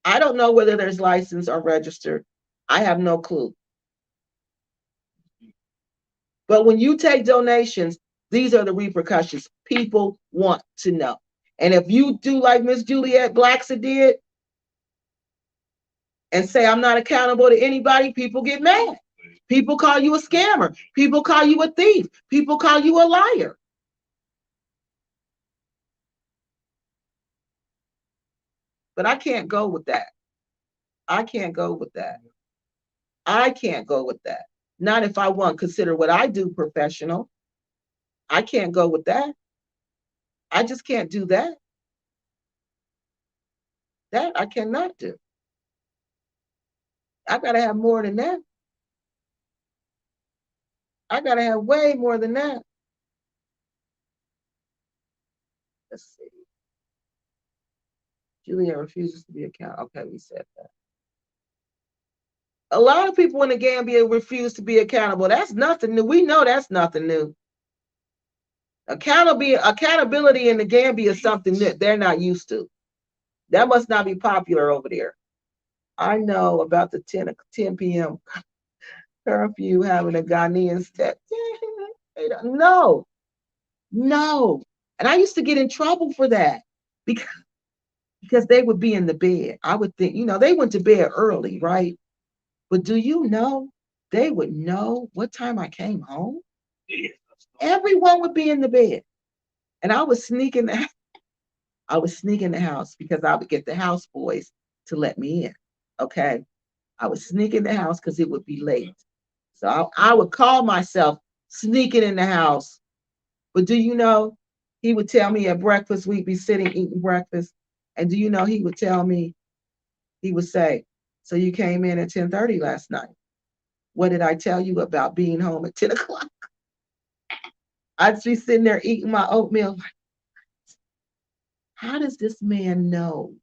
I don't know whether there's licensed or registered. I have no clue. But when you take donations, these are the repercussions. People want to know. And if you do like Miss Juliet Blackson did and say, I'm not accountable to anybody, people get mad. People call you a scammer. People call you a thief. People call you a liar. But I can't go with that. I can't go with that. I can't go with that. Not if I want to consider what I do professional. I can't go with that. I just can't do that. That I cannot do. I got to have more than that. I got to have way more than that. Let's see. Juliet refuses to be accountable. Okay, we said that. A lot of people in the Gambia refuse to be accountable. That's nothing new. We know that's nothing new. Accountability in the Gambia is something that they're not used to. That must not be popular over there. I know about the 10 p.m. curfew having a Ghanaian step. No. And I used to get in trouble for that because they would be in the bed. I would think, they went to bed early, right? But do you know, they would know what time I came home? Everyone would be in the bed. And I would sneak in the house because I would get the house boys to let me in. Okay. I would sneak in the house because it would be late. So I would call myself sneaking in the house. But do you know, he would tell me at breakfast, we'd be sitting eating breakfast. And do you know, he would tell me, he would say, so you came in at 10:30 last night. What did I tell you about being home at 10 o'clock? I'd be sitting there eating my oatmeal. How does this man know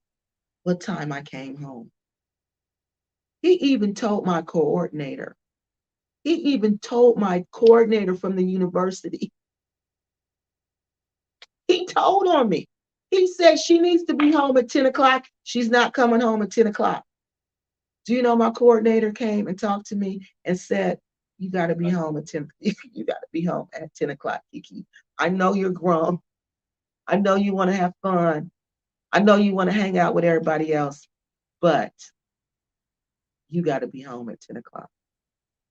what time I came home? He even told my coordinator. He even told my coordinator from the university. He told on me. He said she needs to be home at 10 o'clock. She's not coming home at 10 o'clock. Do you know my coordinator came and talked to me and said, you got to be home at 10. You got to be home at 10 o'clock, Kiki. I know you're grown. I know you want to have fun. I know you want to hang out with everybody else, but you got to be home at 10 o'clock.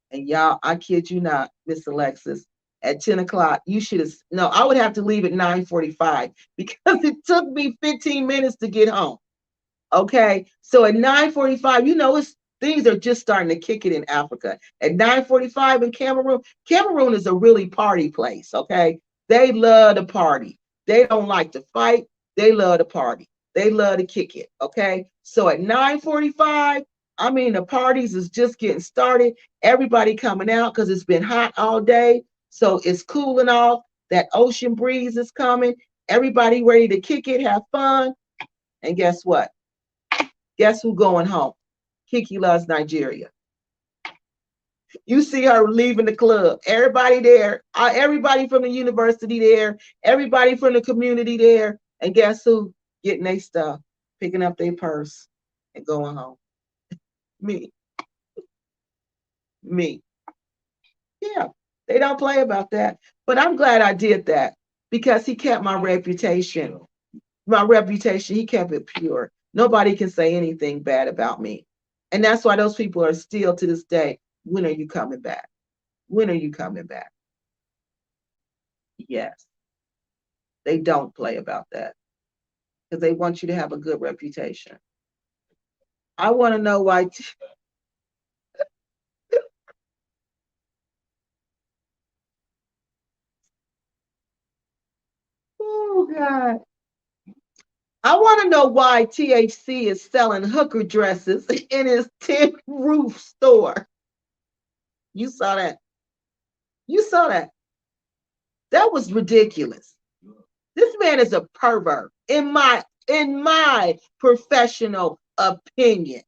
And y'all, I kid you not, Miss Alexis, at 10 o'clock, you should have, no, I would have to leave at 9:45 because it took me 15 minutes to get home. Okay. So at 9:45, things are just starting to kick it in Africa. At 9:45 in Cameroon, Cameroon is a really party place, okay? They love to party. They don't like to fight. They love to party. They love to kick it, okay? So at 9:45, I mean, the parties is just getting started. Everybody coming out because it's been hot all day. So it's cooling off. That ocean breeze is coming. Everybody ready to kick it, have fun. And guess what? Guess who going home? Kiki loves Nigeria. You see her leaving the club. Everybody there. Everybody from the university there. Everybody from the community there. And guess who? Getting their stuff, picking up their purse, and going home. Me. Me. Yeah, they don't play about that. But I'm glad I did that because he kept my reputation. My reputation, he kept it pure. Nobody can say anything bad about me. And that's why those people are still to this day, when are you coming back? When are you coming back? Yes. They don't play about that because they want you to have a good reputation. I want to know why. Oh, God. I want to know why THC is selling hooker dresses in his tin roof store. You saw that. You saw that. That was ridiculous. This man is a pervert, in my professional opinion.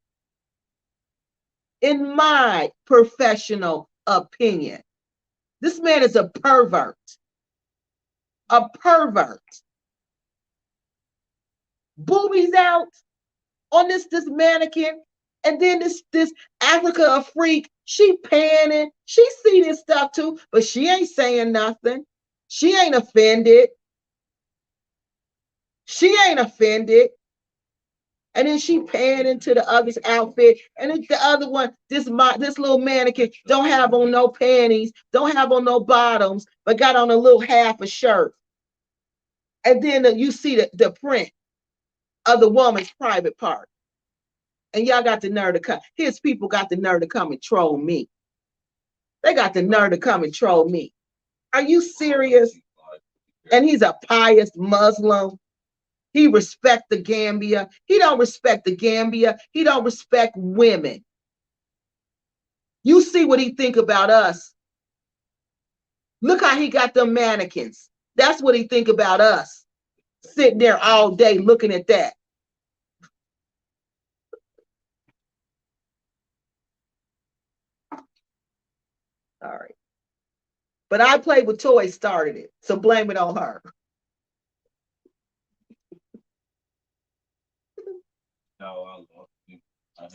In my professional opinion. This man is a pervert. A pervert. Boobies out on this mannequin, and then this Africa a freak. She panning. She see this stuff too, but she ain't saying nothing. She ain't offended. She ain't offended. And then she panned into the other's outfit, and then the other one, this little mannequin, don't have on no panties, don't have on no bottoms, but got on a little half a shirt. And then you see the print of the woman's private part. And y'all got the nerve to come. His people got the nerve to come and troll me. They got the nerve to come and troll me. Are you serious? And he's a pious Muslim. He respect the Gambia. He don't respect the Gambia. He don't respect women. You see what he think about us. Look how he got them mannequins. That's what he think about us. Sitting there all day looking at that. All right. But I played with toys, started it. So blame it on her.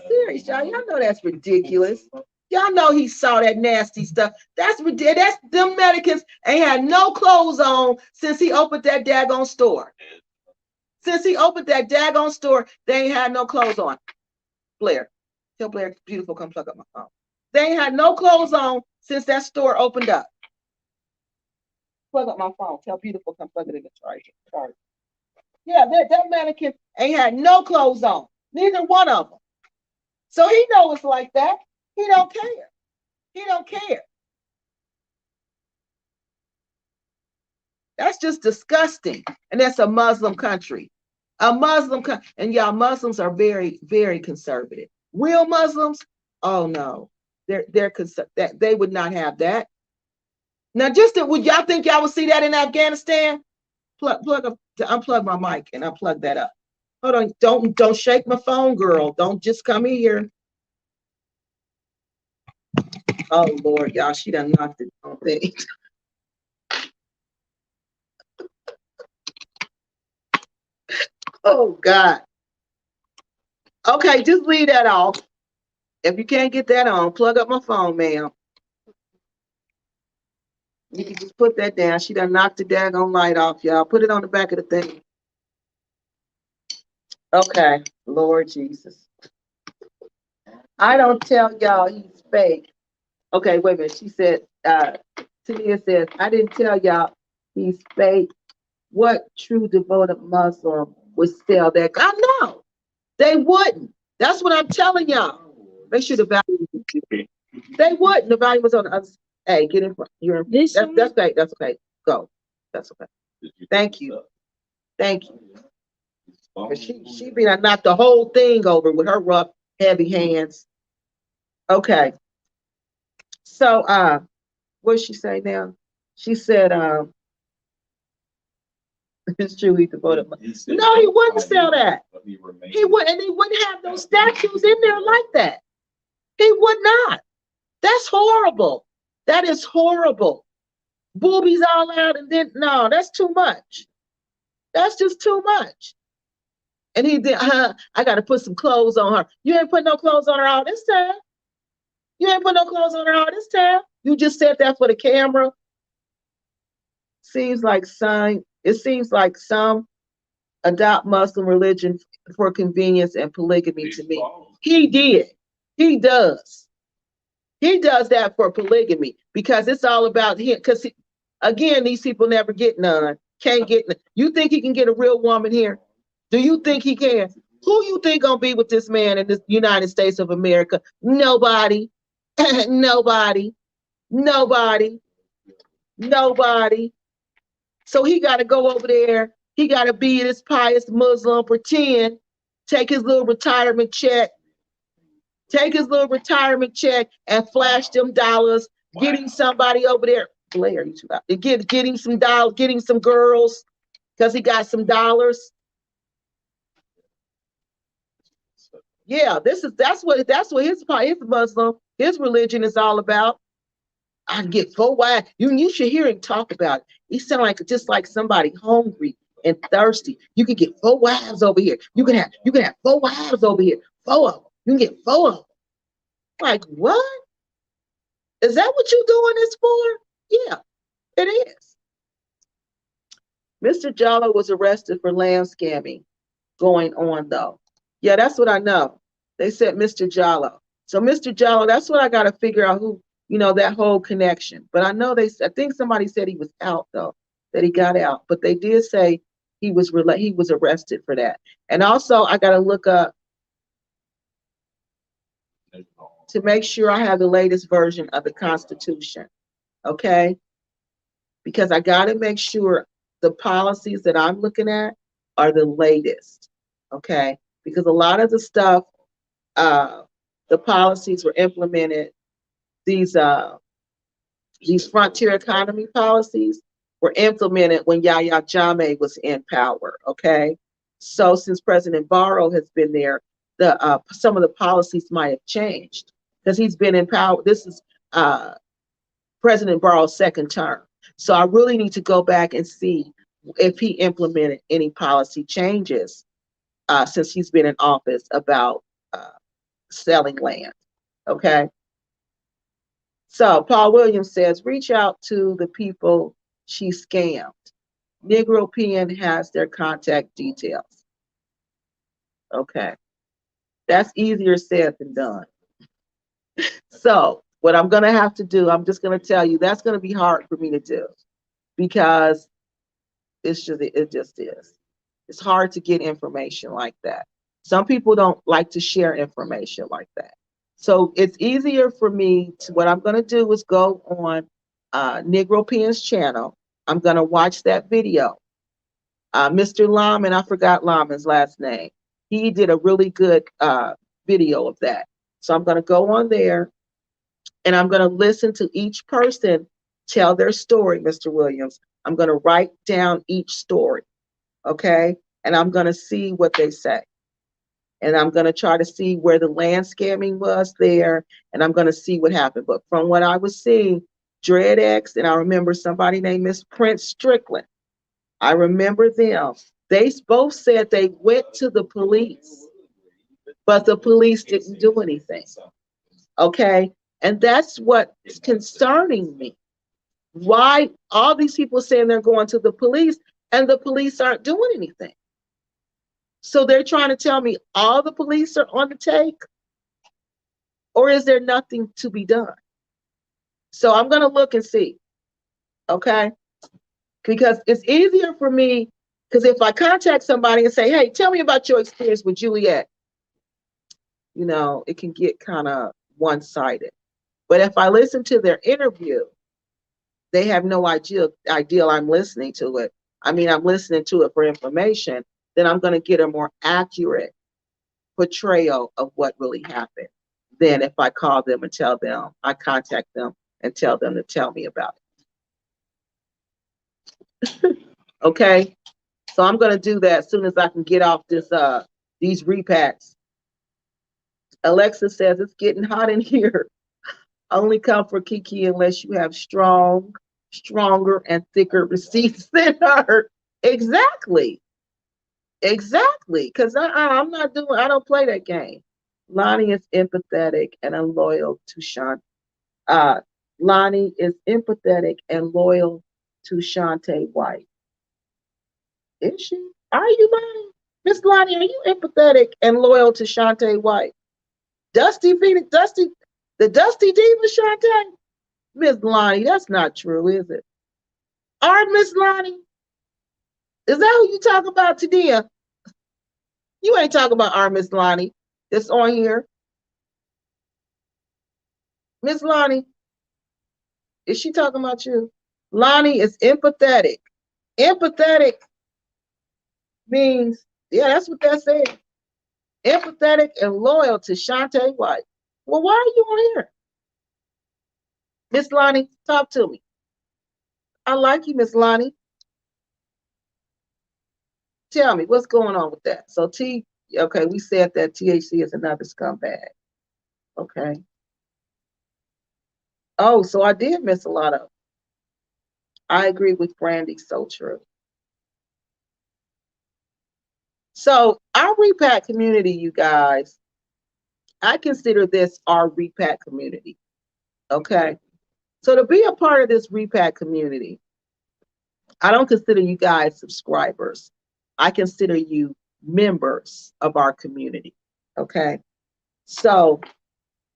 Serious, y'all. Y'all know that's ridiculous. Y'all know he saw that nasty stuff. That's ridiculous. Them Americans ain't had no clothes on since he opened that daggone store. Since he opened that daggone store, they ain't had no clothes on. Blair, tell Blair Beautiful come plug up my phone. They ain't had no clothes on since that store opened up. Plug up my phone. Tell Beautiful come plug it in the charger. Yeah, that mannequin ain't had no clothes on. Neither one of them. So he knows it's like that. He don't care. He don't care. That's just disgusting. And that's a Muslim country. A Muslim country. And y'all, Muslims are very, very conservative. Real Muslims, oh no. They're that they would not have that. Now, would y'all think y'all would see that in Afghanistan? Unplug my mic and unplug that up. Hold on, don't shake my phone, girl. Don't just come here. Oh Lord, y'all, she done knocked it on thing. Oh God. Okay, just leave that off. If you can't get that on, plug up my phone, ma'am. You can just put that down. She done knocked the daggone light off, y'all. Put it on the back of the thing. Okay, Lord Jesus. I don't tell y'all he's fake. Okay, wait a minute. She said, Tania says, I didn't tell y'all he's fake. What true devoted Muslim would sell that? I know. They wouldn't. That's what I'm telling y'all. Make sure the value. They wouldn't. The value was on the other. Hey, get in front. You're in. That's okay. That's okay. Go. That's okay. Thank you. Thank you. She be like knocked the whole thing over with her rough, heavy hands. Okay. So what did she say now? She said it's Juliet devoted. No, he wouldn't sell that. He would, and he wouldn't have those statues in there like that. He would not. That's horrible. That is horrible. Boobies all out, and then no, that's too much. That's just too much. And he did. I got to put some clothes on her. You ain't put no clothes on her all this time. You ain't put no clothes on her all this time. You just said that for the camera. Seems like some. It seems like some adopt Muslim religion for convenience and polygamy to me. He did. He does. He does that for polygamy because it's all about him. Because again, these people never get none. Can't get none. You think he can get a real woman here? Do you think he can? Who you think gonna be with this man in the United States of America? Nobody. Nobody. Nobody. Nobody. So he got to go over there. He got to be this pious Muslim, pretend, take his little retirement check, and flash them dollars, getting somebody over there. Blair, you too loud. Getting some dollars, getting some girls, because he got some dollars. Yeah, that's what his Muslim, his religion is all about. I can get 4 wives. You should hear him talk about it. He sound like just like somebody hungry and thirsty. You can get 4 wives over here. You can have 4 wives over here. 4 of them. You can get 4 of them. Like what? Is that what you doing this for? Yeah, it is. Mr. Jallo was arrested for land scamming going on though. Yeah, that's what I know. They said Mr. Jallo. So Mr. Jallo, that's what I got to figure out who. That whole connection. But I know I think somebody said he was out though, that he got out. But they did say he was arrested for that. And also I got to look up to make sure I have the latest version of the Constitution. Okay? Because I got to make sure the policies that I'm looking at are the latest. Okay? Because a lot of the stuff, the policies were implemented. These frontier economy policies were implemented when Yahya Jammeh was in power. Okay, so since President Barrow has been there, some of the policies might have changed because he's been in power. This is President Barrow's 2nd term, so I really need to go back and see if he implemented any policy changes since he's been in office about selling land. Okay. So Paul Williams says, reach out to the people she scammed. Negro Pen has their contact details. Okay. That's easier said than done. So what I'm going to have to do, I'm just going to tell you, that's going to be hard for me to do because it just is. It's hard to get information like that. Some people don't like to share information like that. So it's easier for me to, what I'm going to do is go on Negro Pen's channel. I'm going to watch that video. Mr. Lyman, I forgot Lyman's last name. He did a really good video of that. So I'm going to go on there and I'm going to listen to each person tell their story, Mr. Williams. I'm going to write down each story, okay? And I'm going to see what they say. And I'm going to try to see where the land scamming was there, and I'm going to see what happened. But from what I was seeing, DreadX, and I remember somebody named Miss Prince Strickland. I remember them. They both said they went to the police, but the police didn't do anything. Okay? And that's what's concerning me. Why all these people saying they're going to the police, and the police aren't doing anything? So they're trying to tell me all the police are on the take, or is there nothing to be done? So I'm going to look and see, okay? Because it's easier for me, because if I contact somebody and say, hey, tell me about your experience with Juliet, It can get kind of one-sided. But if I listen to their interview, they have no idea I'm listening to it. I mean, I'm listening to it for information, then I'm going to get a more accurate portrayal of what really happened than if I call them and I contact them and tell them to tell me about it. Okay? So I'm going to do that as soon as I can get off these repacks. Alexa says it's getting hot in here. Only come for Kiki unless you have stronger, and thicker receipts than her. Exactly. Exactly. Because I don't play that game. Lonnie is empathetic and loyal to Sean. Uh, Lonnie is empathetic and loyal to Shantae White. Is she? Are you, Lonnie? Miss Lonnie, are you empathetic and loyal to Shantae White? Dusty Phoenix, the Dusty Diva Shantae? Miss Lonnie, that's not true, is it? Our Miss Lonnie? Is that who you talk about today? You ain't talking about our Miss Lonnie that's on here. Miss Lonnie, is she talking about you? Lonnie is empathetic. Empathetic means, yeah, that's what that says. Empathetic and loyal to Shantae White. Well, why are you on here? Miss Lonnie, talk to me. I like you, Miss Lonnie. Tell me, what's going on with that? So okay, we said that THC is another scumbag. Okay. Oh, so I did miss a lot of. I agree with Brandy, so true. So our repack community, you guys, I consider this our repack community. Okay. So to be a part of this repack community, I don't consider you guys subscribers. I consider you members of our community. Okay. So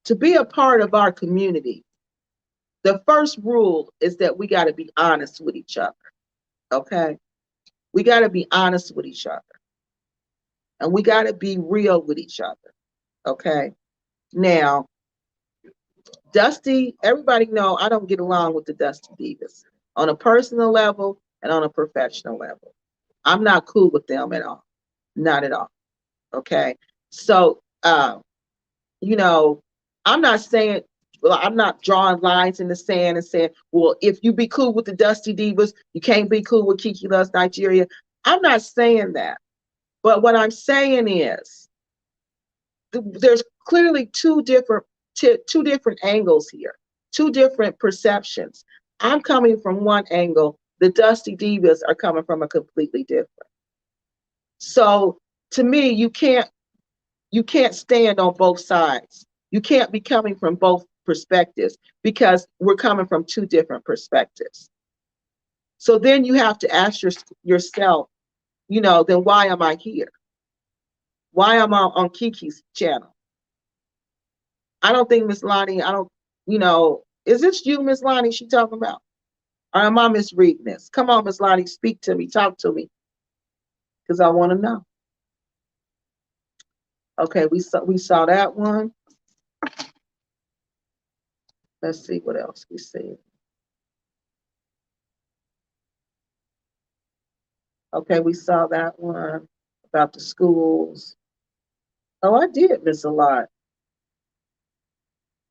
to be a part of our community, the first rule is that we got to be honest with each other. Okay. We got to be honest with each other. And we got to be real with each other. Okay. Now, Dusty, everybody know I don't get along with the Dusty Divas on a personal level and on a professional level. I'm not cool with them at all. Not at all. Okay. So, I'm not saying, well, I'm not drawing lines in the sand and saying, well, if you be cool with the Dusty Divas, you can't be cool with Kiki Loves Nigeria. I'm not saying that. But what I'm saying is there's clearly two different angles here, two different perceptions. I'm coming from one angle. The Dusty Divas are coming from a completely different. So to me, you can't stand on both sides. You can't be coming from both perspectives because we're coming from two different perspectives. So then you have to ask yourself, then why am I here? Why am I on Kiki's channel? I don't think Miss Lonnie, is this you, Miss Lonnie, she talking about? Or am I misreading this? Come on, Miss Lonnie, speak to me, talk to me, because I want to know. Okay, we saw that one. Let's see what else we see. Okay, we saw that one about the schools. Oh, I did miss a lot.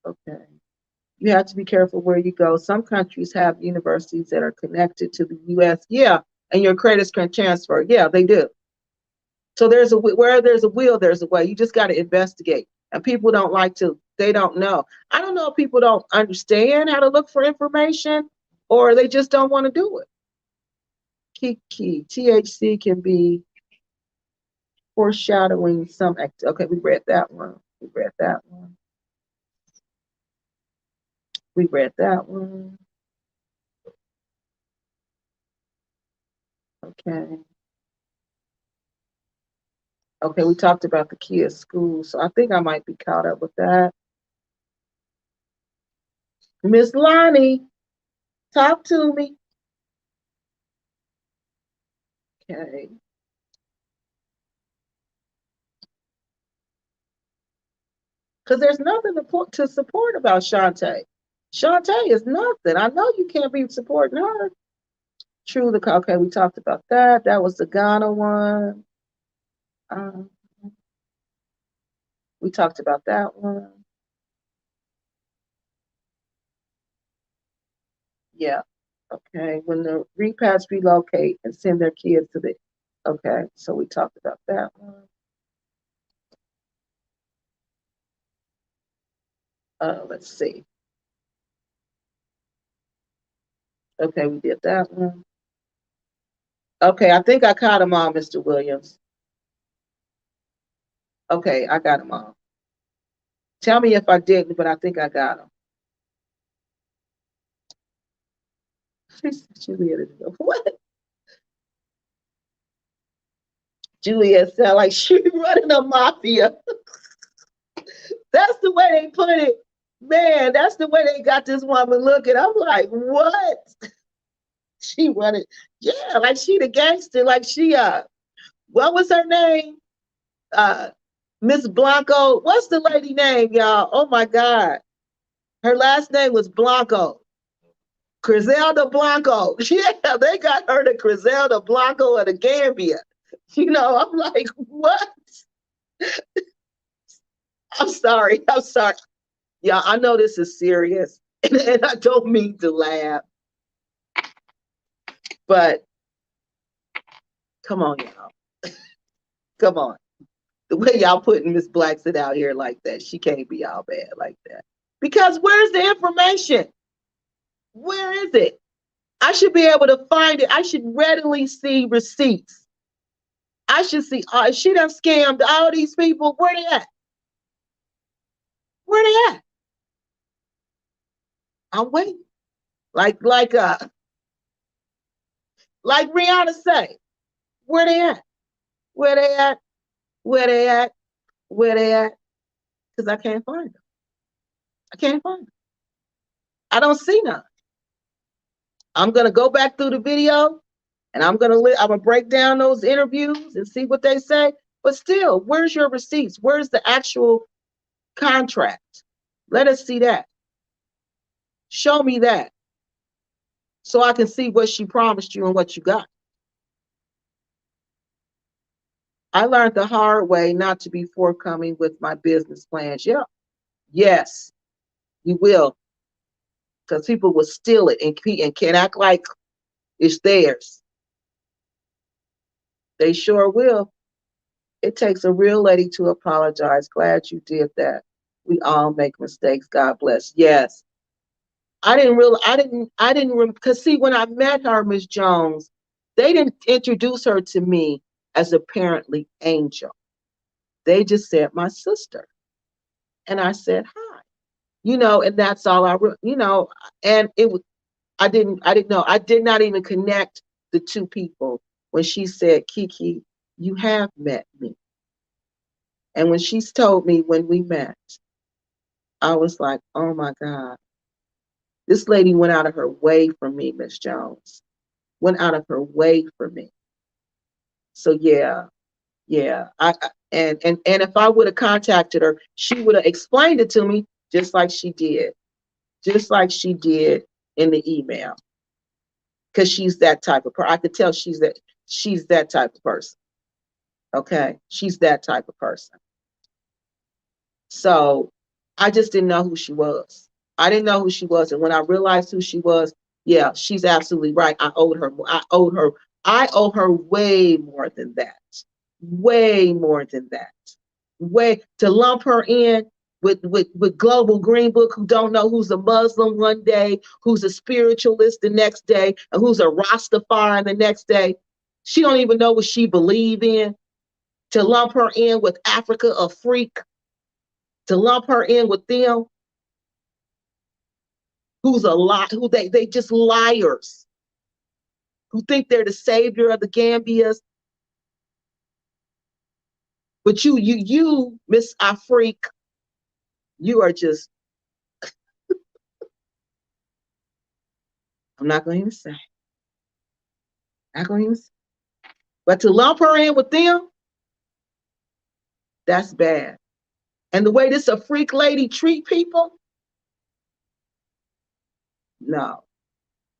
Okay. You have to be careful where you go. Some countries have universities that are connected to the U.S. Yeah, and your credits can transfer. Yeah, they do. So where there's a will, there's a way. You just got to investigate. And people they don't know. I don't know if people don't understand how to look for information or they just don't want to do it. Kiki, THC can be foreshadowing some okay, we read that one. We read that one. We read that one. Okay. Okay, we talked about the kids' school, so I think I might be caught up with that. Miss Lonnie, talk to me. Okay. Because there's nothing to support about Shantae. Shantae is nothing. I know you can't be supporting her. True, okay, we talked about that. That was the Ghana one. Um, we talked about that one. Yeah. Okay. When the repacks relocate and send their kids to the. Okay. So we talked about that one. Let's see. Okay, we did that one. Okay, I think I caught them all, Mr. Williams. Okay, I got them all. Tell me if I didn't, but I think I got them. Juliet, what? Juliet sound like she running a mafia. That's the way they put it. Man, that's the way they got this woman looking. I'm like, what? She running. Yeah, like she the gangster. Like she what was her name? Miss Blanco. What's the lady name, y'all? Oh my God. Her last name was Blanco. Griselda Blanco. Yeah, they got her the Griselda Blanco of the Gambia. You know, I'm like, what? I'm sorry. I'm sorry. Yeah, I know this is serious. And I don't mean to laugh. But come on, y'all. Come on. The way y'all putting Miss Blackson out here like that, she can't be all bad like that. Because where's the information? Where is it? I should be able to find it. I should readily see receipts. I should see, she done scammed all these people. Where they at? Where they at? I'm waiting. Like like Rihanna say, where they at? Where they at? Where they at? Where they at? Because I can't find them. I can't find them. I don't see none. I'm gonna go back through the video and I'm gonna break down those interviews and see what they say. But still, where's your receipts? Where's the actual contract? Let us see that. Show me that so I can see what she promised you and what you got. I learned the hard way not to be forthcoming with my business plans. Yeah, yes, you will, because people will steal it and can act like it's theirs. They sure will. It takes a real lady to apologize. Glad you did that. We all make mistakes. God bless. Yes. I didn't, because see, when I met her, Miss Jones, they didn't introduce her to me as apparently Angel. They just said my sister. And I said, hi, and that's all and it was, I didn't know. I did not even connect the two people when she said, Kiki, you have met me. And when she's told me when we met, I was like, oh my God. This lady went out of her way for me, Miss Jones. Went out of her way for me. So yeah, yeah. And if I would have contacted her, she would have explained it to me just like she did. Just like she did in the email. Because she's that type of person. I could tell she's that type of person. Okay. She's that type of person. So I just didn't know who she was. I didn't know who she was. And when I realized who she was, yeah, she's absolutely right. I owe her way more than that. Way more than that. Way to lump her in with Global Green Book, who don't know who's a Muslim one day, who's a spiritualist the next day, and who's a Rastafari the next day. She don't even know what she believe in. To lump her in with Africa, a freak, to lump her in with them, who's a lie, who they just liars, who think they're the savior of the Gambias. But you, Miss Afrique, you are just, I'm not going to even say. Not going to even say. But to lump her in with them, that's bad. And the way this a freak lady treat people, no,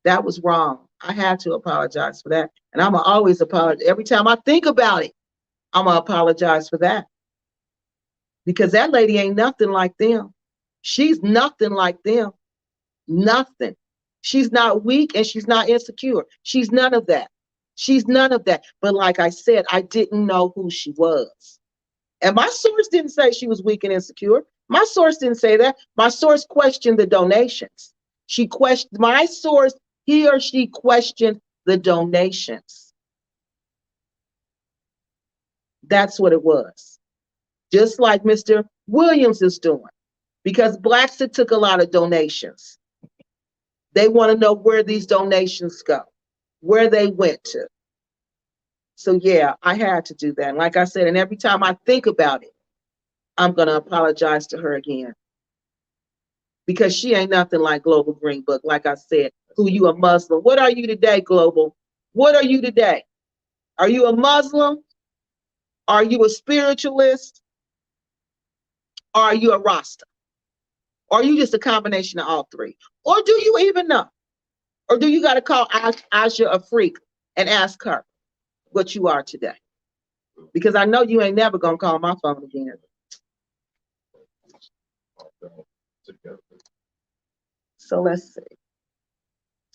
that was wrong. I had to apologize for that. And I'm going to always apologize. Every time I think about it, I'm going to apologize for that. Because that lady ain't nothing like them. She's nothing like them. Nothing. She's not weak and she's not insecure. She's none of that. She's none of that. But like I said, I didn't know who she was. And my source didn't say she was weak and insecure. My source didn't say that. My source questioned the donations. She questioned my source, he or she questioned the donations. That's what it was. Just like Mr. Williams is doing. Because Blacksit took a lot of donations. They want to know where these donations go, where they went to. So yeah, I had to do that. And like I said, and every time I think about it, I'm going to apologize to her again. Because she ain't nothing like Global Green Book. Like I said, who you a Muslim? What are you today, Global? What are you today? Are you a Muslim? Are you a spiritualist? Or are you a Rasta? Or are you just a combination of all three? Or do you even know? Or do you got to call Asha a freak and ask her what you are today? Because I know you ain't never going to call my phone again. So let's see.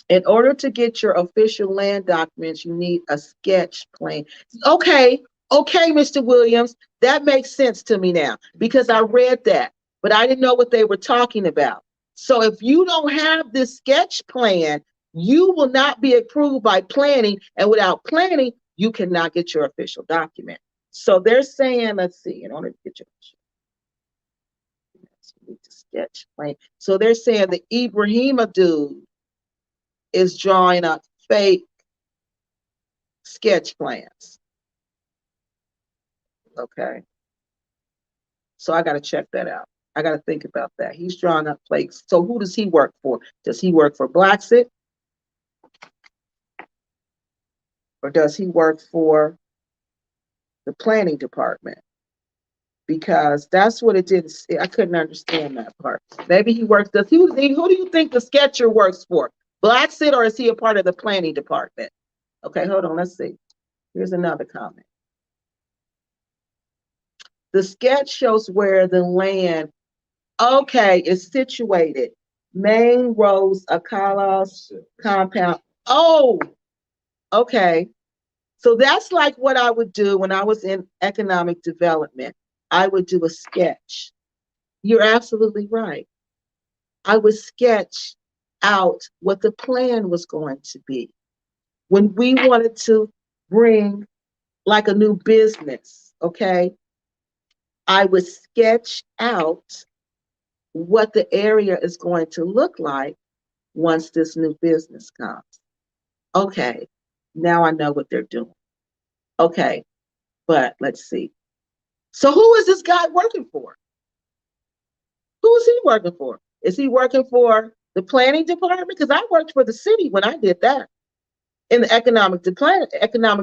In order to get your official land documents, you need a sketch plan. Okay, Mr. Williams, that makes sense to me now because I read that, but I didn't know what they were talking about. So if you don't have this sketch plan, you will not be approved by planning, and without planning, you cannot get your official document. So they're saying, let's see, in order to get your sketch plan. So they're saying the Ibrahima dude is drawing up fake sketch plans. Okay. So I got to check that out. I got to think about that. He's drawing up flakes. So who does he work for? Does he work for Blacksit? Or does he work for the planning department? Because that's what it did. I couldn't understand that part. Maybe he works, who do you think the sketcher works for? Blacksit, or is he a part of the planning department? Okay, hold on, let's see. Here's another comment. The sketch shows where the land, okay, is situated. Main roads, Akala's compound. Oh, okay. So that's like what I would do when I was in economic development. I would do a sketch. You're absolutely right. I would sketch out what the plan was going to be. When we wanted to bring like a new business, okay, I would sketch out what the area is going to look like once this new business comes. Okay, now I know what they're doing. Okay, but let's see. So who is this guy working for? Who is he working for? Is he working for the planning department? Because I worked for the city when I did that in the economic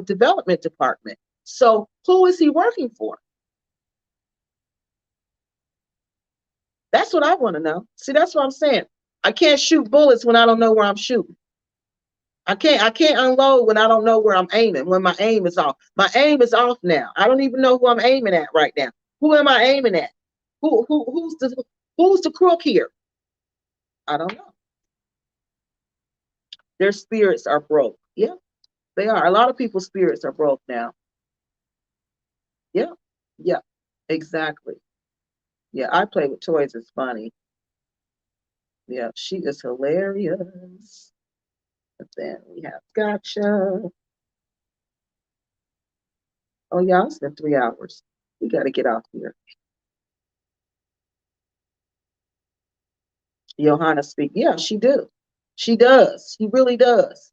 development department. So who is he working for? That's what I want to know. See, that's what I'm saying. I can't shoot bullets when I don't know where I'm shooting. I can't unload when I don't know where I'm aiming, when my aim is off. My aim is off now. I don't even know who I'm aiming at right now. Who am I aiming at? Who's the crook here? I don't know. Their spirits are broke. Yeah, they are. A lot of people's spirits are broke now. Yeah, yeah, exactly. Yeah, I play with toys. It's funny. Yeah, she is hilarious. But then we have Gotcha. Oh, yeah, it's been 3 hours. We got to get off here. Johanna speak. Yeah, she do. She does. She really does.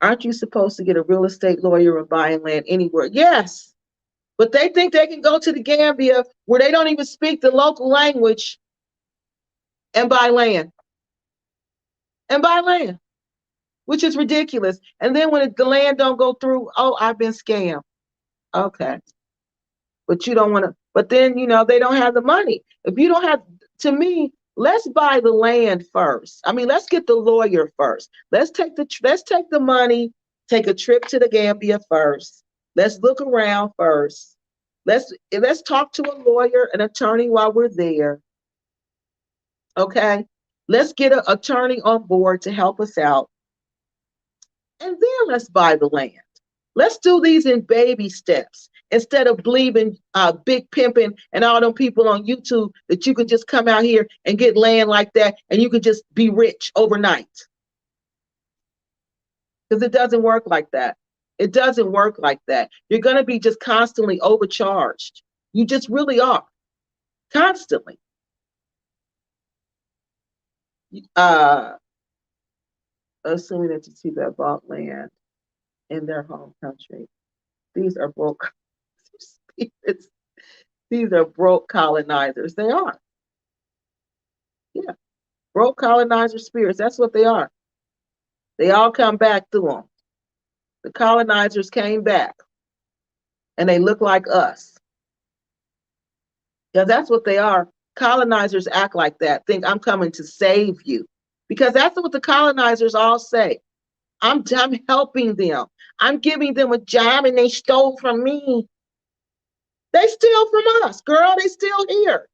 Aren't you supposed to get a real estate lawyer and buying land anywhere? Yes. But they think they can go to the Gambia where they don't even speak the local language and buy land. And buy land, which is ridiculous. And then when the land don't go through, oh, I've been scammed. Okay. But you don't want to, But then, they don't have the money. If you don't have, to me, let's buy the land first. I mean, let's get the lawyer first. Let's take the money, take a trip to the Gambia first. Let's look around first. Let's talk to a lawyer, an attorney while we're there. Okay? Let's get an attorney on board to help us out. And then let's buy the land. Let's do these in baby steps instead of believing big pimping and all them people on YouTube that you can just come out here and get land like that and you can just be rich overnight. Because it doesn't work like that. It doesn't work like that. You're going to be just constantly overcharged. You just really are. Constantly. Assuming that you see that bought land in their home country. These are broke spirits. These are broke colonizers. They are. Yeah. Broke colonizer spirits. That's what they are. They all come back through them. The colonizers came back. And they look like us. Yeah, that's what they are. Colonizers act like that. Think I'm coming to save you. Because that's what the colonizers all say. I'm helping them. I'm giving them a job and they stole from me. They steal from us, girl. They still here.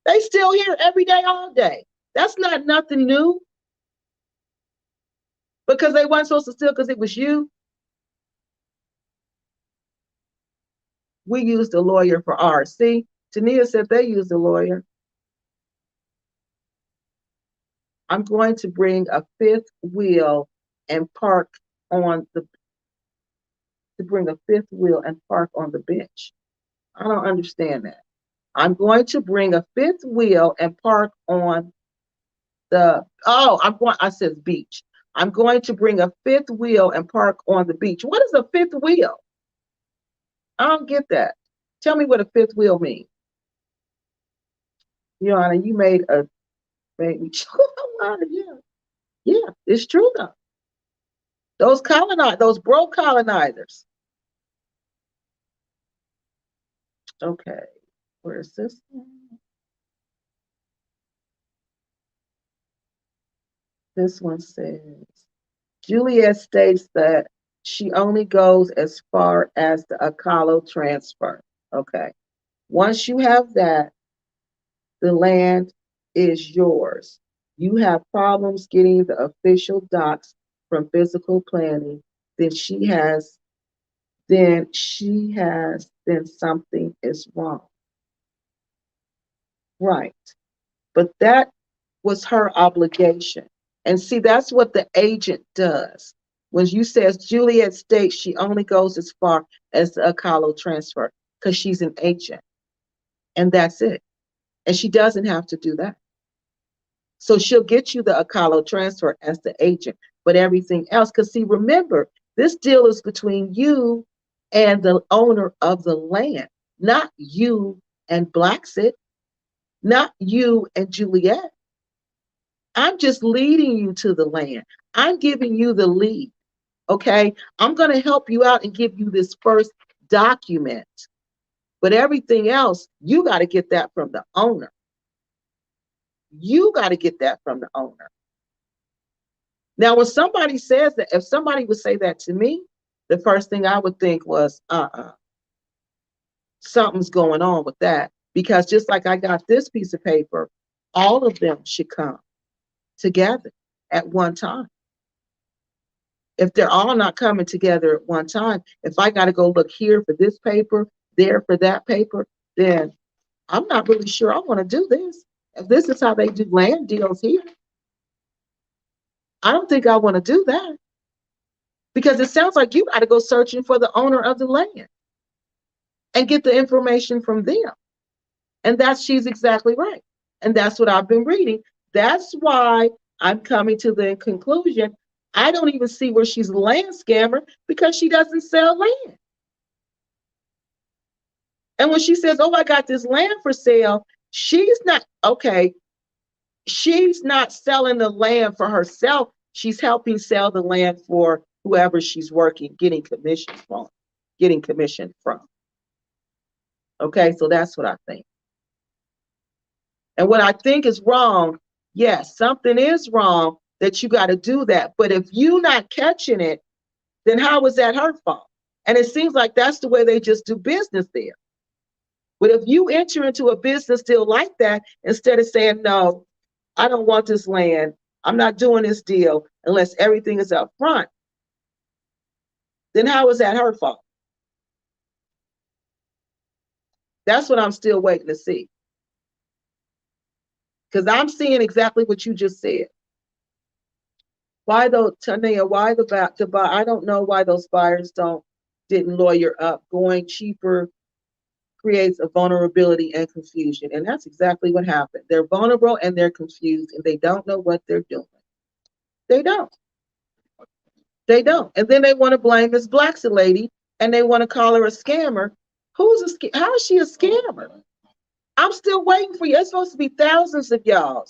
They still here every day, all day. That's not nothing new. Because they weren't supposed to steal because it was you. We used a lawyer for ours. See, Tania said they used a lawyer. I'm going to bring a fifth wheel and park on the bench. I don't understand that. I'm going to bring a fifth wheel and park on I said beach. I'm going to bring a fifth wheel and park on the beach. What is a fifth wheel? I don't get that. Tell me what a fifth wheel means. Your Honor, you made me yeah, it's true though. Those broke colonizers. Okay, where is this? This one says, Juliet states that she only goes as far as the Akalo transfer. Okay. Once you have that, the land is yours. You have problems getting the official docs from physical planning, then something is wrong. Right. But that was her obligation. And see, that's what the agent does. When you says Juliet states she only goes as far as the Akalo transfer because she's an agent. And that's it. And she doesn't have to do that. So she'll get you the Akalo transfer as the agent, but everything else, because see, remember, this deal is between you and the owner of the land, not you and Blacksit, not you and Juliet. I'm just leading you to the land. I'm giving you the lead, okay? I'm going to help you out and give you this first document. But everything else, you got to get that from the owner. You got to get that from the owner. Now, when somebody says that, if somebody would say that to me, the first thing I would think was, something's going on with that. Because just like I got this piece of paper, all of them should come together at one time. If they're all not coming together at one time, if I got to go look here for this paper, there for that paper, then I'm not really sure I want to do this. If this is how they do land deals here, I don't think I want to do that. Because it sounds like you got to go searching for the owner of the land and get the information from them. And she's exactly right. And that's what I've been reading. That's why I'm coming to the conclusion, I don't even see where she's a land scammer because she doesn't sell land. And when she says, oh, I got this land for sale, she's not selling the land for herself. She's helping sell the land for whoever she's working, getting commission from. Okay, so that's what I think. And what I think is wrong, yes, something is wrong that you got to do that. But if you're not catching it, then how is that her fault? And it seems like that's the way they just do business there. But if you enter into a business deal like that, instead of saying, no, I don't want this land, I'm not doing this deal unless everything is up front, then how is that her fault? That's what I'm still waiting to see. Because I'm seeing exactly what you just said. Why though, Tania, why the buy? I don't know why those buyers didn't lawyer up. Going cheaper creates a vulnerability and confusion. And that's exactly what happened. They're vulnerable and they're confused and they don't know what they're doing. They don't. They don't. And then they want to blame this Blackson lady and they want to call her a scammer. How is she a scammer? I'm still waiting for you. It's supposed to be thousands of y'all.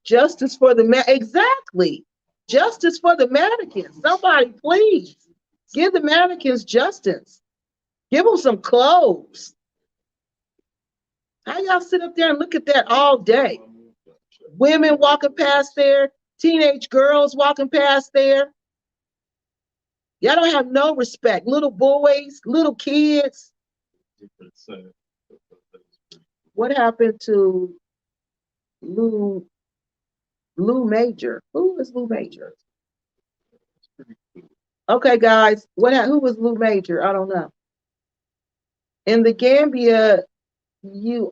Justice for the exactly. Justice for the mannequins. Somebody please give the mannequins justice. Give them some clothes. How y'all sit up there and look at that all day? Women walking past there, teenage girls walking past there. Y'all don't have no respect. Little boys, little kids. What happened to Lou Major? Who is Lou Major? Okay, guys, who was Lou Major? I don't know. In the Gambia,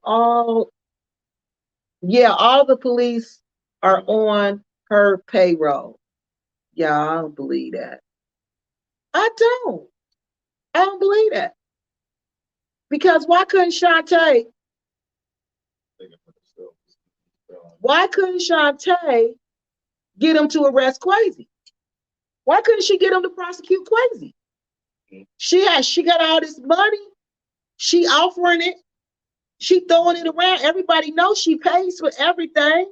all the police are on her payroll. Yeah, I don't believe that. I don't believe that. Because why couldn't Shantae get him to arrest Kwesi? Why couldn't she get him to prosecute Kwesi? She got all this money. She offering it. She throwing it around. Everybody knows she pays for everything.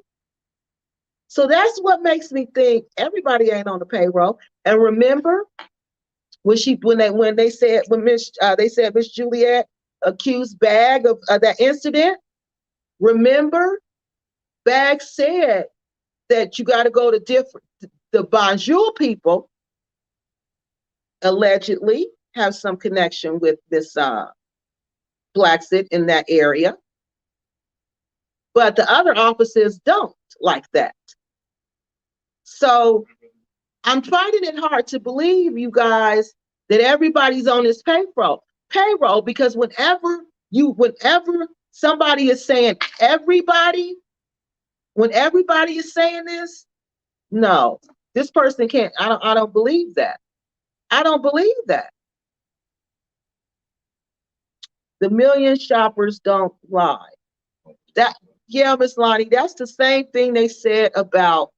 So that's what makes me think everybody ain't on the payroll. And remember when they said Miss Juliet accused Bag of that incident. Remember, Bag said that you got to go to the Bonjour people allegedly have some connection with this Blacksit in that area. But the other officers don't like that. So I'm finding it hard to believe, you guys, that everybody's on this payroll because whenever somebody is saying everybody, when everybody is saying this, no, this person can't. I don't believe that. I don't believe that. The million shoppers don't lie. Yeah, Miss Lonnie, that's the same thing they said about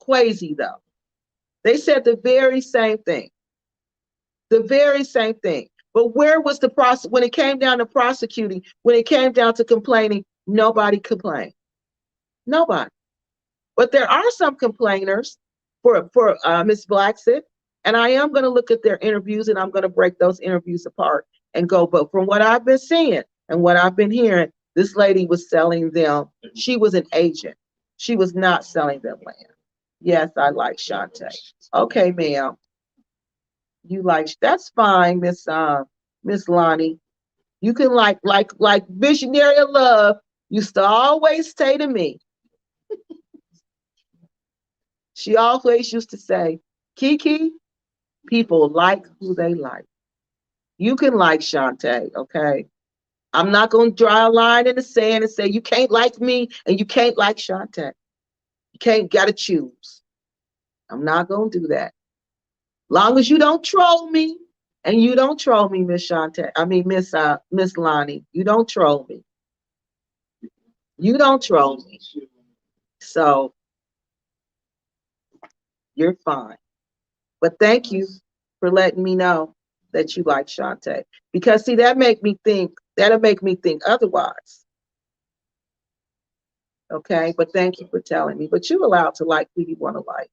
Kwesi, though. They said the very same thing. The very same thing. But where was the process when it came down to prosecuting, when it came down to complaining? Nobody complained. Nobody. But there are some complainers for Ms. Blacksit, and I am going to look at their interviews and I'm going to break those interviews apart and go. But from what I've been seeing and what I've been hearing, this lady was selling them. She was an agent. She was not selling them land. Yes, I like Shantae. Okay, ma'am. You that's fine, Miss Lonnie. You can like visionary of love used to always say to me. She always used to say, Kiki, people like who they like. You can like Shantae, okay? I'm not going to draw a line in the sand and say you can't like me and you can't like Shantae. You got to choose. I'm not going to do that. Long as you don't troll me, and you don't troll me, Miss Shantae. I mean, Miss Lonnie. You don't troll me. You don't troll me. So you're fine. But thank you for letting me know that you like Shantae. Because see, that'll make me think otherwise. Okay, but thank you for telling me. But you're allowed to like who you want to like.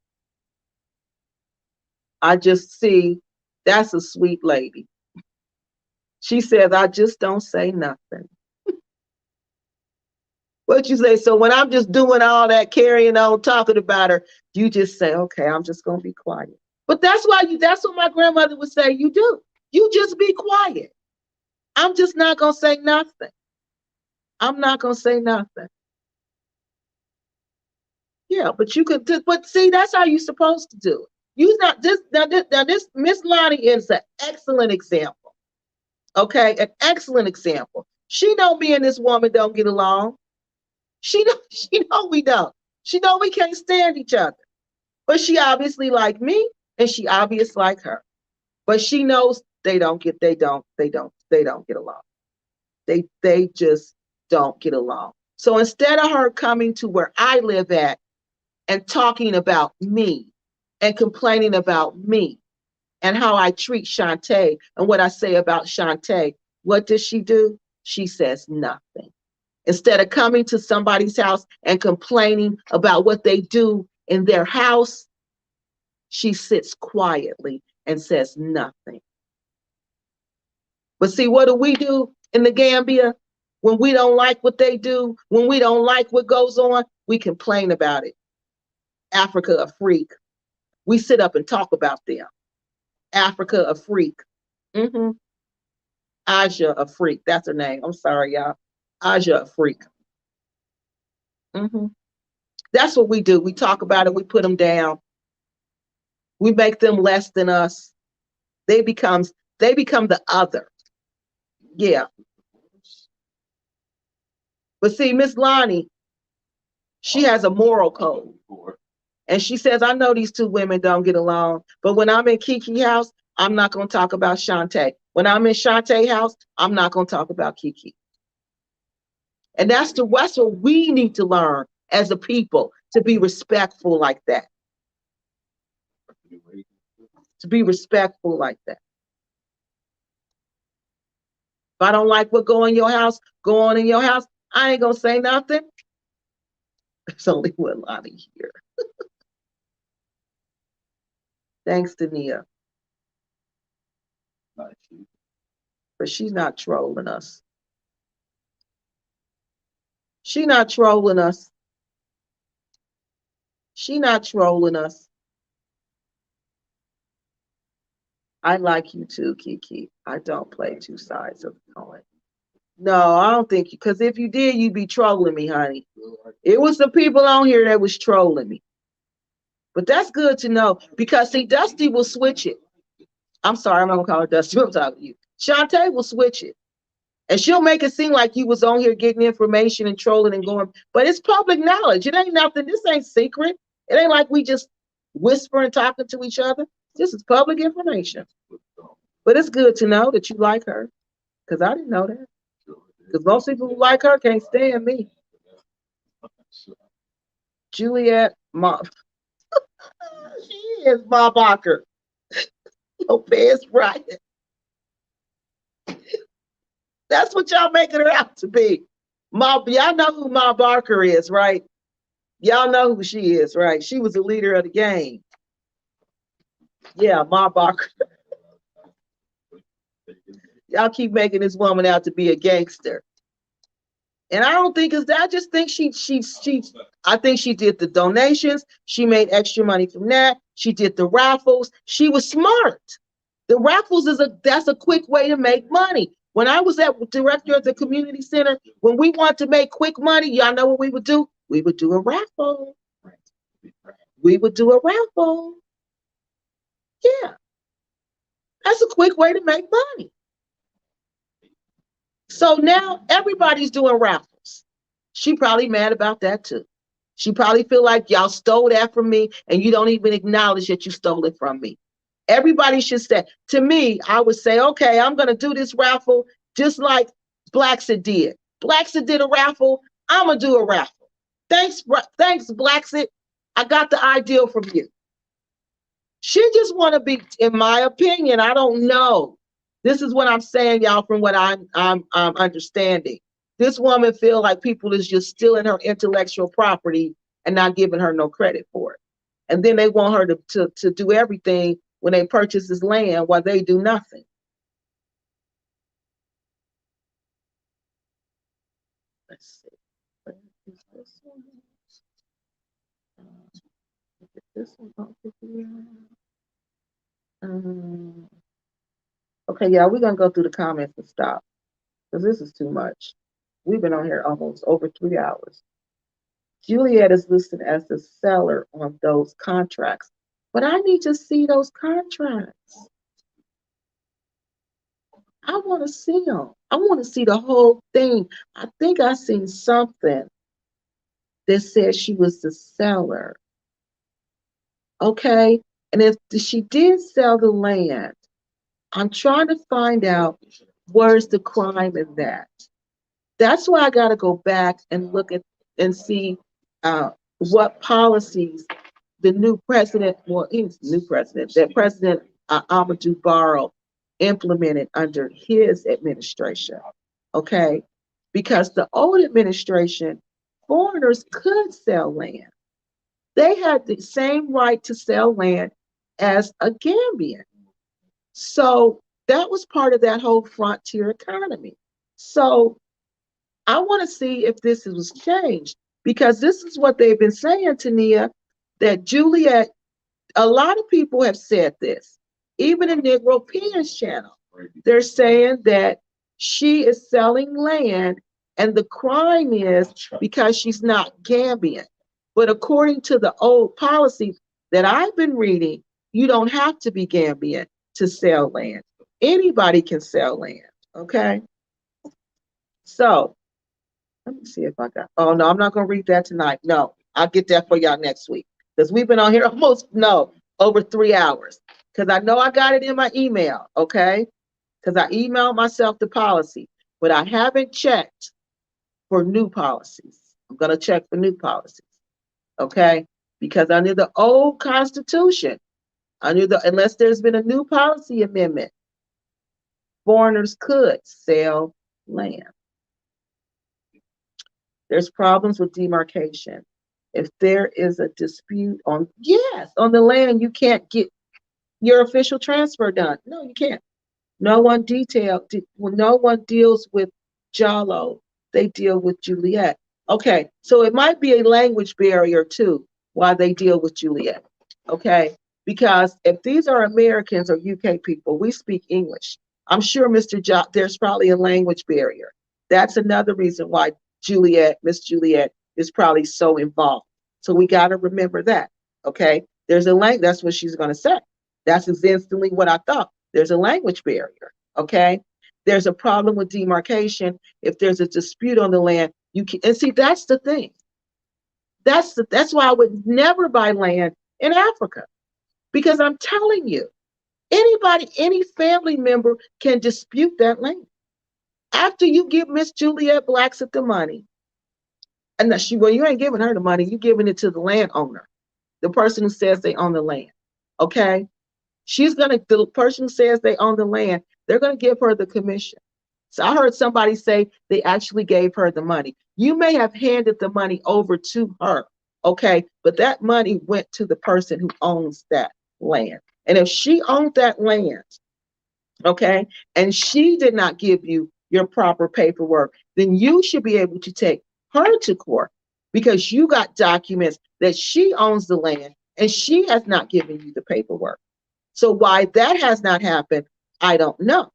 I just see that's a sweet lady. She says, I just don't say nothing. What you say? So when I'm just doing all that carrying on, talking about her, you just say, okay, I'm just gonna be quiet. But that's what my grandmother would say you do. You just be quiet. I'm just not gonna say nothing. I'm not gonna say nothing. Yeah, but you could but see, that's how you're supposed to do it. You not this now this Miss Lonnie is an excellent example. Okay, an excellent example. She know me and this woman don't get along. She know we don't. She know we can't stand each other. But she obviously like me and she obvious like her. But she knows they don't get along. They just don't get along. So instead of her coming to where I live at and talking about me and complaining about me and how I treat Shantae and what I say about Shantae, what does she do? She says nothing. Instead of coming to somebody's house and complaining about what they do in their house, she sits quietly and says nothing. But see, what do we do in the Gambia? When we don't like what they do, when we don't like what goes on, we complain about it. Africa a freak. We sit up and talk about them. Africa a freak. Aja a freak. That's her name. I'm sorry, y'all. Aja a freak. That's what we do. We talk about it. We put them down. We make them less than us. They become the other. Yeah. But see, Miss Lonnie, she has a moral code. And she says, I know these two women don't get along, but when I'm in Kiki's house, I'm not going to talk about Shantae. When I'm in Shantae's house, I'm not going to talk about Kiki. And that's what we need to learn as a people, to be respectful like that. To be respectful like that. If I don't like what go in your house, go on in your house. I ain't going to say nothing. There's only one Lonnie here. Thanks to Nia. But she's not trolling us. She's not trolling us. She's not trolling us. I like you too, Kiki. I don't play two sides of the coin. No, I don't think you, because if you did, you'd be trolling me, honey. It was the people on here that was trolling me. But that's good to know, because see, Dusty will switch it. I'm sorry, I'm not gonna call her Dusty. I'm talking to you. Shantae will switch it. And she'll make it seem like you was on here getting information and trolling and going, but it's public knowledge. It ain't nothing. This ain't secret. It ain't like we just whispering, talking to each other. This is public information. But it's good to know that you like her, because I didn't know that. Because most people who like her can't stand me. Juliet, Ma. She is Ma Barker. Lopez Bryant. That's what y'all making her out to be. Y'all know who Ma Barker is, right? Y'all know who she is, right? She was the leader of the game. Yeah, Ma Barker. Y'all keep making this woman out to be a gangster. And I don't think it's that. I just think I think she did the donations. She made extra money from that. She did the raffles. She was smart. The raffles that's a quick way to make money. When I was director of the community center, when we want to make quick money, y'all know what we would do? We would do a raffle. We would do a raffle. Yeah. That's a quick way to make money. So now everybody's doing raffles. She probably mad about that too. She probably feel like y'all stole that from me and you don't even acknowledge that you stole it from me. Everybody should say, to me, I would say, okay, I'm going to do this raffle just like Blacksit did. Blacksit did a raffle. I'm going to do a raffle. Thanks, Blacksit. I got the idea from you. She just want to be, in my opinion, I don't know. This is what I'm saying, y'all, from what I'm understanding. This woman feel like people is just stealing her intellectual property and not giving her no credit for it. And then they want her to do everything when they purchase this land while they do nothing. Let's see. Where is this one? Get this one off of here. Okay, yeah, we're gonna go through the comments and stop because this is too much. We've been on here almost over 3 hours. Juliet is listed as the seller on those contracts, but I need to see those contracts. I want to see them. I want to see the whole thing. I think I seen something that said she was the seller. Okay, and if she did sell the land, I'm trying to find out where's the crime in that. That's why I got to go back and look at and see what policies the new president, well, he's the new president, that President Amadou Barrow implemented under his administration. Okay, because the old administration, foreigners could sell land. They had the same right to sell land as a Gambian. So that was part of that whole frontier economy. So I want to see if this was changed because this is what they've been saying, Tania, that Juliet, a lot of people have said this, even in Negro Pen's channel. They're saying that she is selling land and the crime is because she's not Gambian. But according to the old policy that I've been reading, you don't have to be Gambian to sell land. Anybody can sell land, okay? So let me see if I got, oh no, I'm not gonna read that tonight. No, I'll get that for y'all next week. Because we've been on here over 3 hours. Because I know I got it in my email, okay? Because I emailed myself the policy, but I haven't checked for new policies. I'm gonna check for new policies, okay? Because under the old Constitution, unless there's been a new policy amendment, foreigners could sell land. There's problems with demarcation. If there is a dispute on the land, you can't get your official transfer done. No, you can't. No one deals with Jalo. They deal with Juliet. Okay, so it might be a language barrier too, why they deal with Juliet. Okay, because if these are Americans or UK people, we speak English. I'm sure there's probably a language barrier. That's another reason why Miss Juliet is probably so involved. So we got to remember that. Okay, there's a language. That's what she's going to say. That's instantly what I thought. There's a language barrier. Okay, there's a problem with demarcation. If there's a dispute on the land, you can. And see, that's the thing. That's why I would never buy land in Africa, because I'm telling you, any family member can dispute that land. After you give Miss Juliet Blacksett the money, and you ain't giving her the money, you're giving it to the landowner, the person who says they own the land. Okay? The person who says they own the land, they're gonna give her the commission. So I heard somebody say they actually gave her the money. You may have handed the money over to her, okay? But that money went to the person who owns that land. And if she owned that land, okay, and she did not give you your proper paperwork, then you should be able to take her to court because you got documents that she owns the land and she has not given you the paperwork. So why that has not happened, I don't know.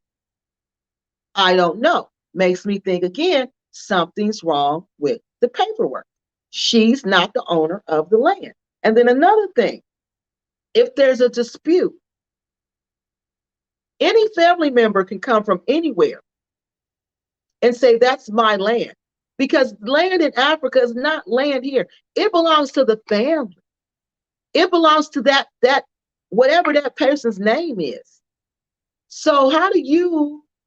I don't know. Makes me think again, something's wrong with the paperwork. She's not the owner of the land. And then another thing, if there's a dispute, any family member can come from anywhere and say, that's my land. Because land in Africa is not land here. It belongs to the family. It belongs to that whatever that person's name is. So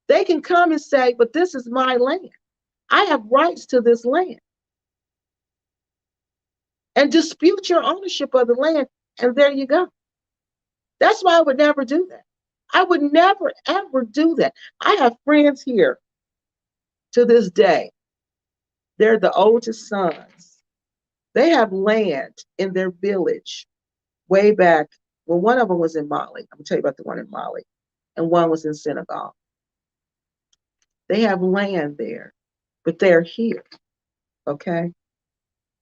they can come and say, but this is my land. I have rights to this land. And dispute your ownership of the land, and there you go. That's why I would never do that. I would never, ever do that. I have friends here to this day. They're the oldest sons. They have land in their village way back. Well, one of them was in Mali. I'm going to tell you about the one in Mali. And one was in Senegal. They have land there, but they're here. Okay.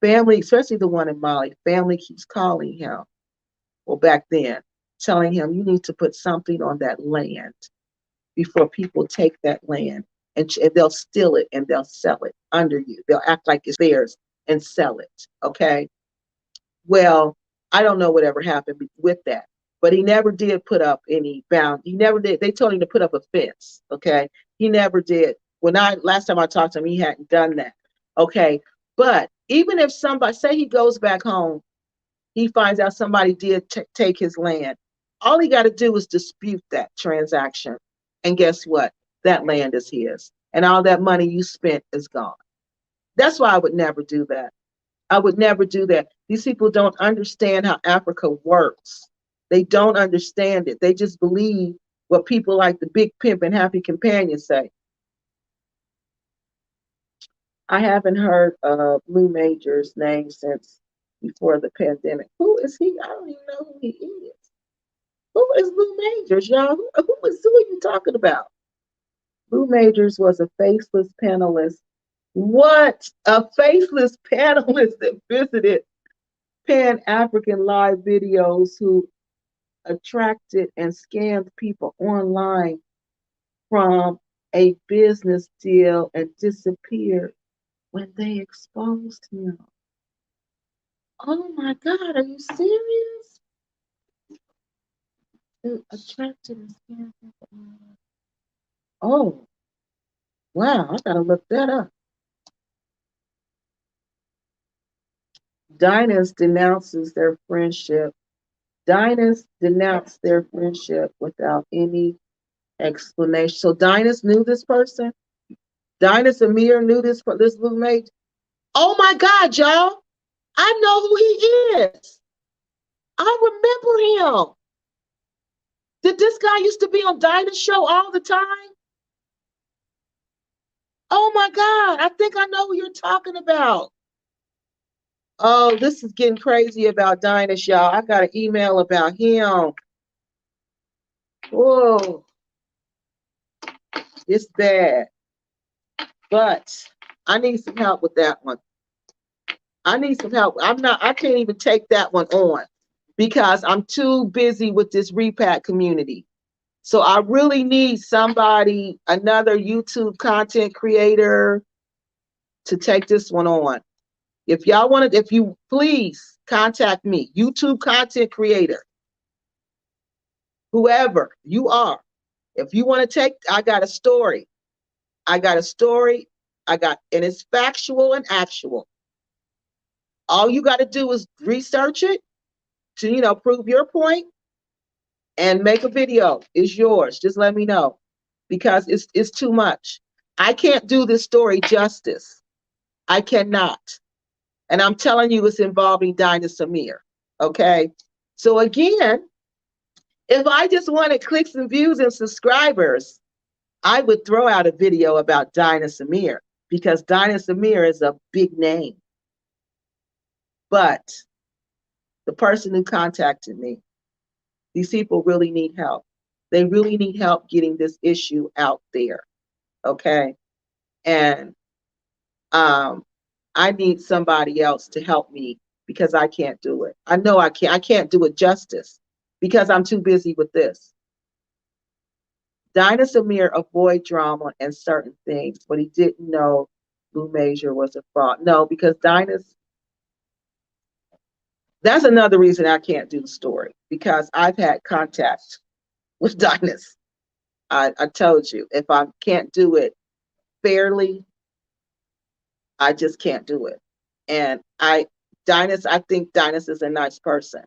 Family, especially the one in Mali, family keeps calling him. Well, back then, telling him you need to put something on that land before people take that land, and they'll steal it and they'll sell it under you. They'll act like it's theirs and sell it. Okay. Well, I don't know whatever happened with that, but he never did put up any bound. He never did. They told him to put up a fence. Okay. He never did. When I last time I talked to him, he hadn't done that. Okay. But even if somebody, say he goes back home, he finds out somebody did take his land. All he got to do is dispute that transaction. And guess what? That land is his. And all that money you spent is gone. That's why I would never do that. I would never do that. These people don't understand how Africa works. They don't understand it. They just believe what people like the Big Pimp and Happy Companion say. I haven't heard Blue Major's name since before the pandemic. Who is he? I don't even know who he is. Who is Blue Majors, y'all? Who are you talking about? Blue Majors was a faceless panelist. What? A faceless panelist that visited Pan-African live videos who attracted and scammed people online from a business deal and disappeared when they exposed him. Oh my God, are you serious? Attracted and scammed people online. Oh, wow, I gotta look that up. Dinah's denounces their friendship. Dinah's denounced their friendship without any explanation. So Dinah's knew this person. Dinah's Amir knew this roommate. Oh my God, y'all! I know who he is. I remember him. Did this guy used to be on Dinah's show all the time? Oh my God! I think I know who you're talking about. Oh, this is getting crazy about Dinah's, y'all. I got an email about him. Whoa. It's bad. But I need some help with that one. I need some help. I can't even take that one on because I'm too busy with this repack community. So I really need somebody, another YouTube content creator to take this one on. If y'all want to, if you please contact me, YouTube content creator, whoever you are. If you want to take, I got a story. I got a story. And it's factual and actual. All you got to do is research it to, prove your point and make a video. It's yours. Just let me know because it's too much. I can't do this story justice. I cannot. And I'm telling you, it's involving Dinah Samir. Okay. So again, if I just wanted clicks and views and subscribers, I would throw out a video about Dinah Samir because Dinah Samir is a big name. But the person who contacted me, these people really need help. They really need help getting this issue out there. Okay. And I need somebody else to help me because I can't do it. I know I can't. I can't do it justice because I'm too busy with this. Dinah Samir avoid drama and certain things, but he didn't know Blue Major was a fraud. No, because that's another reason I can't do the story because I've had contact with Dinah's. I told you, if I can't do it fairly, I just can't do it. And I think Dinah's is a nice person.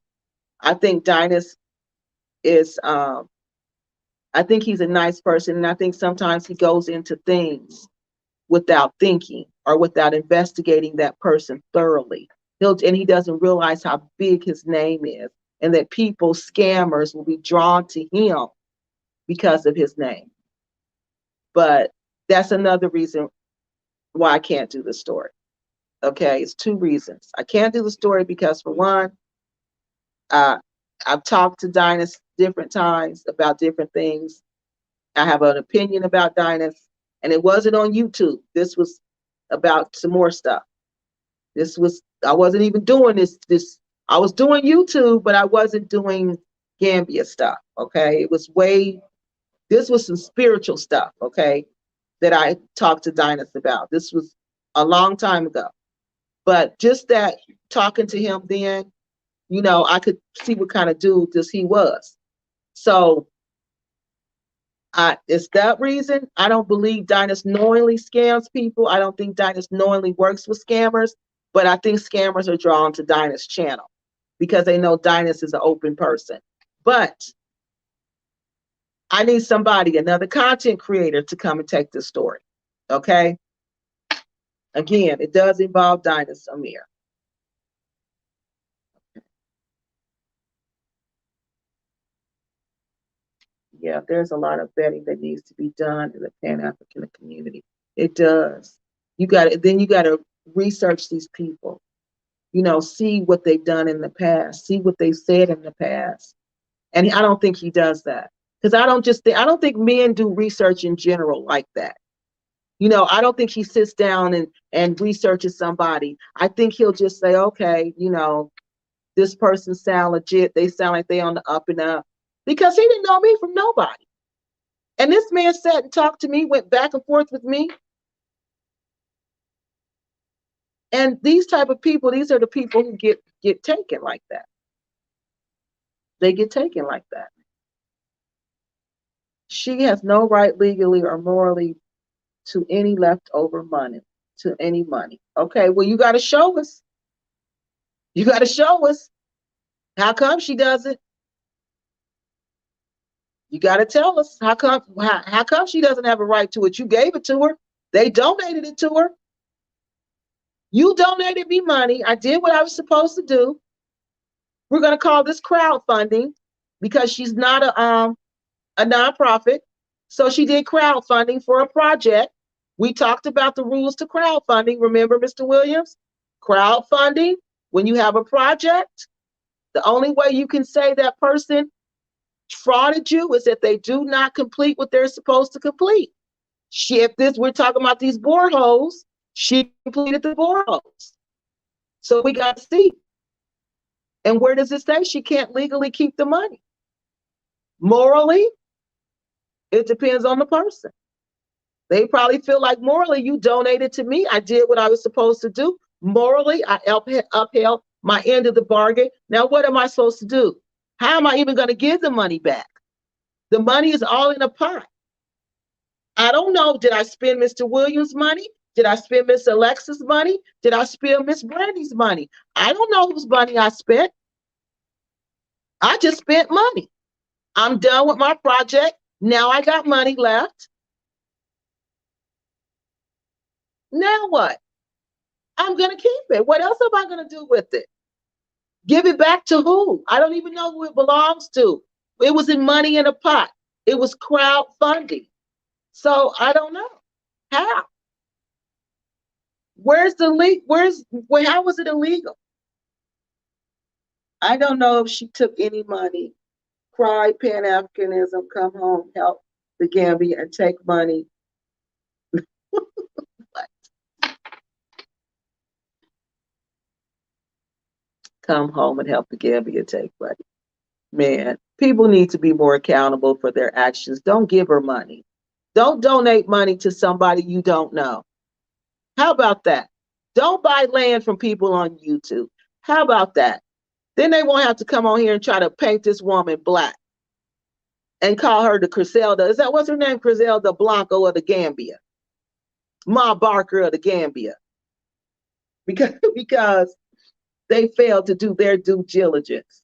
I think Dinah's is I think he's a nice person, and I think sometimes he goes into things without thinking or without investigating that person thoroughly. And he doesn't realize how big his name is, and that people, scammers, will be drawn to him because of his name. But that's another reason why I can't do the story. Okay, it's two reasons. I can't do the story because, for one, I've talked to Dinah different times about different things. I have an opinion about Dinah, and it wasn't on YouTube. This was about some more stuff. I wasn't even doing this. I was doing YouTube, but I wasn't doing Gambia stuff. Okay. This was some spiritual stuff. Okay. That I talked to Dinus about. This was a long time ago. But just that talking to him then, I could see what kind of dude he was. So it's that reason I don't believe Dinus knowingly scams people. I don't think Dinus knowingly works with scammers, but I think scammers are drawn to Dinus' channel because they know Dinus is an open person. But I need somebody, another content creator, to come and take this story. Okay? Again, it does involve Dinus Amir. Yeah, there's a lot of vetting that needs to be done in the Pan-African community. It does. You got to research these people. See what they've done in the past, see what they've said in the past. And I don't think he does that. Because I don't think men do research in general like that. I don't think he sits down and researches somebody. I think he'll just say, okay, this person sound legit. They sound like they on the up and up. Because he didn't know me from nobody. And this man sat and talked to me, went back and forth with me. And these type of people, these are the people who get taken like that. They get taken like that. She has no right legally or morally to any leftover money, to any money. Okay, well, you got to show us. You got to show us. How come she doesn't? You got to tell us. How come she doesn't have a right to it? You gave it to her. They donated it to her. You donated me money. I did what I was supposed to do. We're going to call this crowdfunding because she's not a nonprofit. So she did crowdfunding for a project. We talked about the rules to crowdfunding. Remember, Mr. Williams? Crowdfunding, when you have a project, the only way you can say that person frauded you is if they do not complete what they're supposed to complete. We're talking about these boreholes. She completed the boreholes. So we got to see. And where does it say she can't legally keep the money? Morally, it depends on the person. They probably feel like morally, you donated to me. I did what I was supposed to do. Morally, I upheld my end of the bargain. Now, what am I supposed to do? How am I even going to give the money back? The money is all in a pot. I don't know. Did I spend Mr. Williams' money? Did I spend Miss Alexa's money? Did I spend Miss Brandy's money? I don't know whose money I spent. I just spent money. I'm done with my project. Now I got money left. Now what? I'm going to keep it. What else am I going to do with it? Give it back to who? I don't even know who it belongs to. It was in money in a pot. It was crowdfunding. So I don't know. How? Where's the leak? How was it illegal? I don't know if she took any money. Cry, Pan-Africanism, come home, help the Gambia, and take money. Come home and help the Gambia take money. Man, people need to be more accountable for their actions. Don't give her money. Don't donate money to somebody you don't know. How about that? Don't buy land from people on YouTube. How about that? Then they won't have to come on here and try to paint this woman black and call her the Griselda. What's her name? Griselda Blanco of the Gambia. Ma Barker of the Gambia. Because they failed to do their due diligence.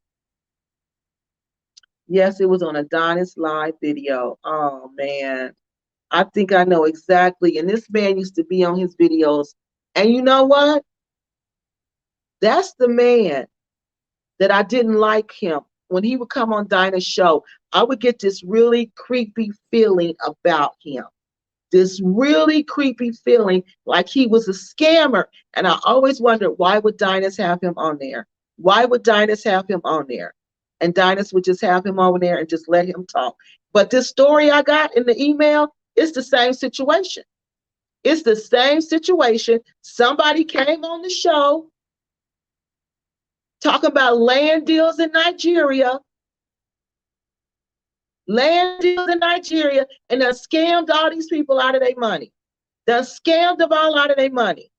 Yes, it was on Adonis live video. Oh, man. I think I know exactly. And this man used to be on his videos. And you know what? That's the man that I didn't like him. When he would come on Dinah's show, I would get this really creepy feeling about him. This really creepy feeling like he was a scammer. And I always wondered, why would Dinah's have him on there? Why would Dinah's have him on there? And Dinah's would just have him over there and just let him talk. But this story I got in the email, it's the same situation. It's the same situation. Somebody came on the show talking about land deals in Nigeria, and done scammed all these people out of their money. Done scammed them all out of their money.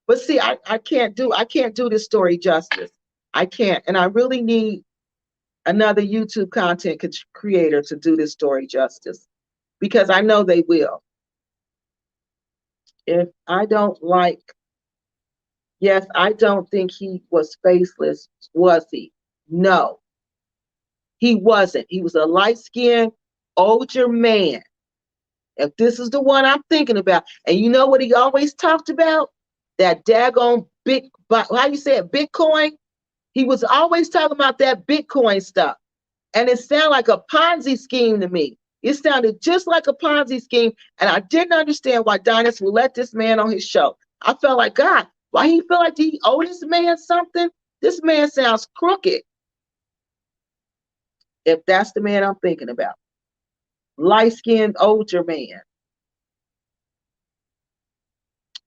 But see, I can't do this story justice. I can't. And I really need another YouTube content creator to do this story justice, because I know they will. If I don't like, yes, I don't think he was faceless, was he? No, he wasn't. He was a light-skinned, older man. If this is the one I'm thinking about, and you know what he always talked about? That daggone how you say it, Bitcoin? He was always talking about that Bitcoin stuff. And it sounded like a Ponzi scheme to me. It sounded just like a Ponzi scheme. And I didn't understand why Dynas would let this man on his show. I felt like, God, why he feel like he owed this man something? This man sounds crooked. If that's the man I'm thinking about. Light-skinned, older man.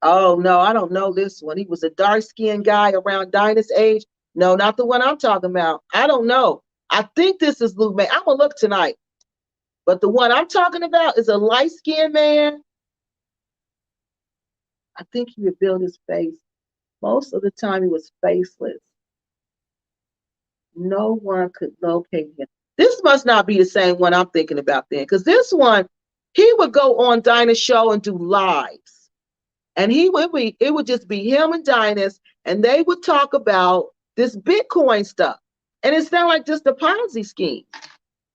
Oh, no, I don't know this one. He was a dark-skinned guy around Dynas' age. No, not the one I'm talking about. I don't know. I think this is Luke May. I'm going to look tonight. But the one I'm talking about is a light-skinned man. I think he would build his face. Most of the time he was faceless. No one could locate him. This must not be the same one I'm thinking about then, because this one, he would go on Dynas' show and do lives. And it would just be him and Dynas, and they would talk about this Bitcoin stuff. And it sounded like just a Ponzi scheme.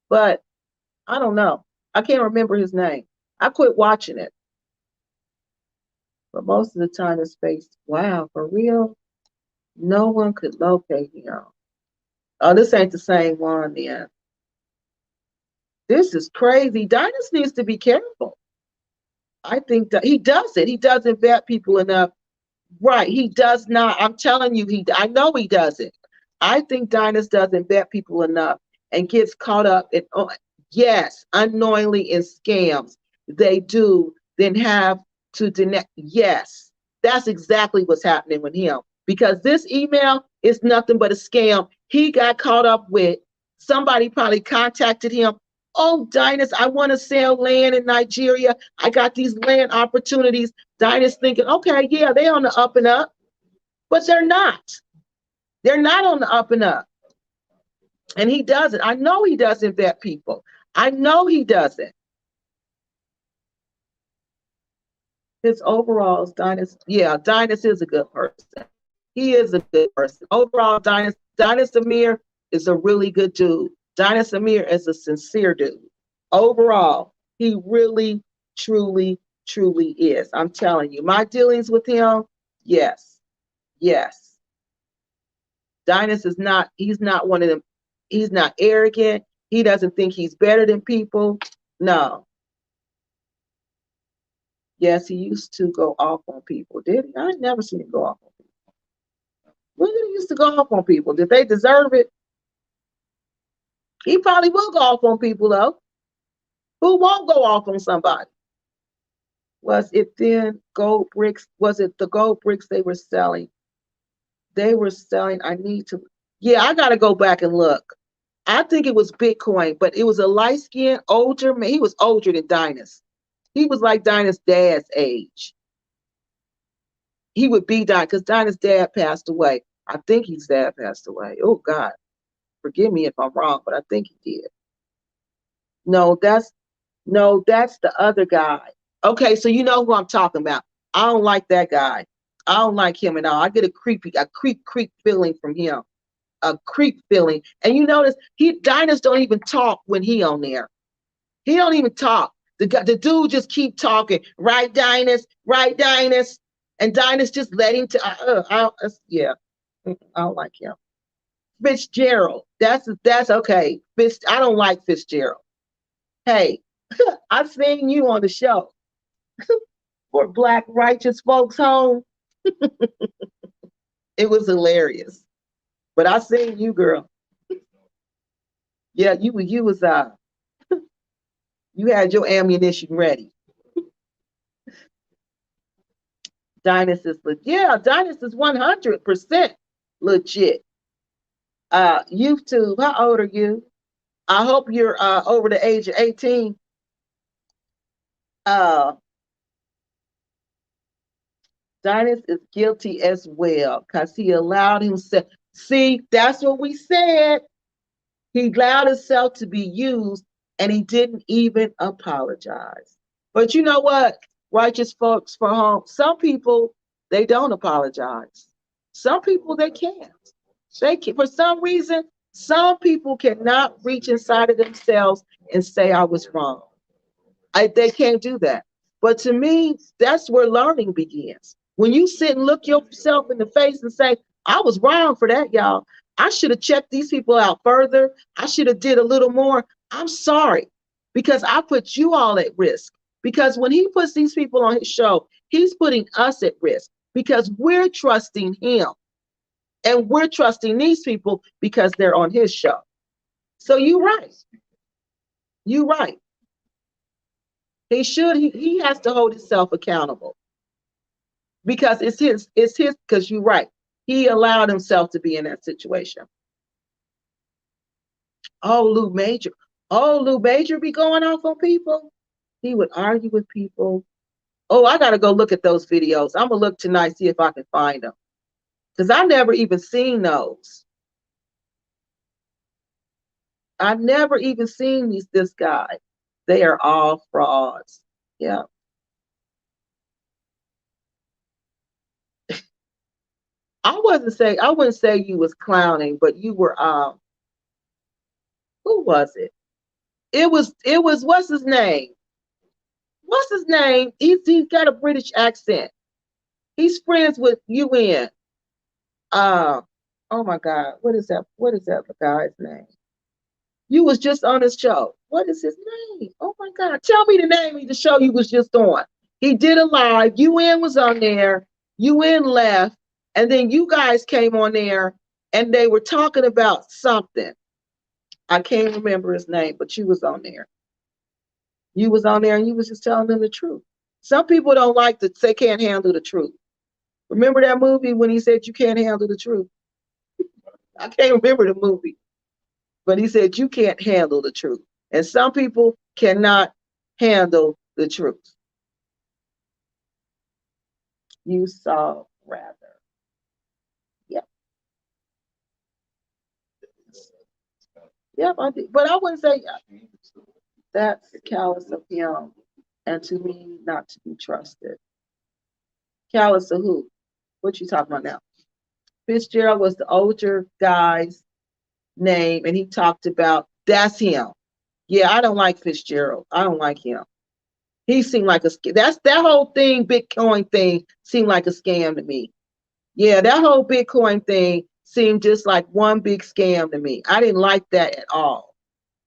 But I don't know. I can't remember his name. I quit watching it. But most of the time his face, wow, for real? No one could locate him. Oh, this ain't the same one then. This is crazy. Dynas needs to be careful. I think that he does it. He doesn't vet people enough. Right. He does not. I'm telling you, I know he doesn't. I think Dynas doesn't vet people enough and gets caught up in, yes, unknowingly in scams. They do then have to deny. Yes, that's exactly what's happening with him, because this email is nothing but a scam. He got caught up with, somebody probably contacted him. Oh, Dynas, I want to sell land in Nigeria. I got these land opportunities. Dynas thinking, okay, yeah, they're on the up and up, but they're not. They're not on the up and up. And he doesn't. I know he doesn't vet people. I know he doesn't. His overalls, Dynas, yeah, Dynas is a good person. He is a good person. Overall, Dynas Amir is a really good dude. Dynas Amir is a sincere dude. Overall, he really, truly, truly is. I'm telling you, my dealings with him, yes, yes. Dynas is not, he's not one of them. He's not arrogant. He doesn't think he's better than people. No. Yes, he used to go off on people, did he? I never seen him go off on people. When did he used to go off on people? Did they deserve it? He probably will go off on people, though. Who won't go off on somebody? Was it then gold bricks? Was it the gold bricks they were selling? They were selling, yeah, I got to go back and look. I think it was Bitcoin, but it was a light-skinned, older man. He was older than Dynas. He was like Dynas' dad's age. He would be Dynas, because Dynas' dad passed away. I think his dad passed away. Oh, God. Forgive me if I'm wrong, but I think he did. No, that's the other guy. Okay, so you know who I'm talking about. I don't like that guy. I don't like him at all. I get a creep feeling from him. A creep feeling. And you notice Dynas don't even talk when he on there. He don't even talk. The dude just keep talking. Right, Dynas? Right, Dynas? And Dynas just let him yeah. I don't like him. Fitzgerald. That's okay. I don't like Fitzgerald. Hey, I've seen you on the show for Black Righteous Folks Home. It was hilarious. But I seen you, girl. Yeah, you was you had your ammunition ready. Dinus is legit. Yeah, Dinus is 100% legit. YouTube, how old are you? I hope you're over the age of 18. Uh, Dinus is guilty as well because he allowed himself. See, that's what we said. He allowed himself to be used and he didn't even apologize. But you know what? Righteous folks for home. Some people, they don't apologize. Some people, they can't. They can, for some reason, some people cannot reach inside of themselves and say, I was wrong. They can't do that. But to me, that's where learning begins. When you sit and look yourself in the face and say, I was wrong for that, y'all. I should have checked these people out further. I should have did a little more. I'm sorry because I put you all at risk. Because when he puts these people on his show, he's putting us at risk because we're trusting him and we're trusting these people because they're on his show. So you're right. You're right. He has to hold himself accountable because because you're right. He allowed himself to be in that situation. Oh, Lou Major. Oh, Lou Major be going off on people. He would argue with people. Oh, I gotta go look at those videos. I'm gonna look tonight, see if I can find them. Because I never even seen those. I never even seen this guy. They are all frauds. Yeah. I wouldn't say you was clowning, but you were who was it? It was what's his name? What's his name? He's got a British accent. He's friends with UN. Uh oh my God. What is that guy's name? You was just on his show. What is his name? Oh my God. Tell me the name of the show you was just on. He did a live. UN was on there. UN left. And then you guys came on there and they were talking about something. I can't remember his name, but you was on there. You was on there and you was just telling them the truth. Some people don't like to say can't handle the truth. Remember that movie when he said you can't handle the truth? I can't remember the movie, but he said you can't handle the truth. And some people cannot handle the truth. You saw rather. Yep. Yep, I did. But I wouldn't say that's callous of him and to me not to be trusted. Callous of who? What you talking about now? Fitzgerald was the older guy's name, and he talked about that's him. Yeah, I don't like Fitzgerald. I don't like him. He seemed like that whole thing, Bitcoin thing, seemed like a scam to me. Yeah, that whole Bitcoin thing seemed just like one big scam to me. I didn't like that at all.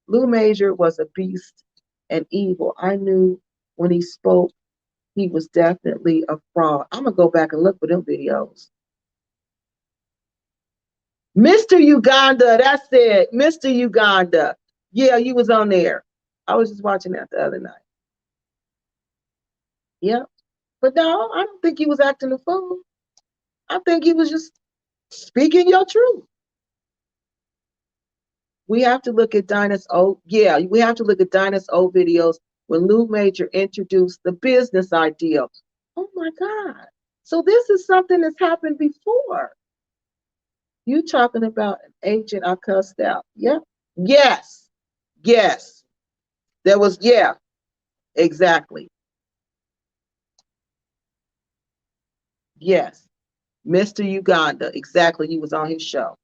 Lou Major was a beast and evil. I knew when he spoke, he was definitely a fraud. I'm gonna go back and look for them videos. Mr. Uganda, that's it. Mr. Uganda. Yeah, you was on there. I was just watching that the other night. Yeah. But no, I don't think he was acting a fool. I think he was just speaking your truth. We have to look at Dinah's old, yeah, we have to look at Dinah's old videos when Lou Major introduced the business idea. Oh my God. So this is something that's happened before. You talking about an agent I cussed out. Yep. Yes. Yes. There was, yeah, exactly. Yes. Mr. Uganda. Exactly. He was on his show.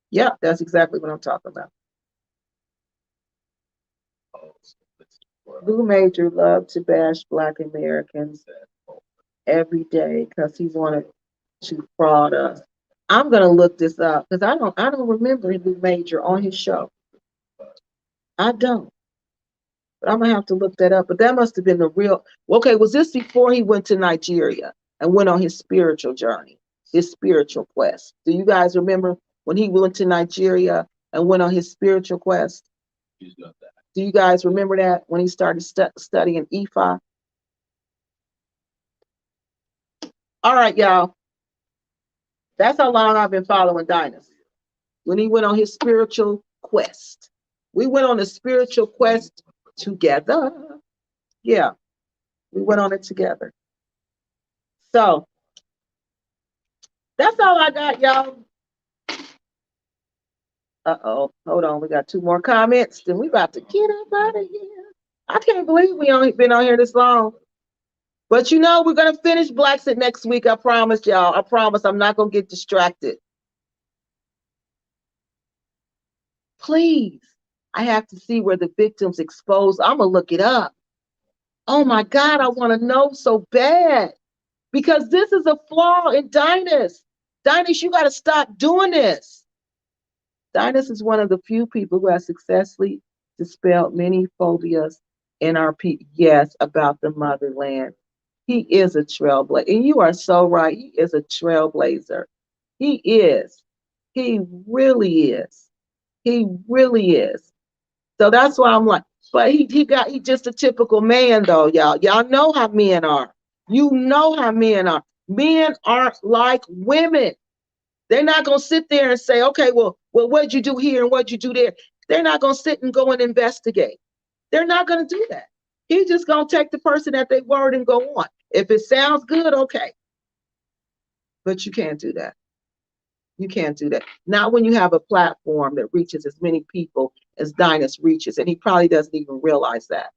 Yep, that's exactly what I'm talking about. Lou Major loved to bash Black Americans every day because he wanted to fraud us. I'm gonna look this up because I don't remember Lou Major on his show. I don't. But I'm gonna have to look that up. But that must have been the real. Okay, was this before he went to Nigeria and went on his spiritual journey, his spiritual quest? Do you guys remember when he went to Nigeria and went on his spiritual quest? Do you guys remember that when he started studying Ifa? All right, y'all. That's how long I've been following Dynas. When he went on his spiritual quest. We went on a spiritual quest together. Yeah, we went on it together. So that's all I got, y'all. Uh-oh. Hold on. We got 2 more comments. Then we about to get up out of here. I can't believe we only been on here this long. But you know, we're going to finish Blackset next week. I promise y'all. I promise I'm not going to get distracted. Please. I have to see where the victim's exposed. I'm going to look it up. Oh my God, I want to know so bad. Because this is a flaw in Dynas. Dynas, you got to stop doing this. Dynas is one of the few people who has successfully dispelled many phobias in our people. Yes, about the motherland. He is a trailblazer. And you are so right. He is a trailblazer. He is. He really is. He really is. So that's why I'm like, but he just a typical man though, y'all. Y'all know how men are. You know how men are. Men aren't like women. They're not gonna sit there and say, okay, well, what'd you do here and what'd you do there? They're not gonna sit and go and investigate. They're not gonna do that. He's just gonna take the person at their word and go on. If it sounds good, okay. But you can't do that. You can't do that. Not when you have a platform that reaches as many people as Dynas reaches. And he probably doesn't even realize that.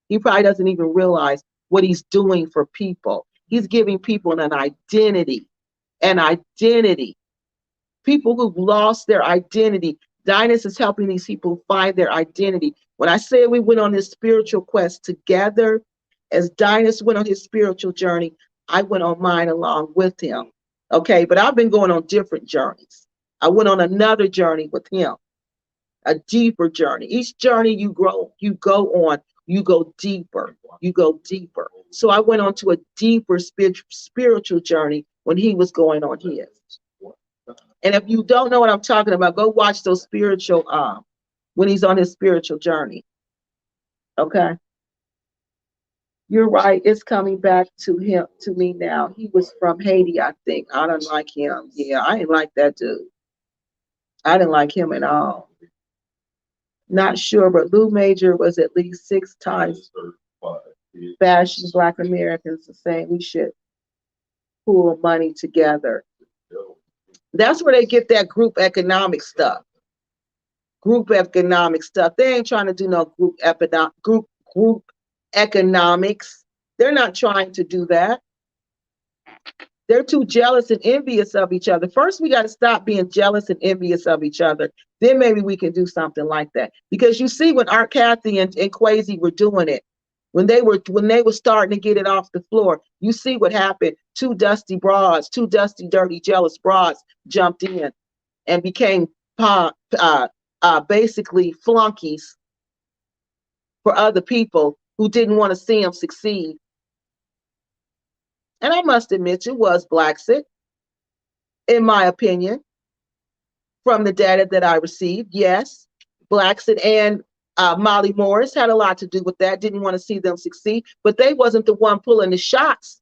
He probably doesn't even realize what he's doing for people. He's giving people an identity. An identity. People who've lost their identity. Dynas is helping these people find their identity. When I say we went on this spiritual quest together, as Dynas went on his spiritual journey, I went on mine along with him. Okay, but I've been going on different journeys. I went on another journey with him, a deeper journey. Each journey you go on, you go deeper, you go deeper. So I went on to a deeper spiritual journey when he was going on his. And if you don't know what I'm talking about, go watch those spiritual, when he's on his spiritual journey. Okay. You're right. It's coming back to me now. He was from Haiti, I think. I don't like him. Yeah, I didn't like that dude. I didn't like him at all. Not sure, but Lou Major was at least 6 times bashing Black Americans and saying we should pool money together. That's where they get that group economic stuff. Group economic stuff. They ain't trying to do no group economics. They're not trying to do that. They're too jealous and envious of each other. First, we got to stop being jealous and envious of each other. Then maybe we can do something like that. Because you see, when Art Cathy and Quasi were doing it, when they were starting to get it off the floor, you see what happened. 2 dusty broads, 2 dusty, dirty, jealous broads jumped in and became basically flunkies for other people who didn't want to see them succeed. And I must admit, it was Blackset, in my opinion, from the data that I received. Yes, Blackset and Molly Morris had a lot to do with that. Didn't want to see them succeed, but they wasn't the one pulling the shots.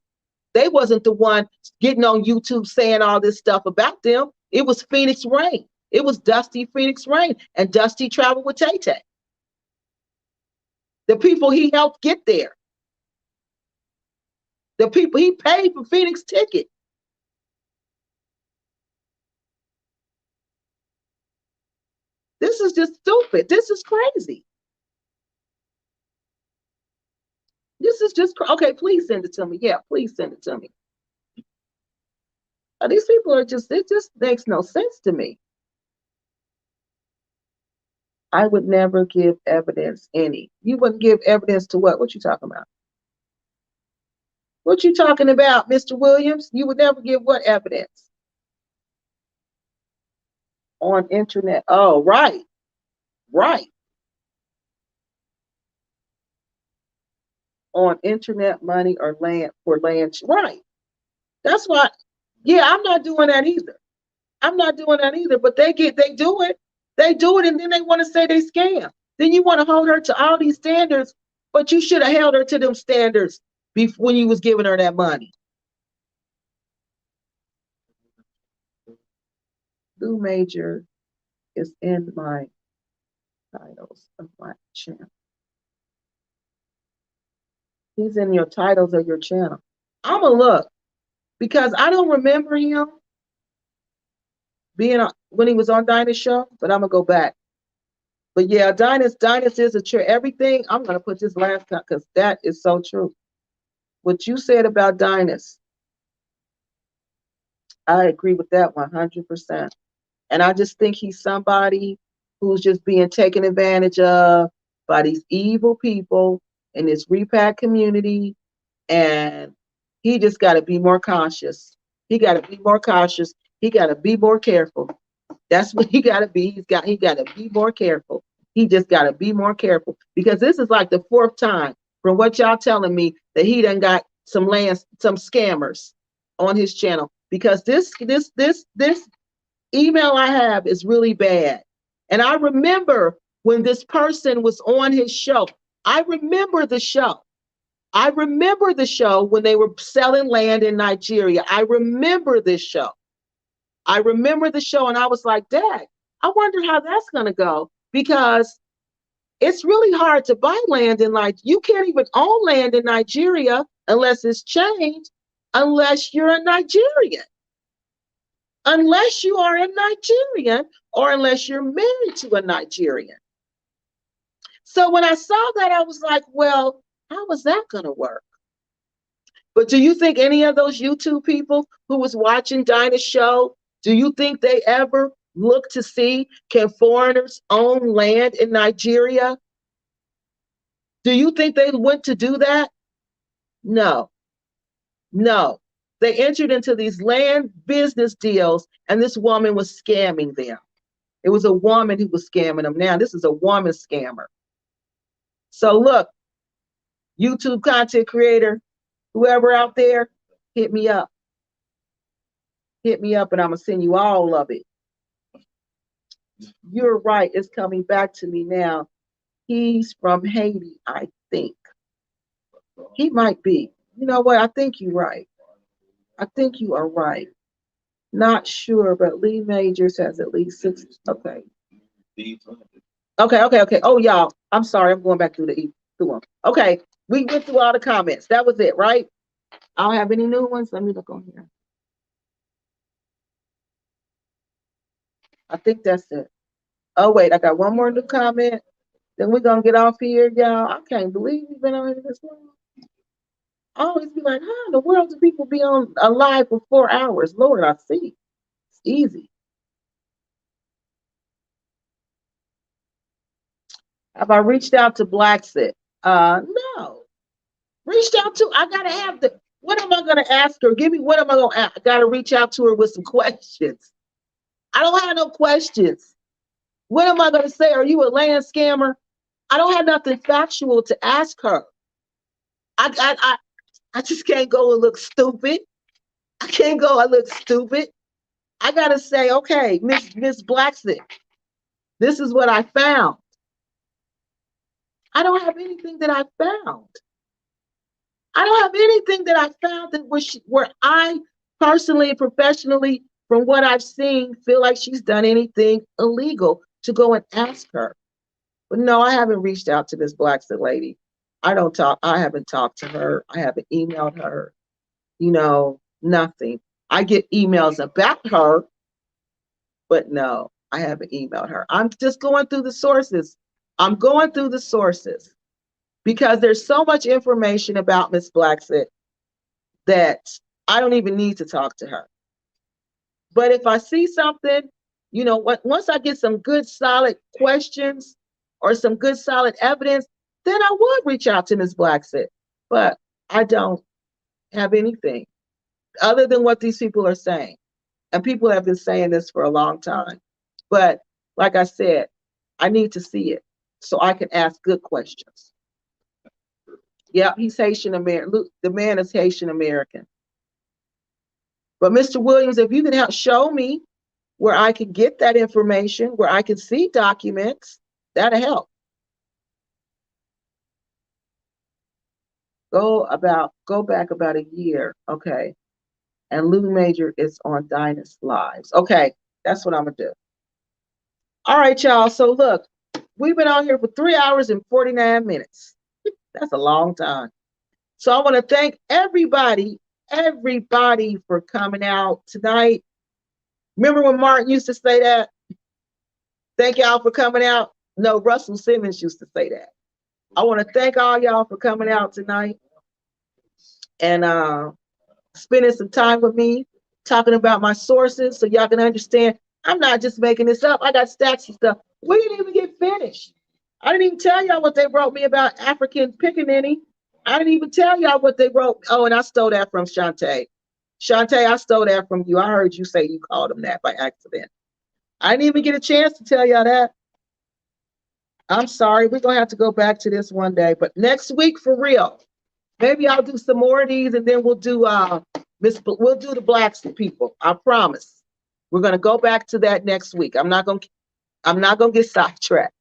They wasn't the one getting on YouTube saying all this stuff about them. It was Phoenix Rain. It was Dusty Phoenix Rain, and Dusty traveled with Tay Tay. The people he helped get there. The people he paid for Phoenix ticket. This is just stupid. This is crazy. This is just, okay, please send it to me. Yeah, please send it to me. These people are just, it just makes no sense to me. I would never give evidence any. You wouldn't give evidence to what? What you talking about? What you talking about, Mr. Williams? You would never give what evidence? On internet. Oh, right. Right. On internet money or land for land. Right. That's why, yeah, I'm not doing that either. I'm not doing that either, but they do it. They do it, and then they want to say they scam. Then you want to hold her to all these standards, but you should have held her to them standards before when you was giving her that money. Lou Major is in my titles of my channel. He's in your titles of your channel. I'm gonna look because I don't remember him being when he was on Dinah's show, but I'm gonna go back. But yeah, Dinah's is a true everything. I'm gonna put this last time because that is so true. What you said about Dinah's, I agree with that 100%. And I just think he's somebody who's just being taken advantage of by these evil people in this repack community. And he just got to be more cautious. He got to be more cautious. He got to be more careful. That's what he got to be. He got to be more careful. He just got to be more careful because this is like the fourth time from what y'all telling me that he done got some scammers on his channel because this email I have is really bad. And I remember when this person was on his show. I remember the show. I remember the show when they were selling land in Nigeria. I remember this show. I remember the show and I was like, Dad, I wonder how that's going to go because it's really hard to buy land in Nigeria. You can't even own land in Nigeria unless it's changed, unless you're a Nigerian. Unless you are a Nigerian or unless you're married to a Nigerian. So when I saw that, I was like, well, how is that going to work? But do you think any of those YouTube people who was watching Dinah's show, do you think they ever look to see can foreigners own land in Nigeria? Do you think they went to do that? No, no. They entered into these land business deals and this woman was scamming them. It was a woman who was scamming them. Now this is a woman scammer. So look, YouTube content creator, whoever out there, hit me up. Hit me up and I'm going to send you all of it. You're right. It's coming back to me now. He's from Haiti, I think. He might be. You know what? I think you're right. I think you are right. Not sure, but Lee Majors has at least 6. Okay. Okay. Oh, y'all. I'm sorry. I'm going back through them. Okay. We went through all the comments. That was it, right? I don't have any new ones. Let me look on here. I think that's it. Oh, wait. I got one more new comment. Then we're going to get off here, y'all. I can't believe we've been on here this long. I always be like, how in the world do people be on alive for 4 hours? Lord, I see. It's easy. Have I reached out to Blacksit? No. Reached out to, I gotta have the, what am I gonna ask her? Give me, what am I gonna ask? I gotta reach out to her with some questions. I don't have no questions. What am I gonna say? Are you a land scammer? I don't have nothing factual to ask her. I just can't go and look stupid. I can't go and look stupid. I gotta say, okay, Miss Blacksit, this is what I found. I don't have anything that I found. I don't have anything that I found that where I personally and professionally, from what I've seen, feel like she's done anything illegal to go and ask her. But no, I haven't reached out to this Blacksit lady. I haven't talked to her. I haven't emailed her. Nothing. I get emails about her, but no, I haven't emailed her. I'm just going through the sources. I'm going through the sources because there's so much information about Miss Blacksit that I don't even need to talk to her. But if I see something, once I get some good solid questions or some good solid evidence, then I would reach out to Miss Blacksit. But I don't have anything other than what these people are saying. And people have been saying this for a long time. But like I said, I need to see it so I can ask good questions. Yep, he's Haitian American. The man is Haitian American. But Mr. Williams, if you can help show me where I can get that information, where I can see documents, that'll help. Go back about a year, okay. And Lou Major is on Dinah's Lives. Okay, That's what I'm going to do. All right, y'all. So look, we've been on here for 3 hours and 49 minutes. That's a long time. So I want to thank everybody for coming out tonight. Remember when Martin used to say that? Thank y'all for coming out. No, Russell Simmons used to say that. I want to thank all y'all for coming out tonight and spending some time with me, talking about my sources so y'all can understand. I'm not just making this up. I got stacks of stuff. We didn't even get finished. I didn't even tell y'all what they wrote me about African pickaninny. I didn't even tell y'all what they wrote. Oh, and I stole that from Shantae. Shantae, I stole that from you. I heard you say you called them that by accident. I didn't even get a chance to tell y'all that. I'm sorry. We're going to have to go back to this one day. But next week, for real, maybe I'll do some more of these and then we'll do the blacks people. I promise. We're going to go back to that next week. I'm not going to get sidetracked.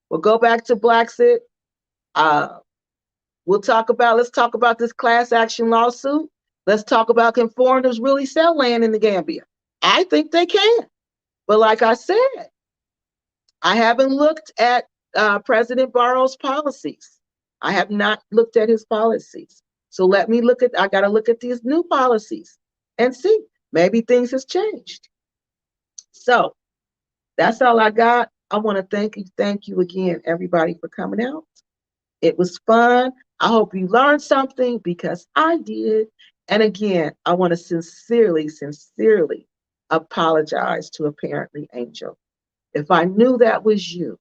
We'll go back to Blacksit. Let's talk about this class action lawsuit. Let's talk about, can foreigners really sell land in the Gambia? I think they can. But like I said, I haven't looked at President Barrow's policies. I have not looked at his policies. So I got to look at these new policies and see, maybe things has changed. So that's all I got. I want to thank you again, everybody, for coming out. It was fun. I hope you learned something because I did. And again, I want to sincerely apologize to Apparently Angel. If I knew that was you,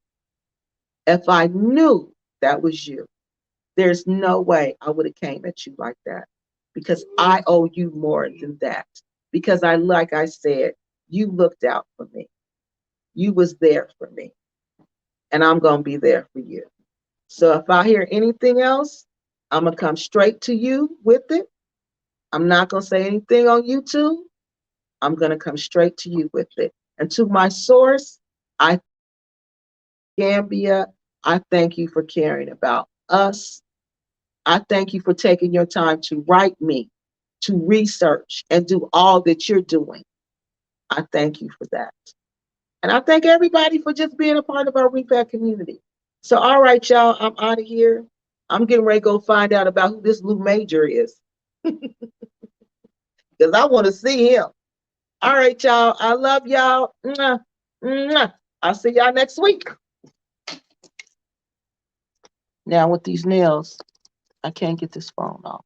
there's no way I would have came at you like that because I owe you more than that. Because like I said, you looked out for me. You was there for me. And I'm going to be there for you. So if I hear anything else, I'm going to come straight to you with it. I'm not going to say anything on YouTube. I'm going to come straight to you with it. And to my source, Gambia, I thank you for caring about us. I thank you for taking your time to write me, to research, and do all that you're doing. I thank you for that. And I thank everybody for just being a part of our repack community. So, all right, y'all, I'm out of here. I'm getting ready to go find out about who this Lou Major is. Because I want to see him. All right, y'all. I love y'all. Mwah, mwah. I'll see y'all next week. Now, with these nails, I can't get this phone off.